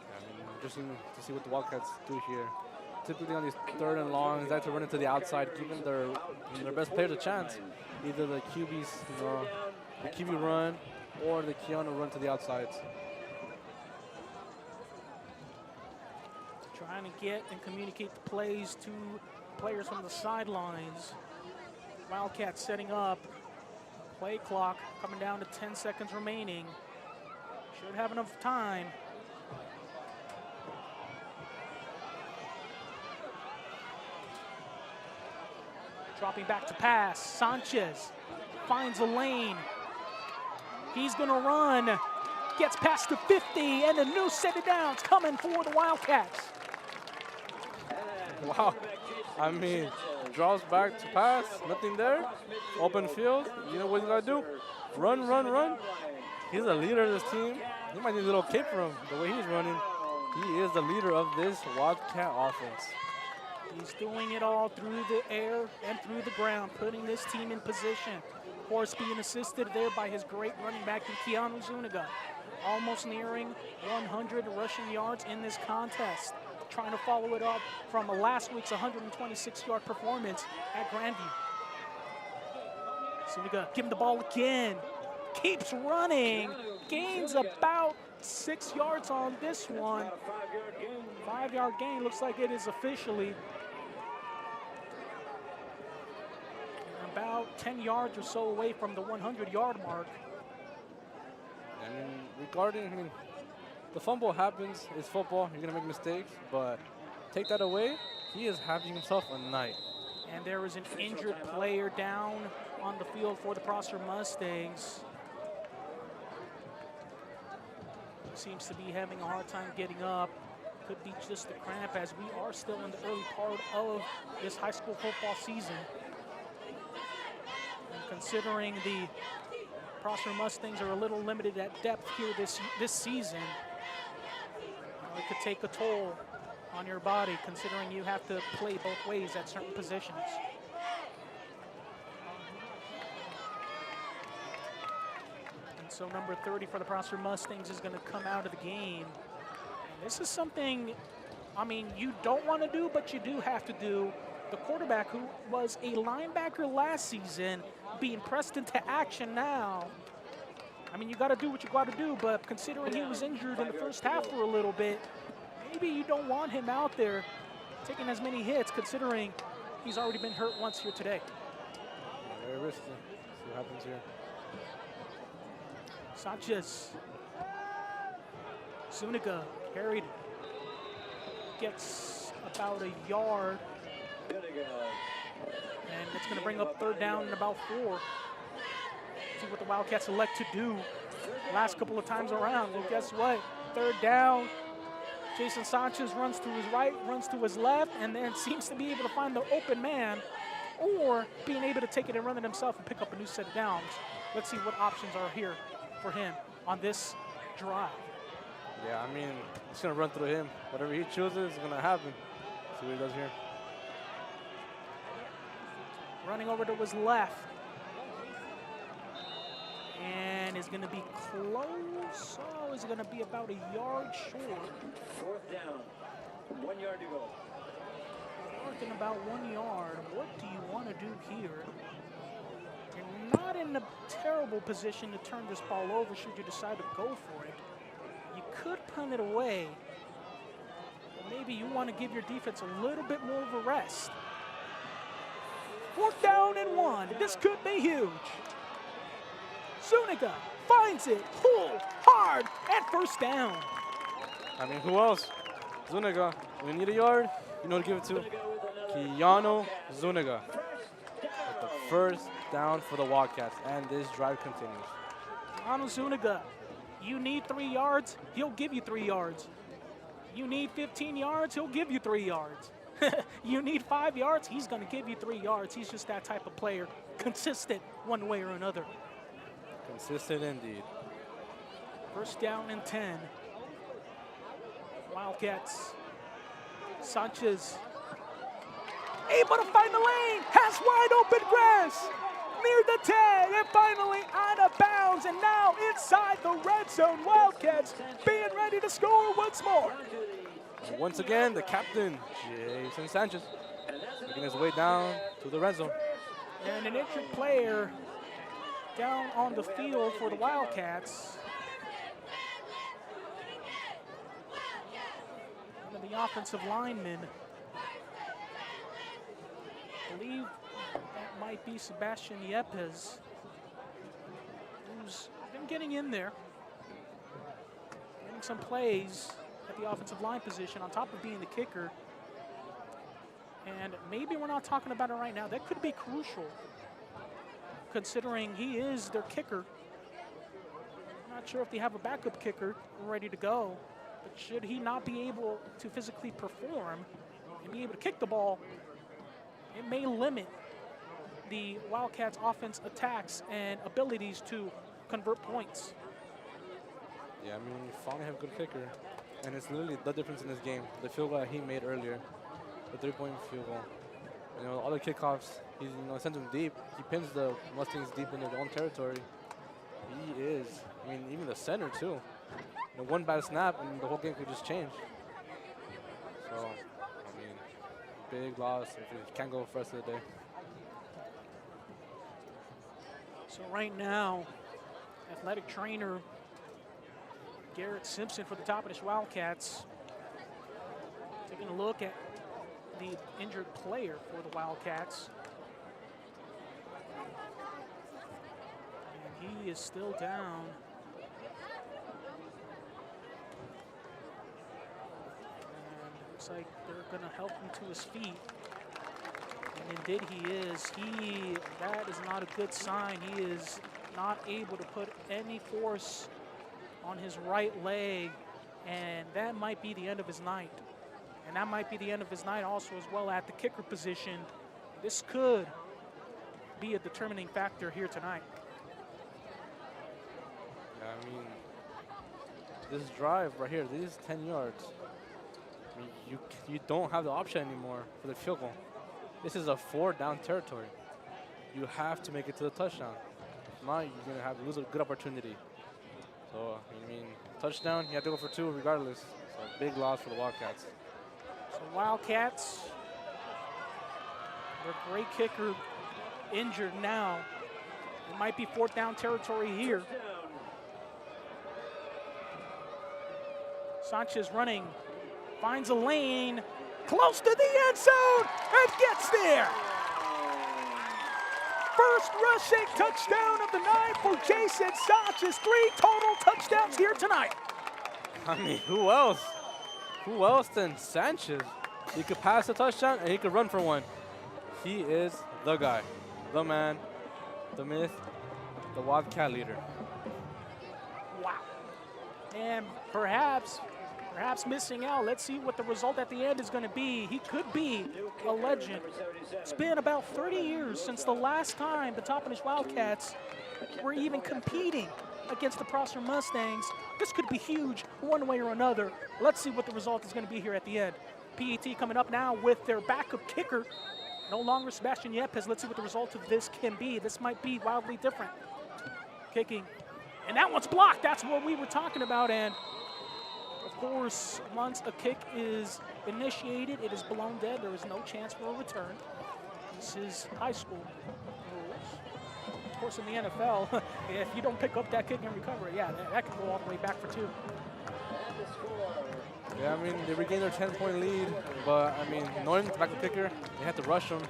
I mean, interesting to see what the Wildcats do here. Typically on these third and longs, they have to run into the outside, giving their best players a chance. Either the QBs, the QB run, or the Keanu run to the outsides. Trying to get and communicate the plays to players from the sidelines. Wildcats setting up. Play clock coming down to 10 seconds remaining. Should have enough time. Dropping back to pass. Sanchez finds a lane. He's going to run. Gets past the 50, and a new set of downs coming for the Wildcats. Wow. I mean, draws back to pass. Nothing there. Open field. You know what he's got to do? Run, run, run. He's the leader of this team. He might need a little cape for him. The way he's running, he is the leader of this Wildcat offense. He's doing it all through the air and through the ground, putting this team in position. Of course, being assisted there by his great running back in Keanu Zuniga. Almost nearing 100 rushing yards in this contest. Trying to follow it up from last week's 126-yard performance at Grandview. Zuniga give him the ball again. Keeps running. Gains about 6 yards on this one. 5-yard gain. Looks like it is officially. About 10 yards or so away from the 100-yard mark. And regarding, the fumble happens. It's football. You're going to make mistakes. But take that away, he is having himself a night. And there is an injured player down on the field for the Prosper Mustangs. Seems to be having a hard time getting up. Could be just a cramp, as we are still in the early part of this high school football season. And considering the Prosper Mustangs are a little limited at depth here this season, it could take a toll on your body, considering you have to play both ways at certain positions. And so number 30 for the Prosper Mustangs is going to come out of the game. And this is something, I mean, you don't want to do, but you do have to do. The quarterback, who was a linebacker last season, being pressed into action now. I mean, you got to do what you got to do, but considering he was injured in the first half for a little bit, maybe you don't want him out there taking as many hits, considering he's already been hurt once here today. Yeah, very risky. See what happens here. Sanchez. Zuniga carried. Gets about a yard. And it's going to bring up third down and about 4. See what the Wildcats elect to do last couple of times around. Well, guess what? Third down. Jason Sanchez runs to his right, runs to his left, and then seems to be able to find the open man or being able to take it and run it himself and pick up a new set of downs. Let's see what options are here for him on this drive. Yeah, I mean, it's going to run through him. Whatever he chooses is going to happen. See what he does here. Running over to his left. And is going to be close. Oh, is going to be about a yard short. 4th down. 1 yard to go. Fourth and about 1 yard. What do you want to do here? You're not in a terrible position to turn this ball over should you decide to go for it. You could punt it away. But maybe you want to give your defense a little bit more of a rest. 4th down and 1. This could be huge. Zuniga finds it, pull hard, and 1st down. I mean, who else? Zuniga. We need a yard. You know to give it to Keanu Zuniga. With the 1st down for the Wildcats, and this drive continues. Keanu Zuniga, you need 3 yards, he'll give you 3 yards. You need 15 yards, he'll give you 3 yards. You need 5 yards, he's going to give you 3 yards. He's just that type of player, consistent one way or another. Consistent indeed. 1st down and 10. Wildcats. Sanchez able to find the lane, has wide open grass near the 10, and finally out of bounds, and now inside the red zone. Wildcats being ready to score once more. And once again, the captain, Jason Sanchez, making his way down to the red zone. And an injured player down on the field for the Wildcats. One of the offensive linemen. I believe that might be Sebastian Yepes, who's been getting in there, getting some plays at the offensive line position on top of being the kicker. And maybe we're not talking about it right now. That could be crucial, considering he is their kicker. I'm not sure if they have a backup kicker ready to go, but should he not be able to physically perform and be able to kick the ball, it may limit the Wildcats' offense attacks and abilities to convert points. Yeah, I mean, you finally have a good kicker, and it's literally the difference in this game. The field goal that he made earlier, the 3-point field goal. You know, all the kickoffs, he sends them deep. He pins the Mustangs deep into their own territory. He is. I mean, even the center too. You know, one bad snap and the whole game could just change. So, I mean, big loss if he can't go for the rest of the day. So right now, athletic trainer Garrett Simpson for the Toppenish Wildcats taking a look at the injured player for the Wildcats. And he is still down. And looks like they're going to help him to his feet. And indeed he is. That is not a good sign. He is not able to put any force on his right leg, and that might be the end of his night. And that might be the end of his night also as well at the kicker position. This could be a determining factor here tonight. Yeah, I mean, this drive right here, these 10 yards, I mean, you don't have the option anymore for the field goal. This is a 4-down territory. You have to make it to the touchdown. If not, you're going to lose a good opportunity. So, I mean, touchdown, you have to go for 2 regardless. So, big loss for the Wildcats. So Wildcats, their great kicker injured now. It might be 4th down territory here. Sanchez running, finds a lane, close to the end zone, and gets there. First rushing touchdown of the night for Jason Sanchez. 3 total touchdowns here tonight. I mean, who else? Who else than Sanchez? He could pass a touchdown and he could run for one. He is the guy, the man, the myth, the Wildcat leader. Wow. And perhaps perhaps missing out. Let's see what the result at the end is going to be. He could be a legend. It's been about 30 years since the last time the Toppenish Wildcats were even competing against the Prosser Mustangs. This could be huge one way or another. Let's see what the result is going to be here at the end. PET coming up now with their backup kicker. No longer Sebastian Yepes. Let's see what the result of this can be. This might be wildly different. Kicking. And that one's blocked. That's what we were talking about. And of course, once a kick is initiated, it is blown dead. There is no chance for a return. This is high school rules. Of course, in the NFL, if you don't pick up that kick and recover it, yeah, that can go all the way back for 2. Yeah, I mean, they regained their 10-point lead, but, I mean, knowing the backup kicker, they had to rush him.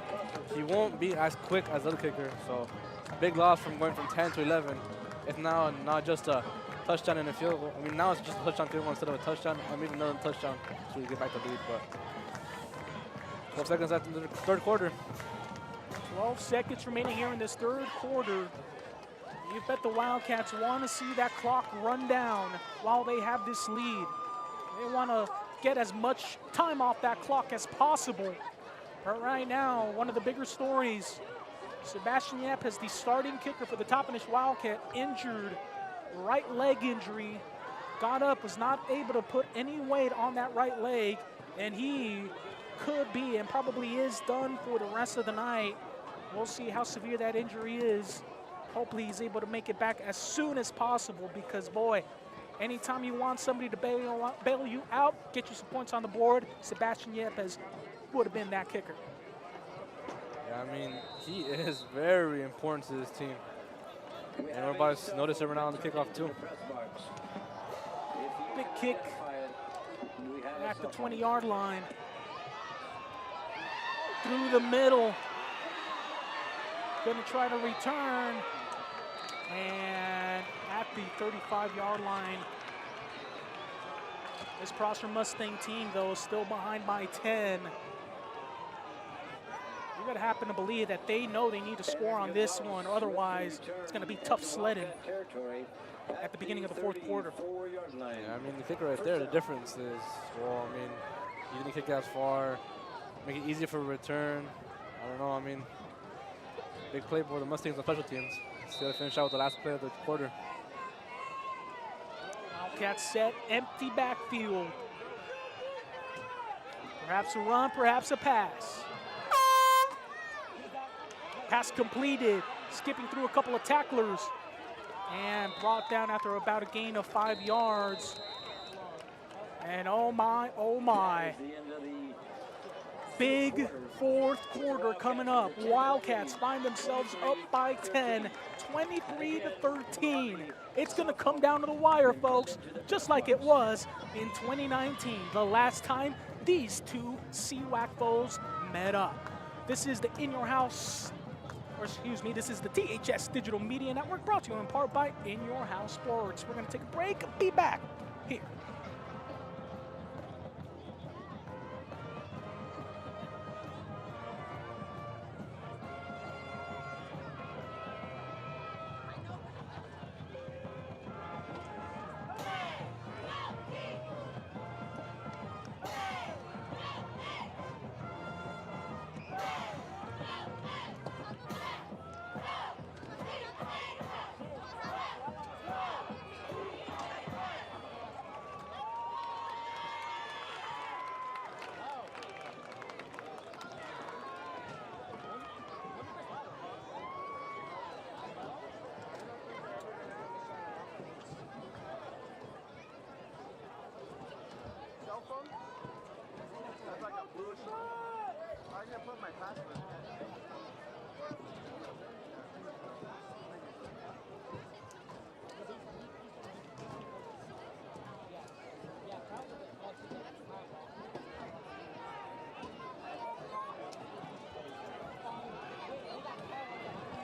He won't be as quick as the other kicker, so big loss from going from 10 to 11. It's now not just a touchdown and a field goal. I mean, now it's just a touchdown field goal instead of a touchdown, or maybe another touchdown so we get back to the lead, but 12 seconds after the third quarter. 12 seconds remaining here in this third quarter. You bet the Wildcats want to see that clock run down while they have this lead. They want to get as much time off that clock as possible. But right now, one of the bigger stories, Sebastian Yepes, the starting kicker for the Toppenish Wildcat, injured, right leg injury, got up, was not able to put any weight on that right leg, and he could be and probably is done for the rest of the night. We'll see how severe that injury is. Hopefully he's able to make it back as soon as possible because, boy, anytime you want somebody to bail you out, get you some points on the board, Sebastian Yepes would have been that kicker. Yeah, I mean, he is very important to this team. And everybody's noticed it right now on the kickoff, too. Big kick at the 20-yard line. Through the middle. Going to try to return. And at the 35-yard line, this Prosser Mustang team, though, is still behind by 10. You gotta happen to believe that they know they need to score on this one, otherwise it's gonna be tough sledding at the beginning of the fourth quarter. Yeah, I mean, the kicker right there, the difference is, well, I mean, you didn't kick as far, make it easier for a return. I don't know, I mean, big play for the Mustangs on special teams. Still finish out with the last play of the quarter. Wildcats set, empty backfield. Perhaps a run, perhaps a pass. Pass completed, skipping through a couple of tacklers and brought down after about a gain of 5 yards. And oh my. Big fourth quarter coming up. Wildcats find themselves up by 10, 23-13. It's gonna come down to the wire, folks, just like it was in 2019, the last time these two CWAC foes met up. This is the this is the THS Digital Media Network, brought to you in part by In Your House Sports. We're gonna take a break, be back here.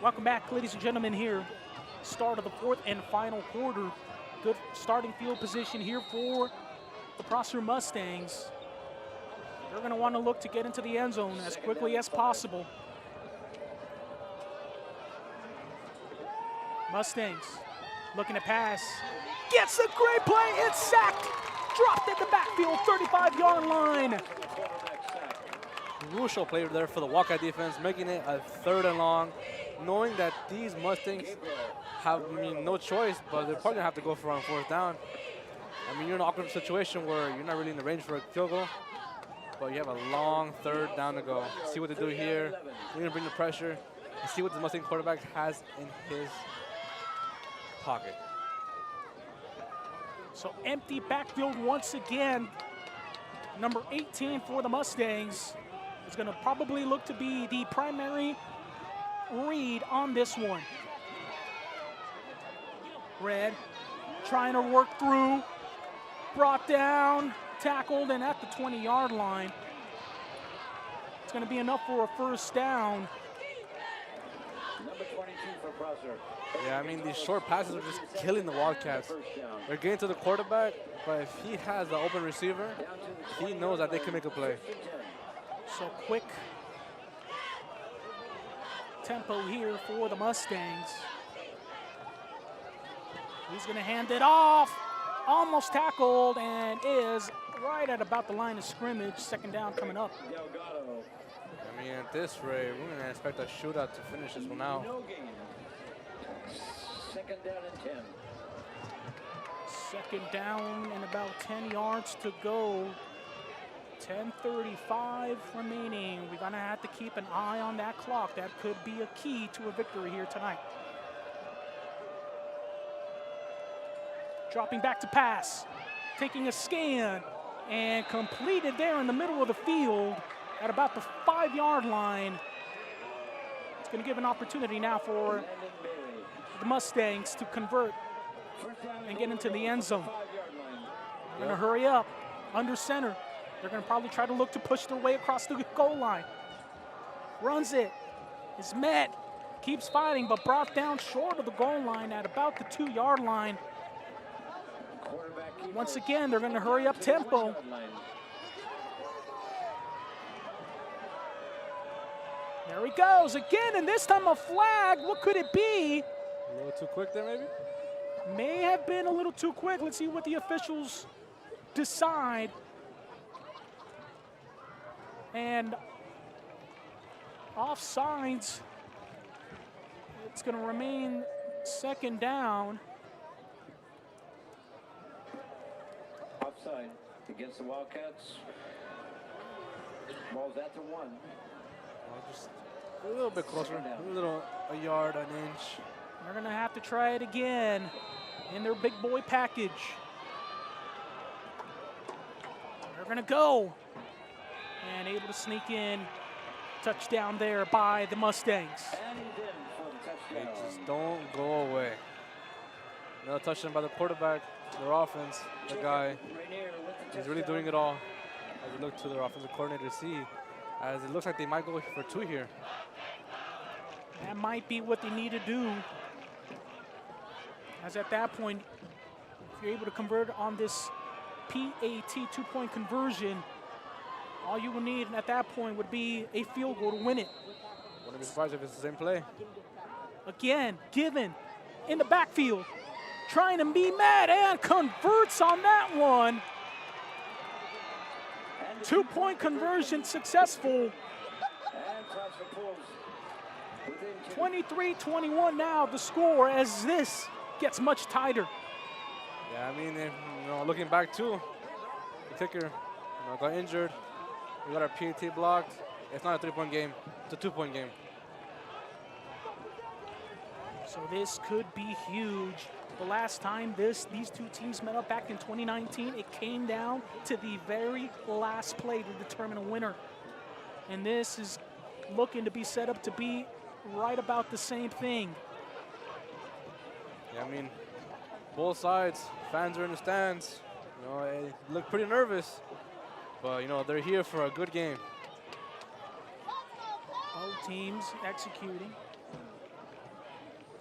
Welcome back, ladies and gentlemen, here. Start of the fourth and final quarter. Good starting field position here for the Prosser Mustangs. They're going to want to look to get into the end zone as quickly as possible. Mustangs looking to pass. Gets a great play. It's sacked. dropped in the backfield, 35-yard line. Crucial play there for the Wildcat defense, making it a 3rd and long, knowing that these Mustangs have, no choice, but they're probably gonna have to go for on 4th down. You're in an awkward situation where you're not really in the range for a field goal, but you have a long 3rd down to go. See what they do here. They're gonna bring the pressure and see what the Mustang quarterback has in his pocket. So empty backfield once again. Number 18 for the Mustangs is going to probably look to be the primary read on this one. Red trying to work through, brought down, tackled, and at the 20-yard line. It's going to be enough for a 1st down. Number 22 for Prosser. Yeah, these short passes are just killing the Wildcats. They're getting to the quarterback, but if he has the open receiver, he knows that they can make a play. So quick tempo here for the Mustangs. He's going to hand it off, almost tackled, and is right at about the line of scrimmage. 2nd down coming up. At this rate, we're going to expect a shootout to finish this one out. No gain. 2nd down and 10. 2nd down and about 10 yards to go. 10:35 remaining. We're going to have to keep an eye on that clock. That could be a key to a victory here tonight. Dropping back to pass. Taking a scan and completed there in the middle of the field at about the 5-yard line. It's going to give an opportunity now for the Mustangs to convert and get into the end zone. They're going to hurry up under center. They're going to probably try to look to push their way across the goal line. Runs it. Is met. Keeps fighting, but brought down short of the goal line at about the 2-yard line. Once again, they're going to hurry up tempo. There he goes again, and this time a flag. What could it be? A little too quick there, maybe? May have been a little too quick. Let's see what the officials decide. And offsides. It's going to remain 2nd down. Offside against the Wildcats. Ball's at the 1. Just a little bit closer, a yard, an inch. They're going to have to try it again in their big boy package. They're going to go. And able to sneak in. Touchdown there by the Mustangs. And he's in for the They touchdown. just don't go away. Another touchdown by the quarterback, their offense. The guy is really doing it all. As we look to their offensive coordinator to see, as it looks like they might go for 2 here. That might be what they need to do. As at that point, if you're able to convert on this PAT 2-point conversion, all you will need at that point would be a field goal to win it. Wouldn't be surprised if it's the same play. Again, Given in the backfield, trying to be mad and converts on that one. 2-point conversion successful. 23-21 now the score as this gets much tighter. Yeah, looking back too, the kicker got injured. We got our PAT blocked. It's not a 3-point game, it's a 2-point game. So this could be huge. The last time these two teams met up back in 2019, it came down to the very last play to determine a winner. And this is looking to be set up to be right about the same thing. Yeah, both sides, fans are in the stands. They look pretty nervous, but they're here for a good game. Both teams executing.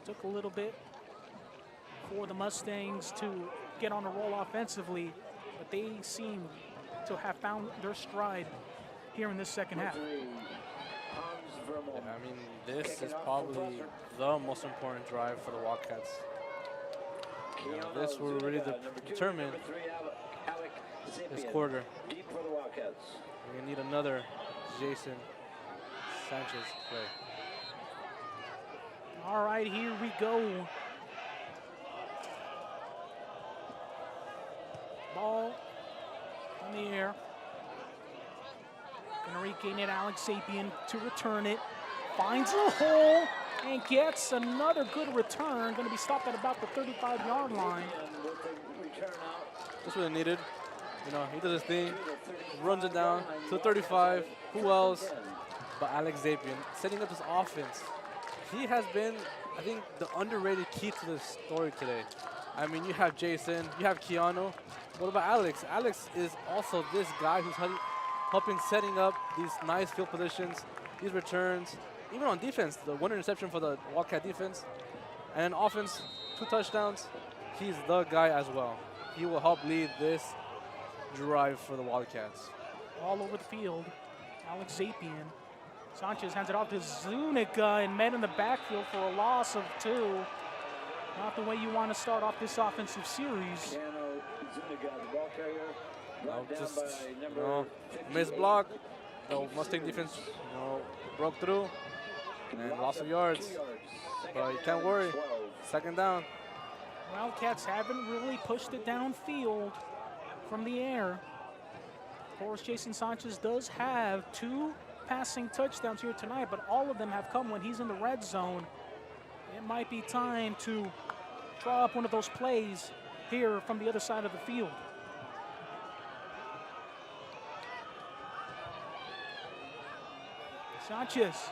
Took a little bit for the Mustangs to get on a roll offensively, but they seem to have found their stride here in this second half. Yeah, this is probably the most important drive for the Wildcats. This will really determine this quarter. Deep for the Wildcats. We're going to need another Jason Sanchez play. All right, here we go. Ball in the air. Gonna regain it, Alex Sapien to return it. Finds a hole and gets another good return. Gonna be stopped at about the 35-yard line. And with the return out, Just what it needed. You know, he does his thing, runs it down to 35. Who else but Alex Zapien setting up this offense. He has been, I think, the underrated key to this story today. I mean, you have Jason, you have Keanu. What about Alex? Alex is also this guy who's helping setting up these nice field positions, these returns. Even on defense, the one interception for the Wildcat defense. And then offense, 2 touchdowns. He's the guy as well. He will help lead this drive for the Wildcats. All over the field, Alex Zapien. Sanchez hands it off to Zuniga and met in the backfield for a loss of 2. Not the way you want to start off this offensive series. Keanu Zuniga, the ball carrier, brought down Just, by number 58. missed block. The Mustang defense, broke through and loss of yards. But you can't worry. 2nd down. Wildcats haven't really pushed it downfield from the air. Of course, Jason Sanchez does have 2 passing touchdowns here tonight, but all of them have come when he's in the red zone. It might be time to draw up one of those plays here from the other side of the field. Sanchez,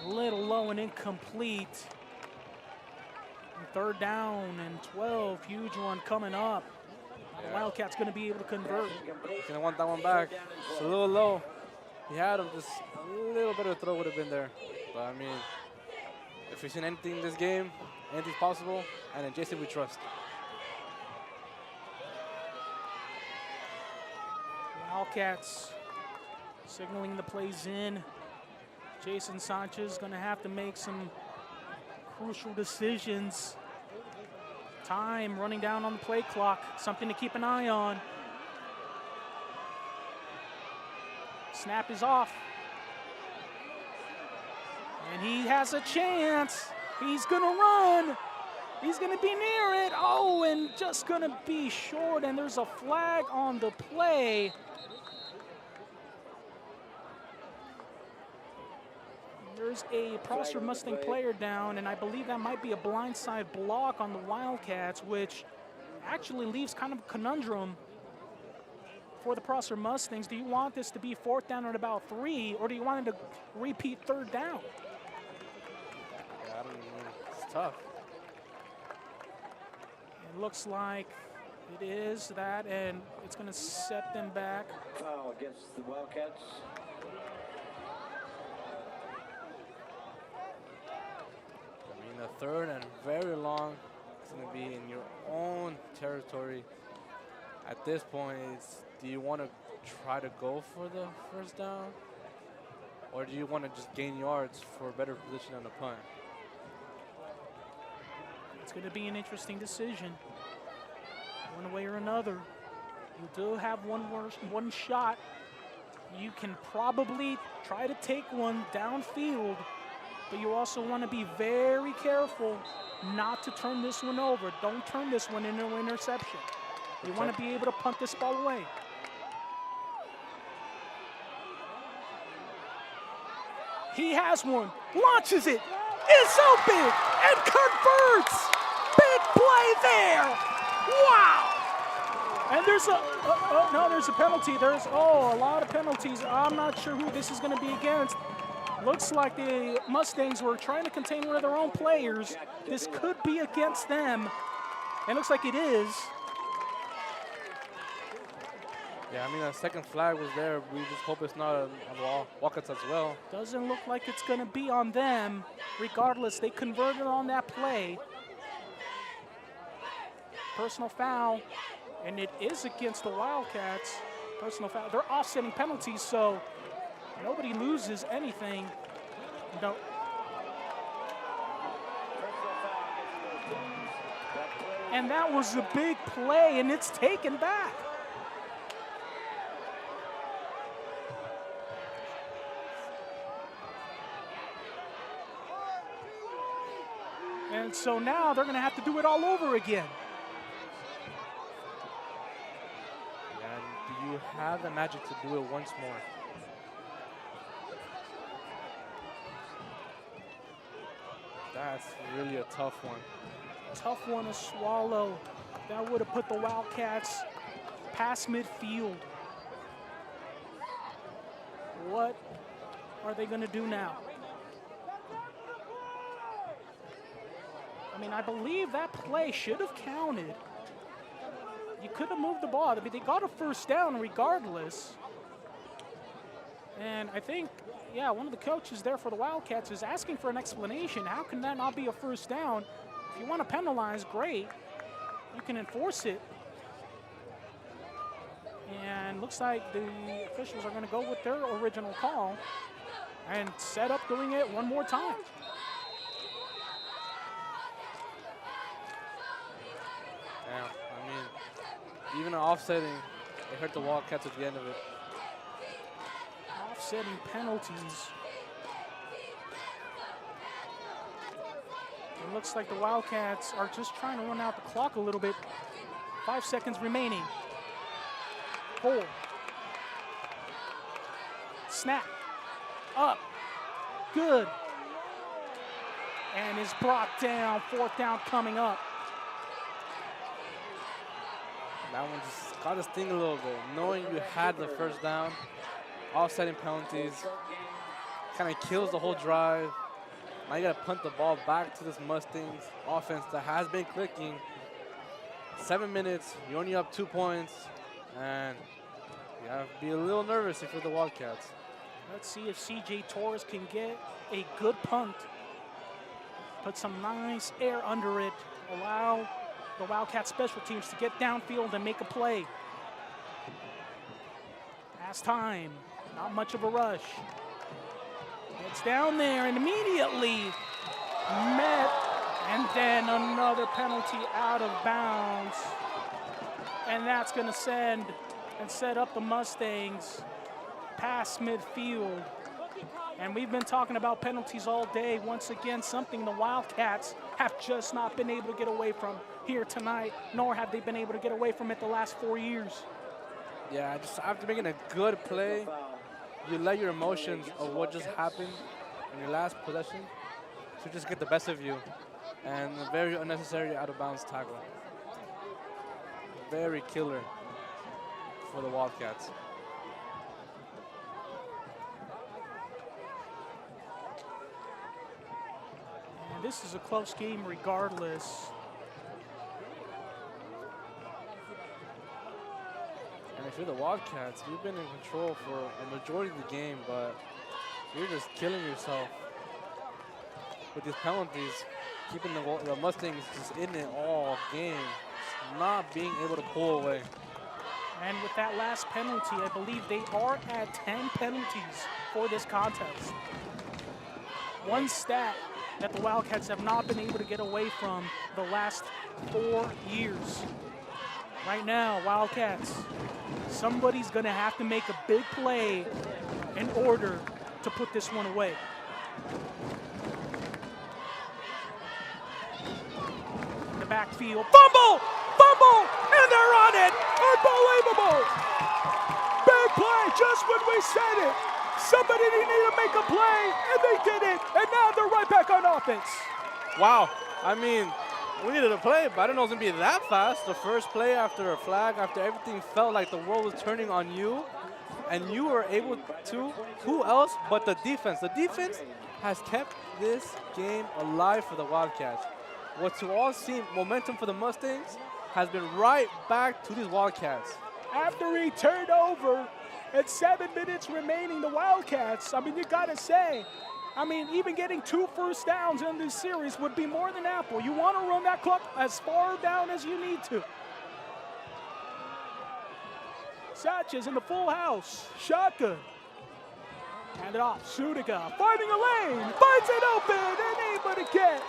a little low and incomplete. And 3rd down and 12, huge one coming up. The Wildcats going to be able to convert. He's going to want that one back. It's a little low. He had him, just a little better throw would have been there. But I mean, if we've seen anything in this game, anything's possible, and in Jason we trust. Wildcats signaling the plays in. Jason Sanchez going to have to make some crucial decisions. Time running down on the play clock, something to keep an eye on. Snap is off. And he has a chance. He's going to run. He's going to be near it. Oh, and just going to be short, and there's a flag on the play. There's a Prosser Mustang player down, and I believe that might be a blindside block on the Wildcats, which actually leaves kind of a conundrum for the Prosser Mustangs. Do you want this to be 4th down at about 3, or do you want it to repeat 3rd down? Yeah, I don't know. It's tough. It looks like it is that, and it's going to set them back. Foul against the Wildcats. I mean, the 3rd and very long. It's going to be in your own territory. At this point, do you want to try to go for the 1st down? Or do you want to just gain yards for a better position on the punt? It's going to be an interesting decision, one way or another. You do have one shot. You can probably try to take one downfield, but you also want to be very careful not to turn this one over. Don't turn this one into an interception. You want to be able to punt this ball away. He has one, launches it, it's open, and converts. Big play there. Wow. And there's there's a penalty. There's, a lot of penalties. I'm not sure who this is going to be against. Looks like the Mustangs were trying to contain one of their own players. This could be against them. And looks like it is. Yeah, I mean, a 2nd flag was there. We just hope it's not on the Wildcats as well. Doesn't look like it's going to be on them. Regardless, they converted on that play. Personal foul, and it is against the Wildcats. Personal foul. They're offsetting penalties, so nobody loses anything. No. Personal foul against those teams. That play And that was a big play, and it's taken back. And so now they're going to have to do it all over again. And do you have the magic to do it once more? That's really a tough one. Tough one to swallow. That would have put the Wildcats past midfield. What are they going to do now? I mean, I believe that play should have counted. You could have moved the ball. I mean, they got a first down regardless. And I think, yeah, one of the coaches there for the Wildcats is asking for an explanation. How can that not be a first down? If you want to penalize, great. You can enforce it. And looks like the officials are going to go with their original call and set up doing it one more time. Yeah, I mean, even offsetting, it hurt the Wildcats at the end of it. Offsetting penalties. It looks like the Wildcats are just trying to run out the clock a little bit. 5 seconds remaining. 4. Snap. Up. Good. And is brought down. 4th down coming up. That one just got to sting a little bit. Knowing you had the first down, offsetting penalties, kind of kills the whole drive. Now you got to punt the ball back to this Mustangs offense that has been clicking. 7 minutes, you're only up 2 points, and you have to be a little nervous if you're the Wildcats. Let's see if CJ Torres can get a good punt. Put some nice air under it. Allow the Wildcat special teams to get downfield and make a play. Pass time, not much of a rush. Gets down there and immediately met, and then another penalty out of bounds. And that's gonna send and set up the Mustangs past midfield. And we've been talking about penalties all day. Once again, something the Wildcats have just not been able to get away from here tonight, nor have they been able to get away from it the last 4 years. Yeah, just after making a good play, you let your emotions of what just happened in your last possession to just get the best of you. And a very unnecessary out-of-bounds tackle. Very killer for the Wildcats. And this is a close game regardless. And if you're the Wildcats, you've been in control for a majority of the game, but you're just killing yourself with these penalties, keeping the Mustangs just in it all game, not being able to pull away. And with that last penalty, I believe they are at 10 penalties for this contest. One stat that the Wildcats have not been able to get away from the last 4 years. Right now, Wildcats, somebody's gonna have to make a big play in order to put this one away. In the backfield, fumble, and they're on it. Unbelievable. Big play, just when we said it. Somebody needed to make a play, and they did it. And now they're right back on offense. Wow, I mean, we needed a play, but I didn't know it was going to be that fast. The first play after a flag, after everything felt like the world was turning on you, and you were able to, who else but the defense? The defense has kept this game alive for the Wildcats. What to all seem momentum for the Mustangs has been right back to these Wildcats. After he turned over at 7 minutes remaining, the Wildcats, I mean, you got to say, I mean, even getting 2 first downs in this series would be more than ample. You want to run that clock as far down as you need to. Sanchez in the full house. Shotgun. Hand it off. Sudiga finding a lane. Finds it open and able to get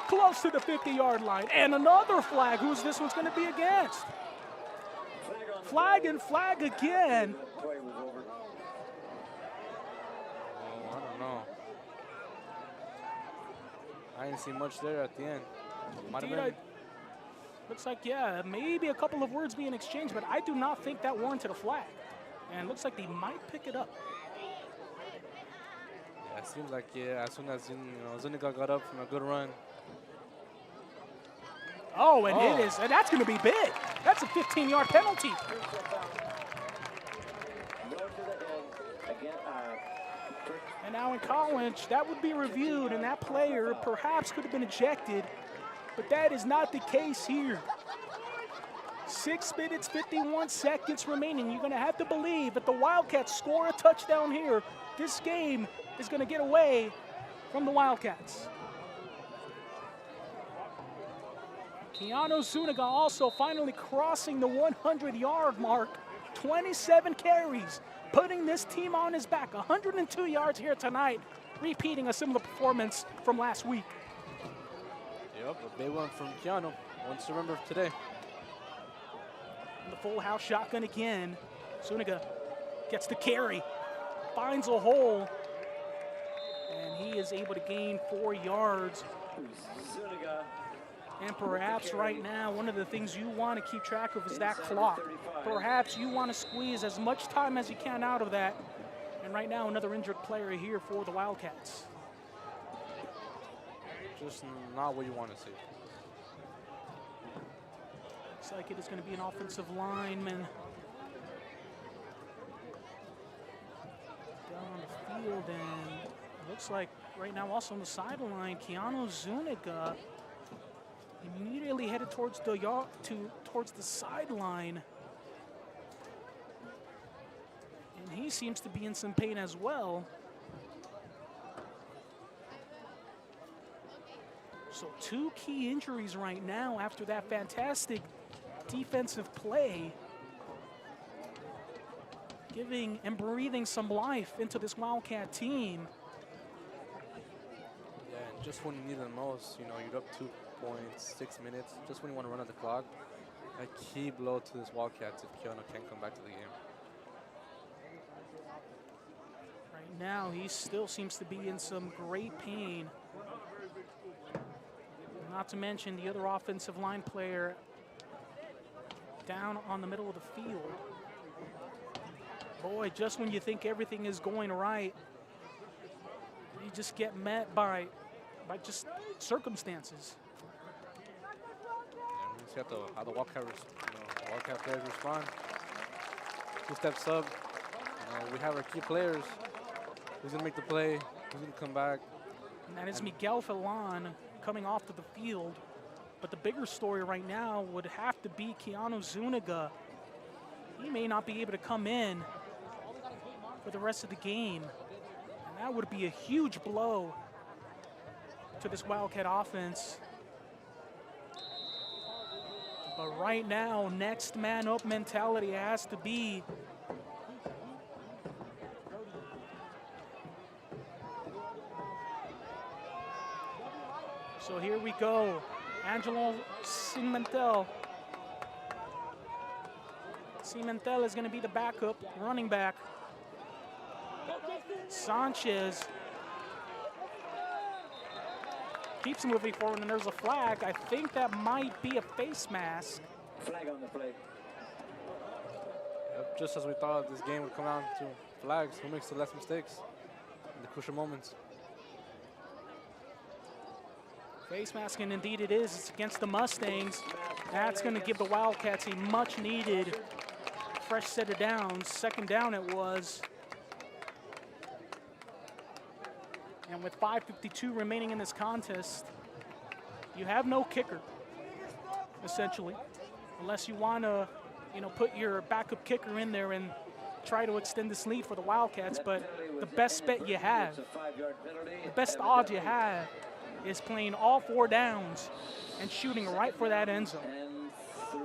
close to the 50-yard line. And another flag. Who's this one's going to be against? Flag and flag again. Play was over. Oh, I don't know. I didn't see much there at the end. Might have Indeed, been. looks like, yeah, maybe a couple of words being exchanged, but I do not think that warranted a flag. And looks like they might pick it up. Yeah, it seems like, yeah, as soon as Zuniga got up from a good run. Oh, and it is, and that's going to be big. That's a 15-yard penalty. Blow to the head. Again, And now in college, that would be reviewed, and that player perhaps could have been ejected, but that is not the case here. 6 minutes, 51 seconds remaining. You're going to have to believe that the Wildcats score a touchdown here. This game is going to get away from the Wildcats. Keanu Zuniga also finally crossing the 100-yard mark. 27 carries, putting this team on his back. 102 yards here tonight, repeating a similar performance from last week. Yep, a big one from Keanu. One to remember today. And the full house shotgun again. Zuniga gets the carry, finds a hole, and he is able to gain 4 yards. Zuniga. And perhaps right now, one of the things you want to keep track of is that clock. Perhaps you want to squeeze as much time as you can out of that. And right now, another injured player here for the Wildcats. Just not what you want to see. Looks like it is going to be an offensive lineman down on the field. And it looks like right now also on the sideline, Keanu Zuniga immediately headed towards the sideline, and he seems to be in some pain as well. So 2 key injuries right now after that fantastic defensive play, giving and breathing some life into this Wildcat team. Yeah, and just when you need it the most, you're up 2 points, 6 minutes, just when you want to run out the clock, a key blow to this Wildcats if Keanu can't come back to the game. Right now, he still seems to be in some great pain. Not to mention the other offensive line player down on the middle of the field. Boy, just when you think everything is going right, you just get met by just circumstances. You have to how the Wildcat players respond. 2 steps up. We have our key players. Who's gonna make the play? Who's gonna come back? And that is Miguel Felon coming off to the field. But the bigger story right now would have to be Keanu Zuniga. He may not be able to come in for the rest of the game. And that would be a huge blow to this Wildcat offense. But right now, next man up mentality has to be so here we go. Angelo Cimentel. Cimentel is going to be the backup running back. Sanchez keeps moving forward, and there's a flag. I think that might be a face mask. Flag on the play. Yep, just as we thought this game would come down to flags. Who makes the less mistakes in the crucial moments? Face mask, and indeed it is. It's against the Mustangs. That's going to give the Wildcats a much-needed fresh set of downs. 2nd down it was. And with 5:52 remaining in this contest, you have no kicker, essentially, unless you want to, put your backup kicker in there and try to extend this lead for the Wildcats. But the best bet you have, the best odds you have, is playing all 4 downs and shooting right for that end zone. And 3.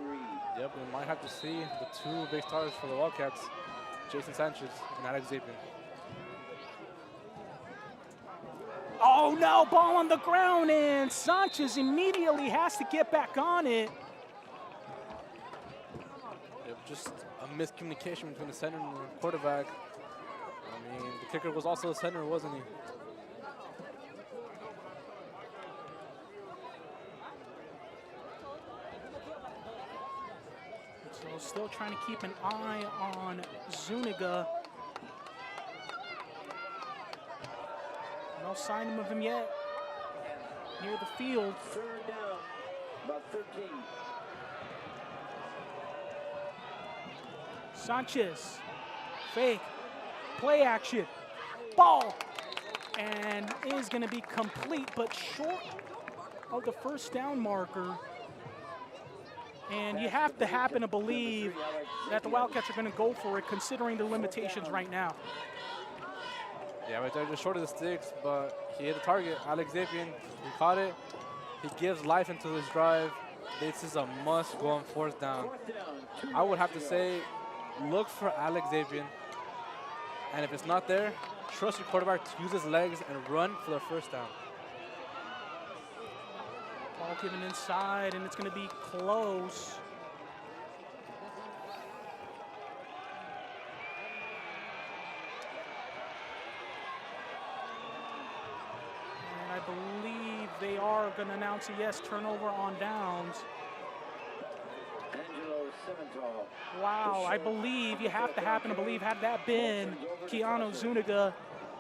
Yep, we might have to see the 2 big stars for the Wildcats, Jason Sanchez and Alex Zapin. Oh, Oh no, ball on the ground, and Sanchez immediately has to get back on it. Just a miscommunication between the center and the quarterback. I mean, the kicker was also a center, wasn't he? So still trying to keep an eye on Zuniga. No sign of him yet. Near the field. Third down, about 13. Sanchez, fake, play action, ball, and is going to be complete, but short of the first down marker. And you have to happen to believe that the Wildcats are going to go for it, considering the limitations right now. Yeah, right there, just short of the sticks, but he hit the target. Alex Zapien, he caught it. He gives life into this drive. This is a must go on fourth down. I would have to say, look for Alex Zapien, and if it's not there, trust your quarterback to use his legs and run for the first down. Ball given inside, and it's going to be close. And I believe they are going to announce a yes, turnover on downs. Wow, I believe you have to happen to believe, had that been Keanu Zuniga,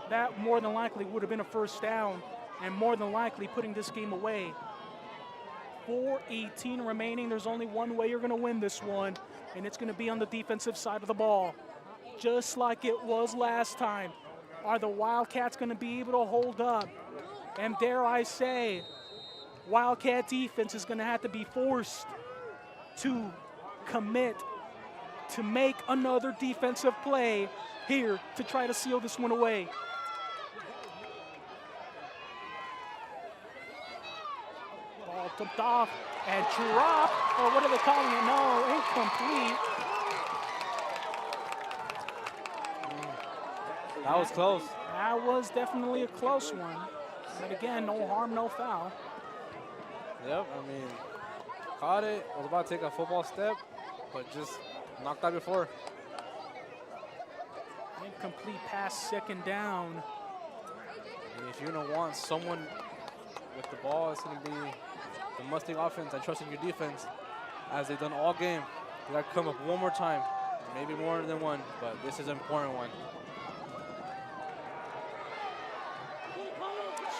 that more than likely would have been a first down and more than likely putting this game away. 4:18 remaining. There's only one way you're going to win this one, and it's going to be on the defensive side of the ball, just like it was last time. Are the Wildcats going to be able to hold up? And dare I say, Wildcat defense is going to have to be forced to commit to make another defensive play here to try to seal this one away. Ball dumped off and dropped, or what are they calling it? No, incomplete. That was close. That was definitely a close one. But again, no harm, no foul. Yep, I mean, caught it, was about to take a football step, but just knocked out before. Incomplete pass, second down. I mean, if you're gonna want someone with the ball, it's gonna be the Mustang offense and trusting your defense, as they've done all game. They gotta come up one more time, maybe more than one, but this is an important one.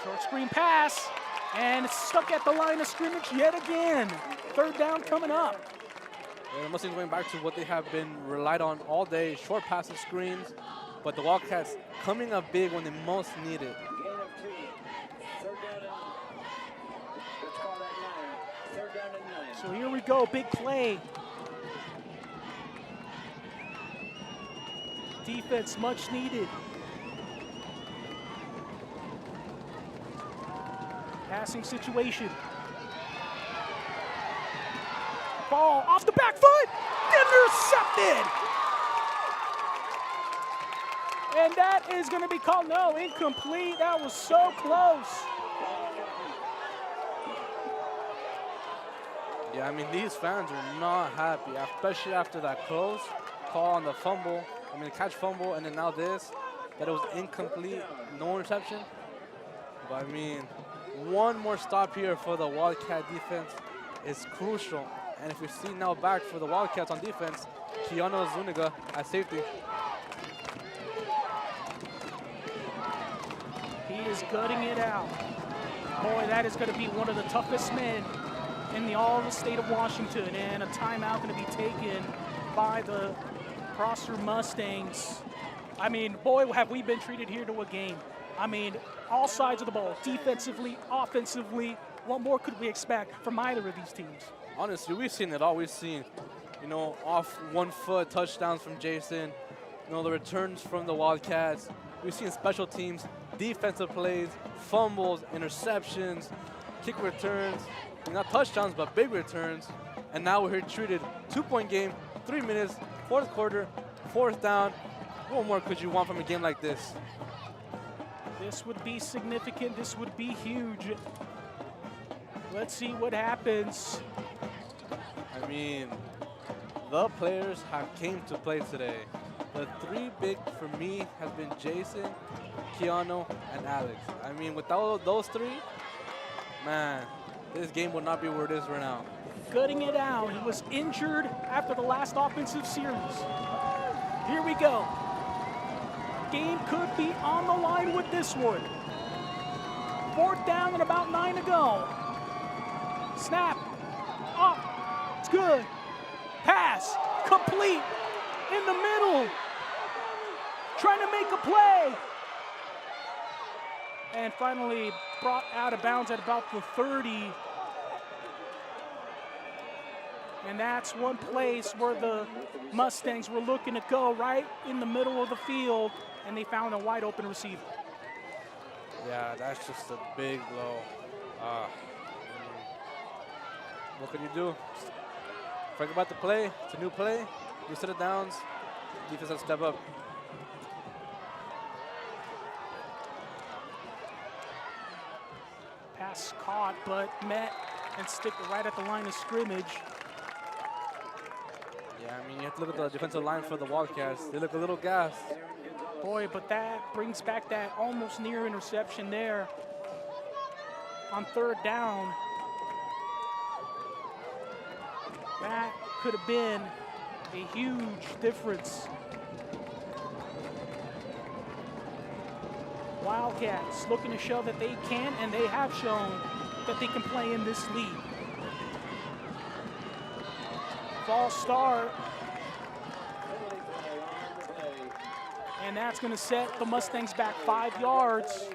Short screen pass, and it's stuck at the line of scrimmage yet again. Third down coming up. And the Mustangs going back to what they have been relied on all day, short passes, screens, but the Wildcats coming up big when they most need it. Gain of 2. Third down and, let's call that 9. Third down and 9. So here we go, big play. Defense much needed. Passing situation. Ball off the back foot, intercepted. And that is going to be called, no, incomplete. That was so close. Yeah, I mean, these fans are not happy, especially after that close call on the fumble. I mean, catch fumble, and then now this, that it was incomplete, no interception. But I mean, one more stop here for the Wildcat defense is crucial. And if we see now back for the Wildcats on defense, Keanu Zuniga at safety. He is gutting it out. Boy, that is going to be one of the toughest men in all the state of Washington. And a timeout going to be taken by the Prosser Mustangs. I mean, boy, have we been treated here to a game. I mean, all sides of the ball, defensively, offensively. What more could we expect from either of these teams? Honestly, we've seen it all. We've seen, you know, off 1 foot touchdowns from Jason, you know, the returns from the Wildcats. We've seen special teams, defensive plays, fumbles, interceptions, kick returns, not touchdowns, but big returns. And now we're here treated 2-point game, 3 minutes, fourth quarter, fourth down. What more could you want from a game like this? This would be significant. This would be huge. Let's see what happens. I mean, the players have came to play today. The three big for me has been Jason, Keanu, and Alex. I mean, without those three, man, this game would not be where it is right now. Gutting it out. He was injured after the last offensive series. Here we go. Game could be on the line with this one. 4th down and about 9 to go. Snap. Up. It's good. Pass. Complete. In the middle. Trying to make a play. And finally brought out of bounds at about the 30. And that's one place where the Mustangs were looking to go, right in the middle of the field, and they found a wide open receiver. Yeah, that's just a big blow. What can you do? Think about the play. It's a new play. You set it downs. Defense has to step up. Pass caught, but met and stick it right at the line of scrimmage. Yeah, I mean, you have to look at the defensive line for the Wildcats. They look a little gassed. Boy, but that brings back that almost near interception there on 3rd down. That could have been a huge difference. Wildcats looking to show that they can, and they have shown that they can play in this league. False start. And that's going to set the Mustangs back 5 yards.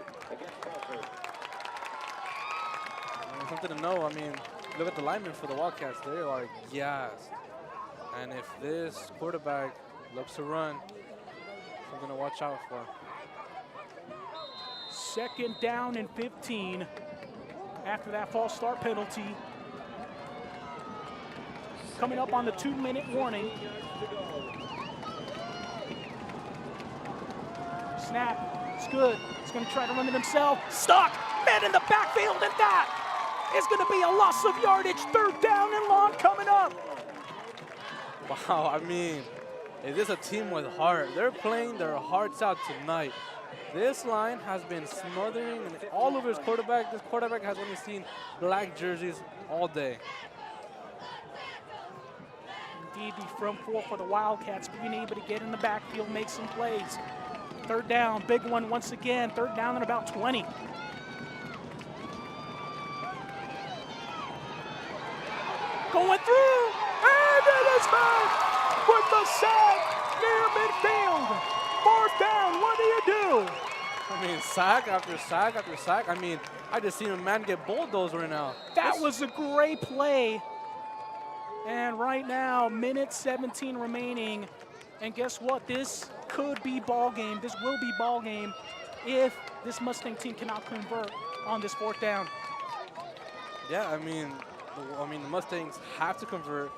Something to know. I mean, look at the linemen for the Wildcats. They are gassed. And if this quarterback looks to run, something to watch out for. 2nd down and 15 after that false start penalty. Coming up on the 2-minute warning. Snap, it's good. He's gonna try to run it himself. Stuck, man in the backfield, and that is gonna be a loss of yardage. 3rd down and long coming up. Wow, I mean, is this a team with heart? They're playing their hearts out tonight. This line has been smothering all over his quarterback. This quarterback has only seen black jerseys all day. Indeed, the front four for the Wildcats being able to get in the backfield, make some plays. 3rd down, big one once again. 3rd down and about 20. Going through, and it is back with the sack near midfield. 4th down, what do you do? I mean, sack after sack after sack. I mean, I just seen a man get bulldozed right now. That was a great play. And right now, minute 17 remaining. And guess what? This could be ball game. This will be ball game if this Mustang team cannot convert on this 4th down. Yeah, I mean, the Mustangs have to convert.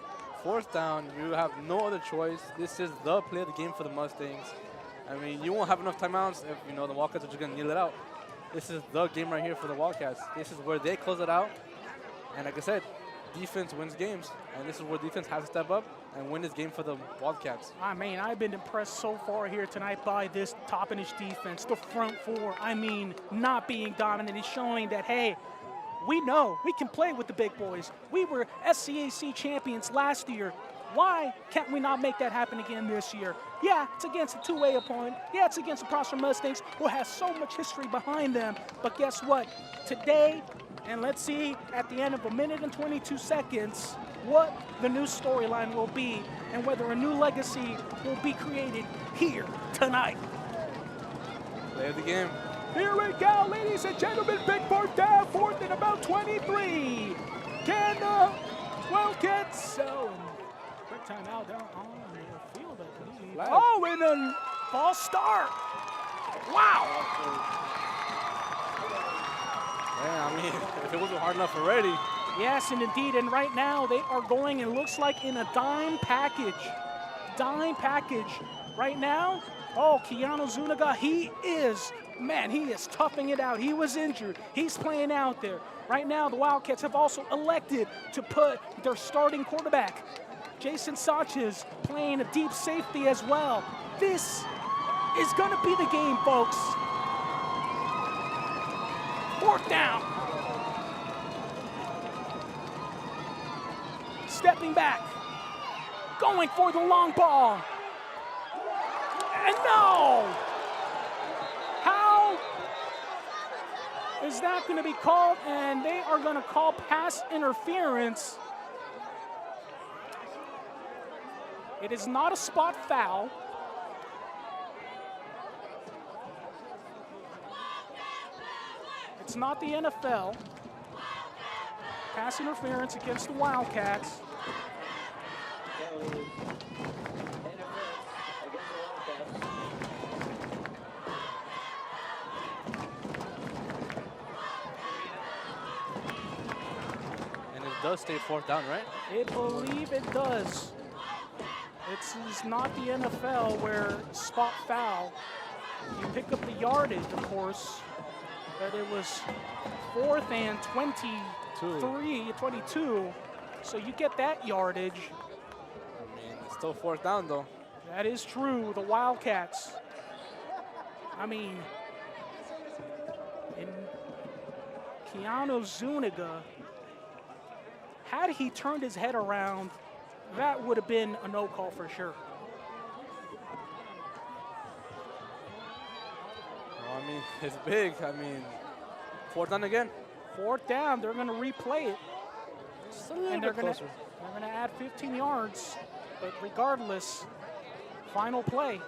4th down, you have no other choice. This is the play of the game for the Mustangs. I mean, you won't have enough timeouts if, you know, the Wildcats are just going to kneel it out. This is the game right here for the Wildcats. This is where they close it out. And like I said, defense wins games. And this is where defense has to step up and win this game for the Wildcats. I mean, I've been impressed so far here tonight by this Toppenish defense. The front four, I mean, not being dominant is showing that, hey, we know we can play with the big boys. We were SCAC champions last year. Why can't we not make that happen again this year? Yeah, it's against a two-way opponent. Yeah, it's against the Prosper Mustangs, who has so much history behind them. But guess what? Today, and let's see at the end of 1 minute and 22 seconds, what the new storyline will be and whether a new legacy will be created here tonight. Play of the game. Here we go, ladies and gentlemen. Big 4th down, 4th and about 23. Can the Wildcats quick timeout down on the field, I believe. Oh, and then false start. Wow. Yeah, I mean, if it wasn't hard enough already. Yes, and indeed, and right now they are going, it looks like, in a dime package. Dime package. Right now, oh, Keanu Zuniga, he is Man, he is toughing it out. He was injured. He's playing out there. Right now, the Wildcats have also elected to put their starting quarterback, Jason Sanchez, playing a deep safety as well. This is going to be the game, folks. 4th down. Stepping back. Going for the long ball. And no! How is that going to be called? And they are going to call pass interference. It is not a spot foul. It's not the NFL. Pass interference against the Wildcats. And it does stay 4th down, right? I believe it does. It's not the NFL where spot foul. You pick up the yardage, of course, but it was 4th and 22. So you get that yardage. I mean, it's still 4th down, though. That is true. The Wildcats. I mean, in Keanu Zuniga, had he turned his head around, that would have been a no call for sure. Well, I mean, it's big. I mean, 4th down again. 4th down. They're going to replay it. Just a little And bit they're closer. going to add 15 yards. But regardless, final play.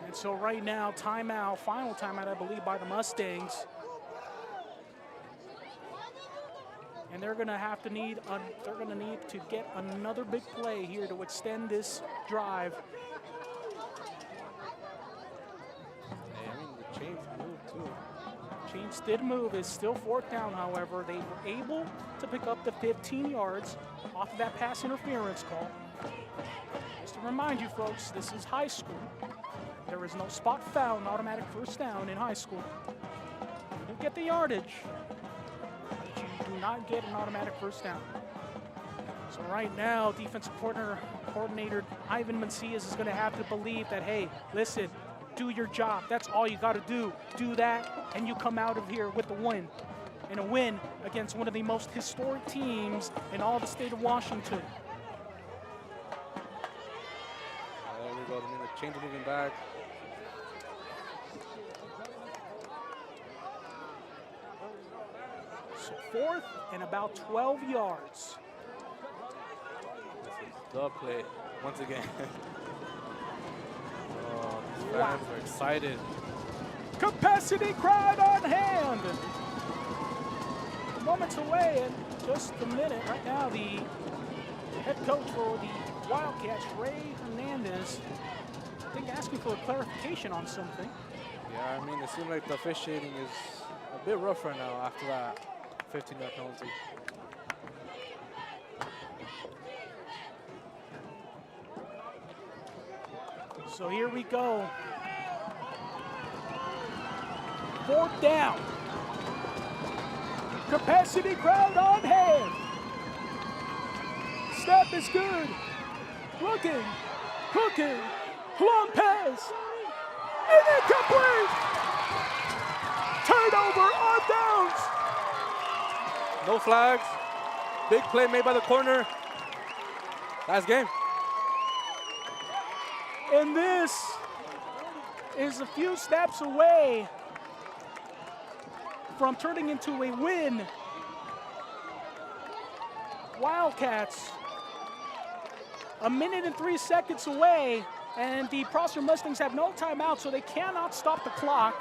And so right now, timeout, final timeout, I believe, by the Mustangs. And they're going to need to get another big play here to extend this drive. Hey, I mean, the chains moved too. Chains did move. It's still 4th down, however. They were able to pick up the 15 yards off of that pass interference call. Just to remind you, folks, this is high school. There is no spot foul, an automatic 1st down in high school. You get the yardage, but you do not get an automatic 1st down. So right now, defensive coordinator Ivan Macias is going to have to believe that, hey, listen, do your job. That's all you got to do. Do that, and you come out of here with a win. And a win against one of the most historic teams in all the state of Washington. There we go. The chains are moving back. So 4th and about 12 yards. This is the play once again. Oh, these Wow. fans are excited. Capacity crowd on hand. Moments away and just a minute. Right now, the head coach for the Wildcats, Ray Hernandez, I think asking for a clarification on something. Yeah, I mean, it seems like the officiating is a bit rough right now after that 15-yard penalty. So here we go. 4th down. Capacity crowd on hand. Step is good. Looking, cooking, long pass, and incomplete. Turnover on downs. No flags. Big play made by the corner. Last game. And this is a few steps away from turning into a win. Wildcats, a minute and 3 seconds away, and the Prosser Mustangs have no timeout, so they cannot stop the clock.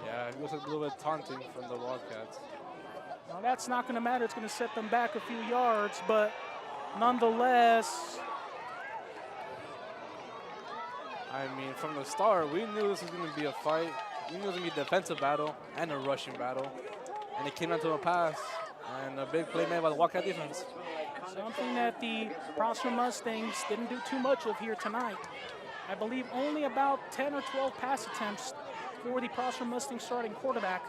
Yeah, it was a little bit taunting from the Wildcats. Now that's not going to matter. It's going to set them back a few yards, but nonetheless. I mean, from the start, we knew this was going to be a fight. We knew it was going to be a defensive battle and a rushing battle. and it came down to a pass. And a big play made by the Wildcat defense. Something that the Prosper Mustangs didn't do too much of here tonight. I believe only about 10 or 12 pass attempts for the Prosper Mustangs starting quarterback.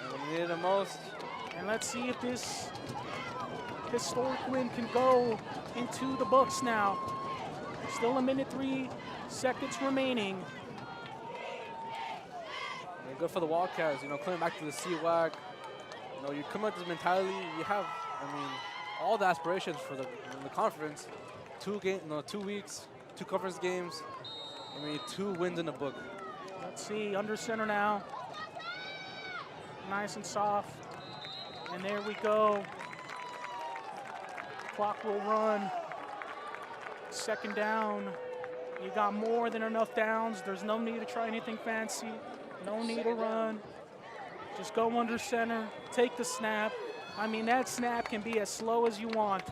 And when we needed the most. And let's see if this historic win can go into the books now. Still a minute 3 seconds remaining. And good for the Wildcats, coming back to the CWAC. You come with this mentality, you have, all the aspirations for the conference. 2 weeks, 2 conference games, 2 wins in the book. Let's see, under center now. Nice and soft. And there we go. Clock will run. 2nd down. You got more than enough downs. There's no need to try anything fancy. No need to run. Just go under center, take the snap. That snap can be as slow as you want.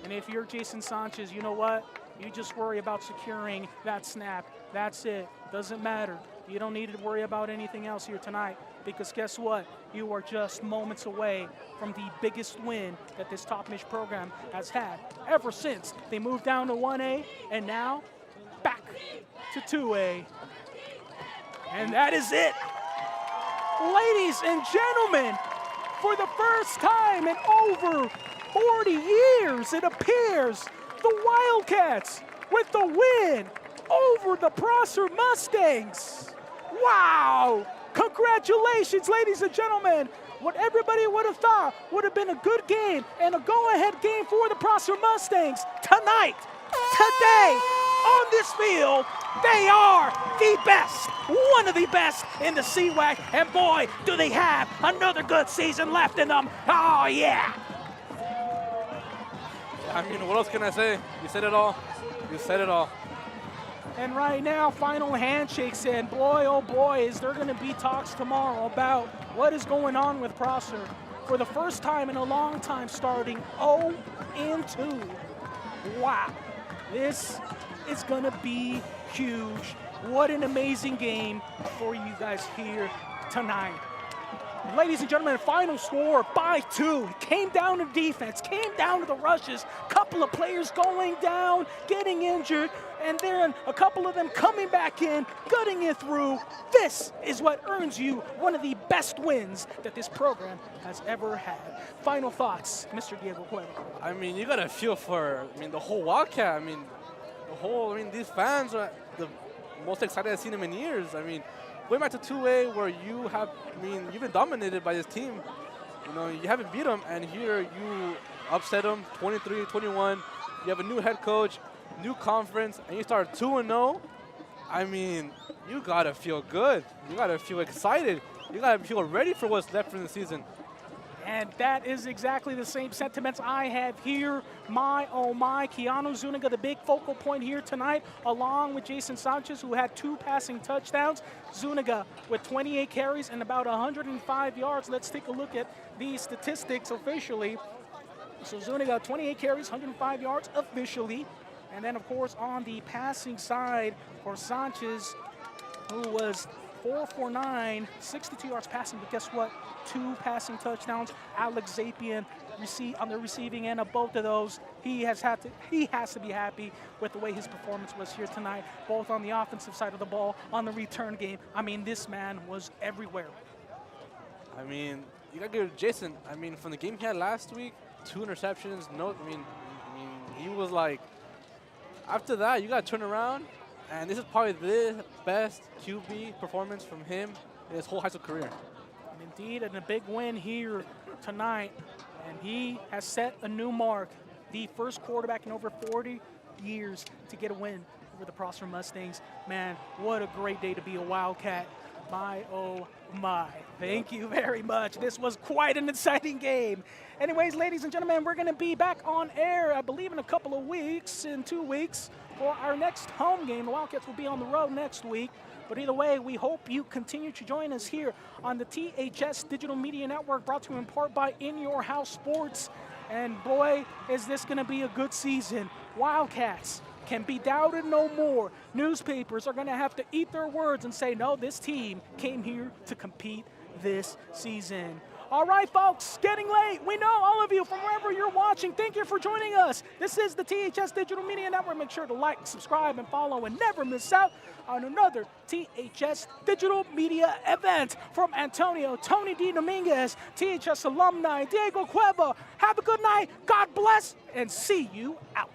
And if you're Jason Sanchez, you know what? You just worry about securing that snap. That's it. Doesn't matter. You don't need to worry about anything else here tonight, because guess what? You are just moments away from the biggest win that this Toppenish program has had ever since they moved down to 1A and now back to 2A. And that is it. Ladies and gentlemen, for the first time in over 40 years, it appears the Wildcats with the win over the Prosper Mustangs. Wow! Congratulations, ladies and gentlemen. What everybody would have thought would have been a good game and a go-ahead game for the Prosper Mustangs tonight, today, on this field, they are the best, one of the best in the CWAC, and boy, do they have another good season left in them. Oh, yeah. What else can I say? You said it all. You said it all. And right now, final handshakes, and boy, oh boy, is there going to be talks tomorrow about what is going on with Prosper. For the first time in a long time, starting 0-2. Wow, this is going to be huge. What an amazing game for you guys here tonight. Ladies and gentlemen, final score by 2. Came down to defense, came down to the rushes. Couple of players going down, getting injured, and then a couple of them coming back in, gutting it through. This is what earns you one of the best wins that this program has ever had. Final thoughts, Mr. Diego Cueva. You got to feel for, the whole Wildcat. These fans are the most excited I've seen them in years. Going back to 2A where you've been dominated by this team. You haven't beat them, and here you upset them 23-21. You have a new head coach, new conference, and you start 2-0. You got to feel good. You got to feel excited. You got to feel ready for what's left in the season. And that is exactly the same sentiments I have here. My, oh my, Keanu Zuniga, the big focal point here tonight, along with Jason Sanchez, who had 2 passing touchdowns. Zuniga with 28 carries and about 105 yards. Let's take a look at the statistics officially. So Zuniga, 28 carries, 105 yards officially. And then, of course, on the passing side for Sanchez, who was 4 for 9, 62 yards passing, but guess what? 2 passing touchdowns. Alex Zapian on the receiving end of both of those. He has to be happy with the way his performance was here tonight, both on the offensive side of the ball, on the return game. This man was everywhere. You got to give Jason, from the game he had last week, 2 interceptions. He was like, after that, you got to turn around, and this is probably the best QB performance from him in his whole high school career. Indeed, and a big win here tonight, and he has set a new mark. The first quarterback in over 40 years to get a win over the Prosper Mustangs. Man, what a great day to be a Wildcat. My, oh my. Thank you very much. This was quite an exciting game. Anyways, ladies and gentlemen, we're going to be back on air, I believe, in a couple of weeks, in 2 weeks, for our next home game. The Wildcats will be on the road next week. But either way, we hope you continue to join us here on the THS Digital Media Network, brought to you in part by In Your House Sports. And boy, is this going to be a good season. Wildcats can be doubted no more. Newspapers are going to have to eat their words and say, no, this team came here to compete this season. All right, folks, getting late. We know all of you from wherever you're watching. Thank you for joining us. This is the THS Digital Media Network. Make sure to like, subscribe, and follow, and never miss out on another THS Digital Media event. From Antonio, Tony D. Dominguez, THS alumni, Diego Cueva. Have a good night. God bless, and see you out.